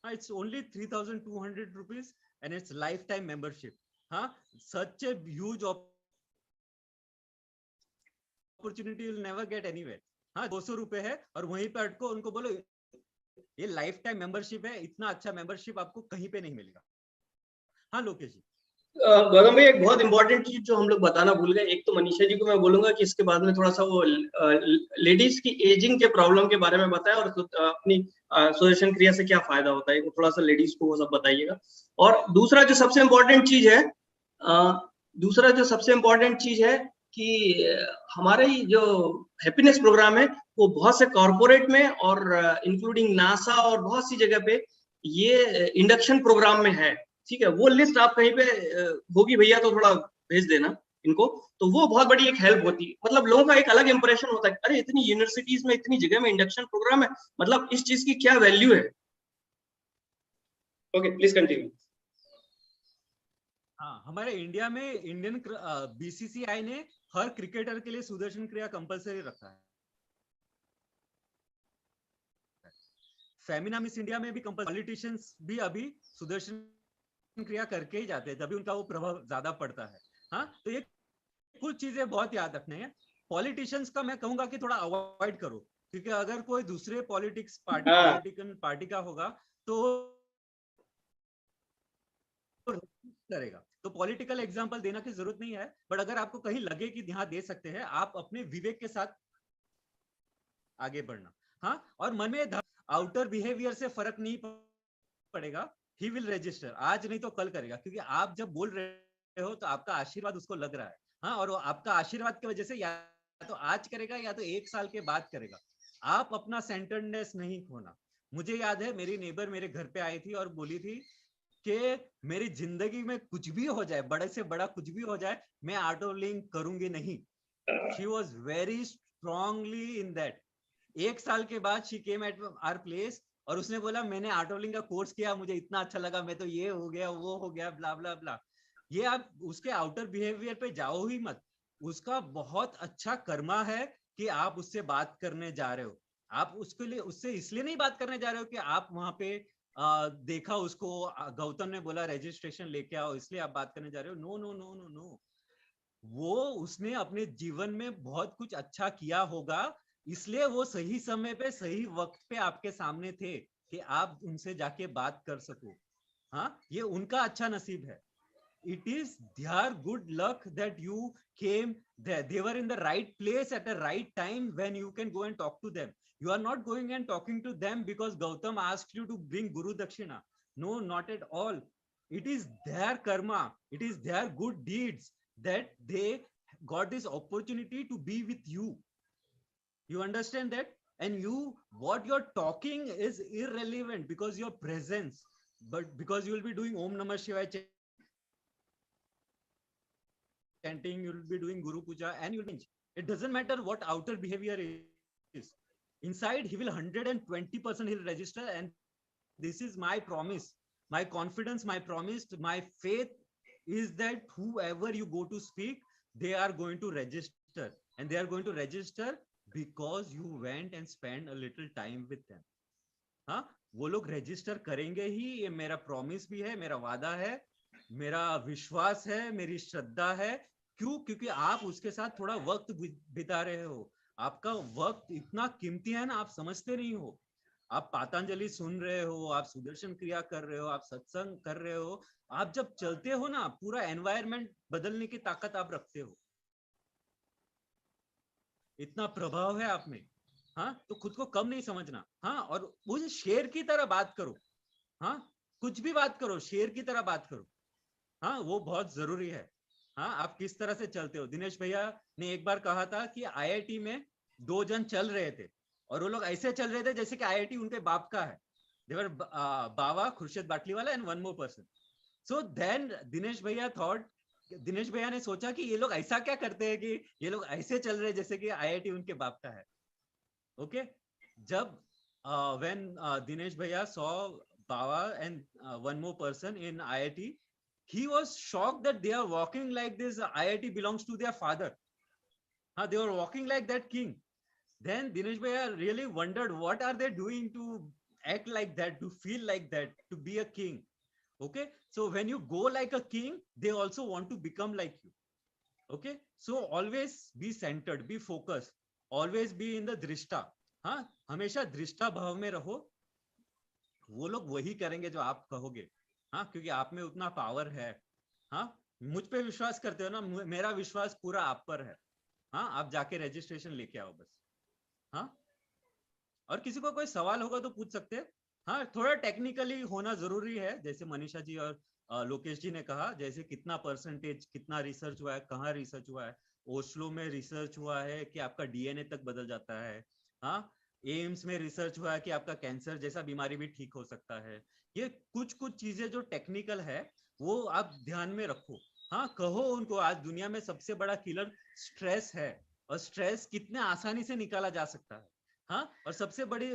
It's only 3,200 rupees and it's lifetime membership. Huh? Such a huge opportunity will never get anywhere. हाँ, 200 रुपए है और वहीं पे अटको, उनको बोलो ये life time membership है, इतना अच्छा मेंबरशिप आपको कहीं पे नहीं मिलेगा। हाँ लोकेश जी। गौतम भाई, एक बहुत इंपॉर्टेंट चीज जो हम लोग बताना भूल गए, एक तो मनीषा जी को मैं बोलूंगा कि इसके बाद में थोड़ा सा वो लेडीज की एजिंग के प्रॉब्लम के बारे में बताएं और अपनी सुदर्शन क्रिया से क्या फायदा होता है, थोड़ा सा लेडीज को वो सब बताइएगा। और दूसरा जो सबसे इम्पोर्टेंट चीज है कि हमारे जो हैप्पीनेस प्रोग्राम है वो बहुत से कॉर्पोरेट में और इंक्लूडिंग नासा और बहुत सी जगह पे ये इंडक्शन प्रोग्राम में है। ठीक है, वो लिस्ट आप कहीं पे होगी भैया तो थोड़ा भेज देना इनको, तो वो बहुत बड़ी एक हेल्प होती है। मतलब लोगों का एक अलग इंप्रेशन होता है, अरे इतनी यूनिवर्सिटीज में इतनी जगह में इंडक्शन प्रोग्राम है, मतलब इस चीज की क्या वैल्यू है। Okay, please continue. हाँ, हमारे इंडिया में इंडियन बीसीसीआई ने हर क्रिकेटर के लिए सुदर्शन क्रिया कंपलसरी रखा है। फेमिना मिस इंडिया में भी पॉलिटिशियंस भी अभी सुदर्शन क्रिया करके ही जाते हैं, तभी उनका वो प्रभाव ज्यादा पड़ता है। हाँ, तो ये कुछ चीजें बहुत याद रखने हैं। पॉलिटिशियंस का मैं कहूंगा कि थोड़ा अवॉइड करो, क्योंकि अगर कोई दूसरे पॉलिटिकल पार्टी का होगा तो करेगा, तो पॉलिटिकल एग्जांपल देना की जरूरत नहीं है। बट अगर आपको कहीं लगे कि यहाँ दे सकते हैं, आप अपने विवेक के साथ आगे बढ़ना। हाँ, और मन में आउटर बिहेवियर से फर्क नहीं पड़ेगा, ही विल रजिस्टर, आज नहीं तो कल करेगा, क्योंकि आप जब बोल रहे हो तो आपका आशीर्वाद उसको लग रहा है। हाँ, और वो आपका आशीर्वाद की वजह से या तो आज करेगा या तो 1 साल के बाद करेगा। आप अपना सेंटर्डनेस नहीं खोना। मुझे याद है, मेरी नेबर मेरे घर पे आई थी और बोली थी कि मेरी जिंदगी में कुछ भी हो जाए, बड़े से बड़ा कुछ भी हो जाए, मैं ऑटो लिंक करूंगी नहीं। She was very strongly in that. 1 साल के बाद she came at our place और उसने बोला मैंने ऑटोलिंग का कोर्स किया, मुझे इतना अच्छा लगा, मैं तो ये हो गया वो हो गया ब्ला ब्ला ब्ला। ये आप उसके आउटर बिहेवियर पे जाओ ही मत। उसका बहुत अच्छा कर्मा है कि आप उससे बात करने जा रहे हो। आप उसके लिए उससे इसलिए नहीं बात करने जा रहे हो कि आप वहां पे देखा उसको, गौतम ने बोला रजिस्ट्रेशन लेके आओ इसलिए आप बात करने जा रहे हो। No no no no no, वो उसने अपने जीवन में बहुत कुछ अच्छा किया होगा, इसलिए वो सही समय पे सही वक्त पे आपके सामने थे कि आप उनसे जाके बात कर सको। हाँ, ये उनका अच्छा नसीब है। It is their good luck that you came there. They were in the right place at the right time when you can go and talk to them. You are not going and talking to them because Gautam asked you to bring Guru Dakshina. No, not at all. It is their karma. It is their good deeds that they got this opportunity to be with you. You understand that? And you, what you're talking is irrelevant because your presence, but because you will be doing Om Namah Shivaya chanting, you will be doing Guru Puja, and you'll be, it doesn't matter what outer behavior is. Inside, he will 120% he'll register, and this is my promise, my confidence, my promise, my faith is that whoever you go to speak, they are going to register, and they are going to register because you went and spent a little time with them. हाँ, वो लोग register करेंगे ही, ये मेरा promise भी है, मेरा वादा है, मेरा विश्वास है, मेरी श्रद्धा है। क्यों? क्योंकि आप उसके साथ थोड़ा वक्त बिता रहे हो। आपका वक्त इतना कीमती है ना, आप समझते नहीं हो। आप पातंजलि सुन रहे हो, आप सुदर्शन क्रिया कर रहे हो, आप सत्संग कर रहे हो, आप जब चलते हो ना, पूरा एनवायरनमेंट बदलने की ताकत आप रखते हो। इतना प्रभाव है आप में। हाँ, तो खुद को कम नहीं समझना। हाँ, और उस शेर की तरह बात करो। हाँ, कुछ भी बात करो, शेर की तरह बात करो। हाँ, वो बहुत जरूरी है। हाँ, आप किस तरह से चलते हो। दिनेश भैया ने एक बार कहा था कि आईआईटी में 2 जन चल रहे थे और वो लोग ऐसे चल रहे थे जैसे कि आईआईटी उनके बाप का है। देवर बाबा Khurshid Batliwala and 1 more person. So then Dinesh भैया ने सोचा कि ये लोग ऐसा क्या करते हैं कि ये लोग ऐसे चल रहे जैसे कि आईआईटी उनके बाप का है। ओके, जब when Dinesh Bhaiya saw Baba and 1 more person in IIT, he was shocked that they are walking like this. IIT belongs to their father. They were walking like that king. Then Dinesh Bhaiya really wondered what are they doing to act like that, to feel like that, to be a king. Okay, so when you go like a king, they also want to become like you. Okay, so always be centered, be focused, always be in the दृष्टा. हाँ, हमेशा दृष्टा भाव में रहो. वो लोग वही करेंगे जो आप कहोगे. हाँ, क्योंकि आप में उतना पावर है. हाँ, मुझ पे विश्वास करते हो ना, मेरा विश्वास पूरा आप पर है. हाँ, आप जाके रजिस्ट्रेशन लेके आओ बस. हाँ, और किसी को कोई सवाल होगा तो पूछ सकते हैं. हाँ, थोड़ा टेक्निकली होना जरूरी है, जैसे मनीषा जी और लोकेश जी ने कहा, जैसे कितना परसेंटेज, कितना रिसर्च हुआ है, कहाँ रिसर्च हुआ है. ओस्लो में रिसर्च हुआ है कि आपका डीएनए तक बदल जाता है. हाँ, एम्स में रिसर्च हुआ है कि आपका कैंसर जैसा बीमारी भी ठीक हो सकता है. ये कुछ कुछ चीजें जो टेक्निकल है वो आप ध्यान में रखो. हाँ, कहो उनको, आज दुनिया में सबसे बड़ा किलर स्ट्रेस है, और स्ट्रेस कितने आसानी से निकाला जा सकता है. हाँ, और सबसे बड़ी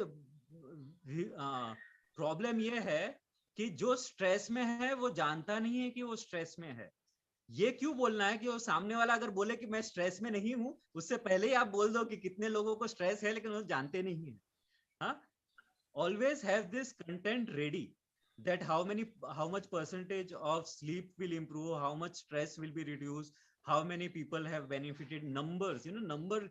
प्रॉब्लम ये है कि जो स्ट्रेस में है वो जानता नहीं है कि वो स्ट्रेस में है. ये क्यों बोलना है कि वो सामने वाला अगर बोले कि मैं स्ट्रेस में नहीं हूं, उससे पहले ही आप बोल दो कि कितने लोगों को स्ट्रेस है लेकिन वो जानते नहीं है. हाँ, always have this content ready, that how much percentage of sleep will improve, how much stress will be reduced, how many people have benefited. Numbers, number,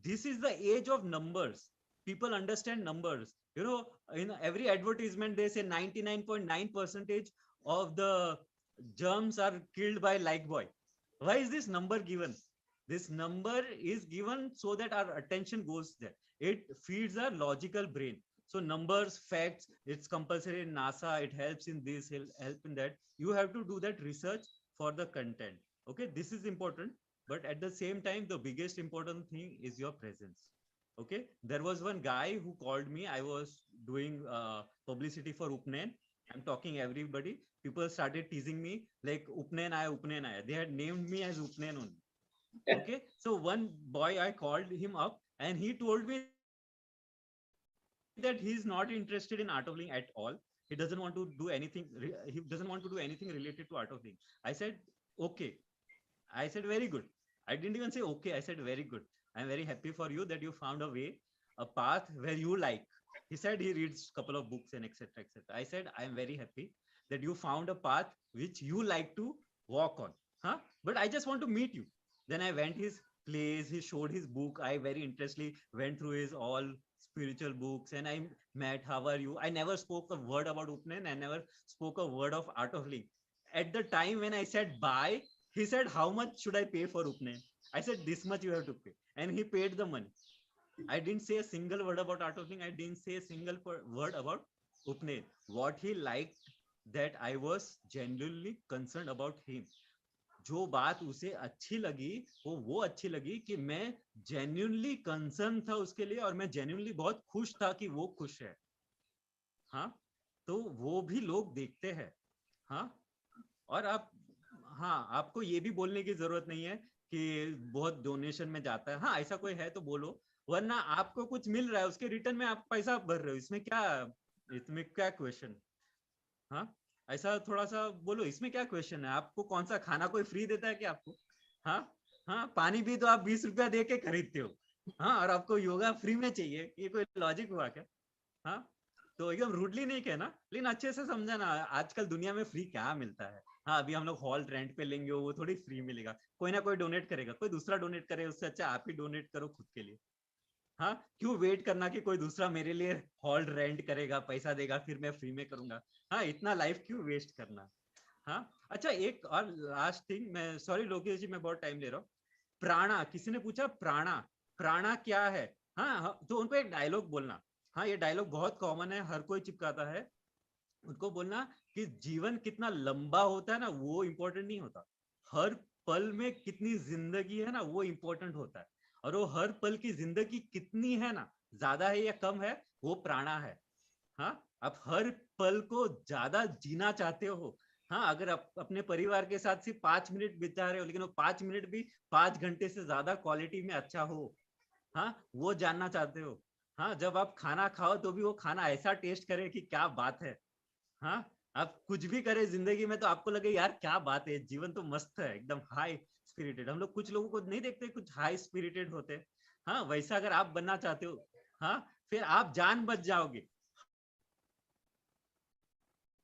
this is the age of numbers. People understand numbers. In every advertisement they say 99.9% of the germs are killed by Lifebuoy. Why is this number given? This number is given so that our attention goes there. It feeds our logical brain. So numbers, facts, it's compulsory in NASA. It helps in this, help in that. You have to do that research for the content. Okay, this is important. But at the same time, the biggest important thing is your presence. Okay, there was one guy who called me. I was doing publicity for Upnayan. I'm talking everybody. People started teasing me like Upnayan Aaya, Upnayan Aaya. They had named me as Upnayan only. Okay, so one boy, I called him up and he told me that he's not interested in art of living at all. He doesn't want to do anything. He doesn't want to do anything related to art of living. I said, okay. I said, very good. I didn't even say okay. I said, very good. I'm very happy for you that you found a way, a path where you like. He said he reads a couple of books and etc. etc. I said, I am very happy that you found a path which you like to walk on. Huh? But I just want to meet you. Then I went his place. He showed his book. I very interestedly went through his all spiritual books and I met, how are you? I never spoke a word about Upnayan. I never spoke a word of art of living. At the time when I said bye, he said, how much should I pay for Upnayan? I said, this much you have to pay. And he paid the money. I didn't say a single word about art of living. I didn't say a single word about Upnayan. What he liked, that I was genuinely concerned about him. जो बात उसे अच्छी लगी वो अच्छी लगी कि मैं जेन्युइनली कंसर्न था उसके लिए और मैं जेन्युइनली बहुत खुश था कि वो खुश है. हाँ, तो वो भी लोग देखते हैं. हाँ, और आप, हाँ, आपको ये भी बोलने की जरूरत नहीं है कि बहुत डोनेशन में जाता है. हाँ, ऐसा कोई है तो बोलो, वरना आपको कुछ मिल रहा है उसके रिटर्न में आप पैसा भर रहे हो, इसमें क्या क्वेश्चन. हाँ, ऐसा थोड़ा सा बोलो, इसमें क्या क्वेश्चन है. आपको कौन सा खाना कोई फ्री देता है क्या आपको. हाँ, हाँ, पानी भी तो आप 20 रुपया दे के खरीदते हो. हाँ, और आपको योगा फ्री में चाहिए, ये कोई लॉजिक हुआ क्या. हाँ, तो एकदम रूडली नहीं कहना, लेकिन अच्छे से समझाना आजकल दुनिया में फ्री क्या मिलता है. हाँ, अभी हम लोग हॉल रेंट पे लेंगे, वो थोड़ी फ्री मिलेगा. कोई ना कोई डोनेट करेगा, कोई दूसरा डोनेट करे, उससे अच्छा आप ही डोनेट करो खुद के लिए. हाँ, क्यों वेट करना कि कोई दूसरा मेरे लिए हॉल रेंट करेगा, पैसा देगा, फिर मैं फ्री में करूंगा. हाँ, इतना लाइफ क्यों वेस्ट करना. हाँ, अच्छा, एक और लास्ट थिंग, मैं सॉरी लोकेश जी, मैं बहुत टाइम ले रहा हूँ. प्राणा, किसी ने पूछा प्राणा क्या है. हाँ, तो उनको एक डायलॉग बोलना. हाँ, ये डायलॉग बहुत कॉमन है, हर कोई चिपकाता है. उनको बोलना कि जीवन कितना लंबा होता है ना, वो इंपॉर्टेंट नहीं होता. हर पल में कितनी जिंदगी है ना, वो इंपॉर्टेंट होता है. और वो हर पल की जिंदगी कितनी है ना, ज्यादा है या कम है, वो प्राणा है. हाँ, आप हर पल को ज्यादा जीना चाहते हो. हाँ, अगर आप अपने परिवार के साथ सिर्फ 5 मिनट बिता रहे हो, लेकिन वो 5 मिनट भी 5 घंटे से ज्यादा क्वालिटी में अच्छा हो, हाँ, वो जानना चाहते हो. हाँ, जब आप खाना खाओ तो भी वो खाना ऐसा टेस्ट करे कि क्या बात है. हाँ, आप कुछ भी करें जिंदगी में तो आपको लगे यार क्या बात है, जीवन तो मस्त है, एकदम हाई स्पिरिटेड. हम लोग कुछ लोगों को नहीं देखते कुछ हाई स्पिरिटेड होते. हाँ, वैसा अगर आप बनना चाहते हो, हाँ, फिर आप जान बच जाओगे.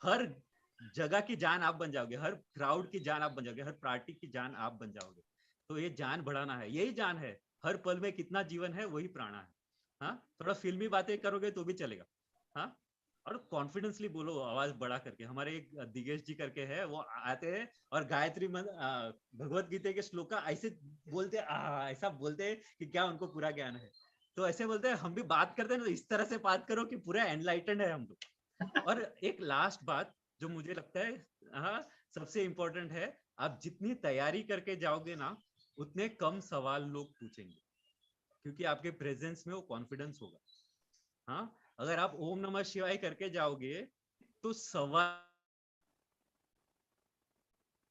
हर जगह की जान आप बन जाओगे, हर क्राउड की जान आप बन जाओगे, हर पार्टी की जान आप बन जाओगे। तो ये जान बढ़ाना है, यही जान है। हर पल में कितना जीवन है वही प्राणा है। हाँ, थोड़ा फिल्मी बातें करोगे तो भी चलेगा। हाँ, और कॉन्फिडेंसली बोलो, आवाज बढ़ा करके। हमारे एक दिगेश जी करके है, वो आते हैं और गायत्री भगवत गीता के श्लोक का ऐसे बोलते, ऐसा बोलते हैं कि क्या उनको पूरा ज्ञान है। तो ऐसे बोलते हैं, हम भी बात करते हैं ना, इस तरह से बात करो कि पूरा एनलाइटेंड है हम लोग। और एक लास्ट बात जो मुझे लगता है सबसे इम्पोर्टेंट है, आप जितनी तैयारी करके जाओगे ना, उतने कम सवाल लोग पूछेंगे, क्योंकि आपके प्रेजेंस में वो कॉन्फिडेंस होगा। हाँ, अगर आप ओम नमः शिवाय करके जाओगे तो सवाल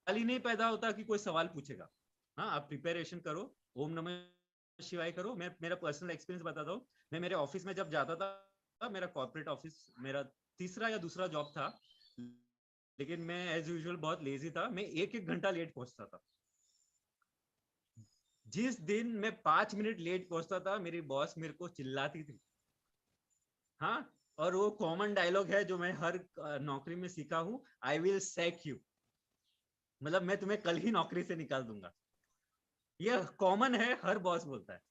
ही नहीं पैदा होता कि कोई सवाल पूछेगा। हाँ, आप प्रिपरेशन करो, ओम नमः शिवाय करो। मैं मेरा पर्सनल एक्सपीरियंस बताता हूँ। मैं मेरे ऑफिस में जब जाता था, मेरा कॉर्पोरेट ऑफिस मेरा तीसरा या दूसरा जॉब था, लेकिन मैं एज यूजुअल बहुत लेजी था। मैं एक घंटा लेट पहुंचता था। जिस दिन मैं 5 मिनट लेट पहुंचता था, मेरी बॉस मेरे को चिल्लाती थी। हाँ, और वो कॉमन डायलॉग है जो मैं हर नौकरी में सीखा हूँ, आई विल सैक यू, मतलब मैं तुम्हें कल ही नौकरी से निकाल दूंगा। ये कॉमन है, हर बॉस बोलता है।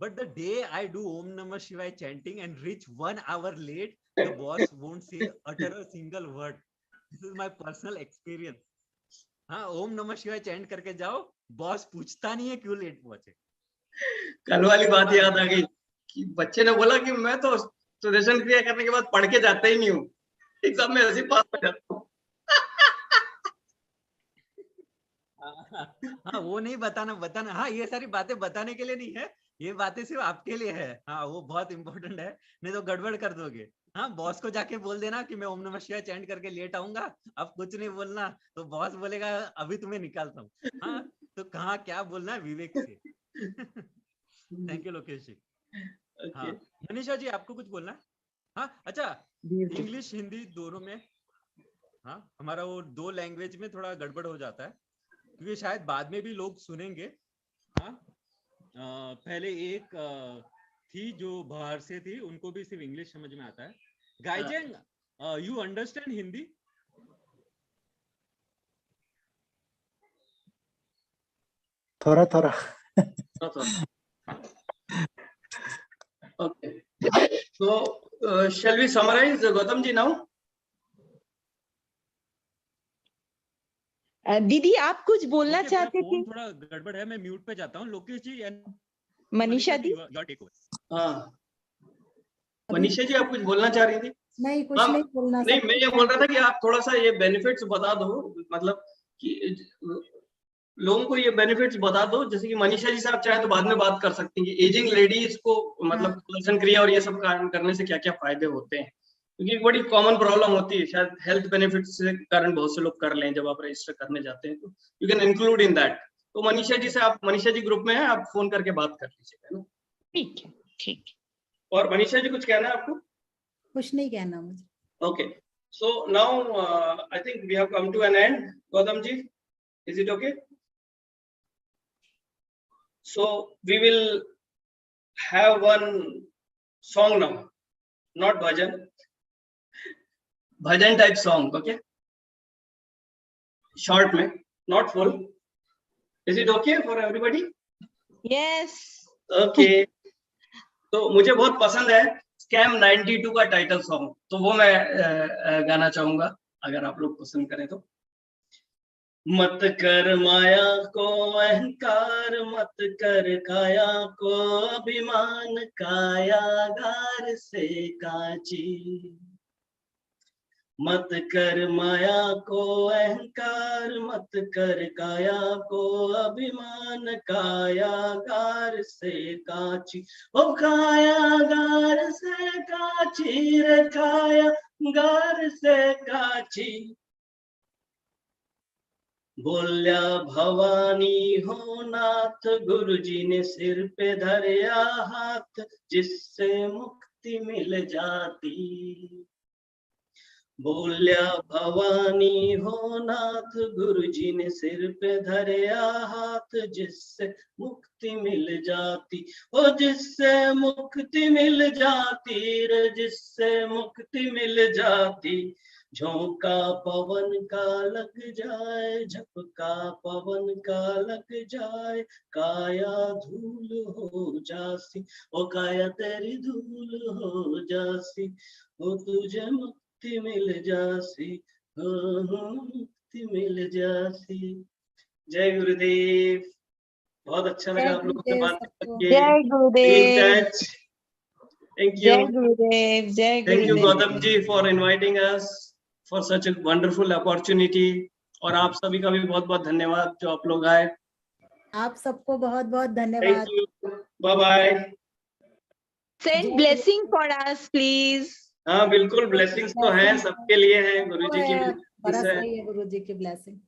But the day I do Om Namah Shivaya chanting and reach 1 hour लेट, the boss won't say utter a single word. This is my personal experience. हाँ, ओम नमः शिवाय चैंट करके जाओ, बॉस पूछता नहीं है क्यों लेट पहुंचे। कल वाली बात याद आ गई कि बच्चे ने बोला कि मैं तो सुदर्शन क्रिया करने के बाद पढ़ के जाता ही नहीं हूँ, एग्जाम में ऐसे पास हो जाता हूँ। हाँ, वो नहीं बताना। हाँ, ये सारी बातें बताने के लिए नहीं है, ये बातें सिर्फ आपके लिए है। हाँ, वो बहुत इंपॉर्टेंट है, नहीं तो गड़बड़ कर दोगे। हाँ, बॉस को जाके बोल देना कि मैं ओम नमः शिवाय चैंट करके लेट आऊंगा, अब कुछ नहीं बोलना, तो बॉस बोलेगा अभी तुम्हें निकालता हूँ। हाँ, तो कहाँ क्या बोलना है विवेक से। थैंक यू लोकेश जी। हाँ, मनीषा जी आपको कुछ बोलना है? हाँ, अच्छा, इंग्लिश हिंदी दोनों में। हाँ, हमारा वो 2 लैंग्वेज में थोड़ा गड़बड़ हो जाता है, क्योंकि शायद बाद में भी लोग सुनेंगे। हाँ, पहले एक थी जो बाहर से थी, उनको भी सिर्फ इंग्लिश समझ में आता है। गाइजेंग, यू अंडरस्टैंड हिंदी? थोड़ा थोड़ा। Okay. So, shall we summarize, Gautam ji, now? दीदी आप कुछ बोलना चाहते थे? थोड़ा गड़बड़ है, मैं म्यूट पे जाता हूँ। लोकेश जी एंड मनीषा दी, हाँ, मनीषा जी आप कुछ बोलना चाह रही थी? नहीं, कुछ नहीं बोलना। नहीं, मैं ये बोल रहा था कि आप थोड़ा सा ये बेनिफिट्स बता दो, मतलब कि लोगों को ये बेनिफिट्स बता दो। जैसे कि मनीषा जी से आप चाहे तो बाद में बात कर सकती हैं, एजिंग लेडीज को मतलब सुदर्शन क्रिया और ये सब करने से क्या क्या फायदे होते हैं, क्योंकि बड़ी कॉमन प्रॉब्लम होती है। शायद हेल्थ बेनिफिट्स के कारण बहुत से लोग कर लें, जब आप रजिस्टर करने जाते हैं तो you can include in that. तो मनीषा जी से, आप मनीषा जी ग्रुप में है, आप फोन करके बात कर लीजिएगा ना। ठीक है, ठीक। और मनीषा जी कुछ कहना है आपको? कुछ नहीं कहना मुझे। Okay, so now I think we have come to an end. Gautam ji, is it okay? So we will have one song now, not bhajan, bhajan type song, okay? Short mein, not full. Is it okay for everybody? Yes. Okay. तो मुझे बहुत पसंद है scam 92 का title song, तो वो मैं गाना चाहूंगा, अगर आप लोग पसंद करें तो। मत कर माया को अहंकार, मत कर काया को अभिमान, कायागार से काची। मत कर माया को अहंकार, मत कर काया को अभिमान, कायागार से काची। ओ कायागार से काची रे, कायागार से काची। बोल्या भवानी हो नाथ, गुरुजी ने सिर पे धरिया हाथ, जिससे मुक्ति मिल जाती। बोल्या भवानी हो नाथ, गुरुजी ने सिर पे धरिया हाथ, जिससे मुक्ति मिल जाती। ओ जिससे मुक्ति मिल जाती रे, जिससे मुक्ति मिल जाती। झोंका पवन का लग जाए, झपका पवन का लग जाए, काया धूल हो जासी, ओ काया तेरी धूल हो जासी, ओ तुझे मुक्ति मिल जासी, हो मुक्ति मिल जासी। जय गुरुदेव। बहुत अच्छा लगा आप लोगों से बात करके। जय गुरुदेव। Thank जय you. गुरुदेव। जय Thank you, Gurudev. Gautam ji, for inviting us for such a wonderful opportunity. और आप सभी का भी बहुत बहुत धन्यवाद जो आप लोग आए। आप सबको बहुत बहुत धन्यवाद। Thank you. Bye bye. Send blessing for us, please. हाँ बिल्कुल, blessings तो है, सबके लिए है, गुरु जी की बरस blessings है। रही है गुरु जी की ब्लेसिंग।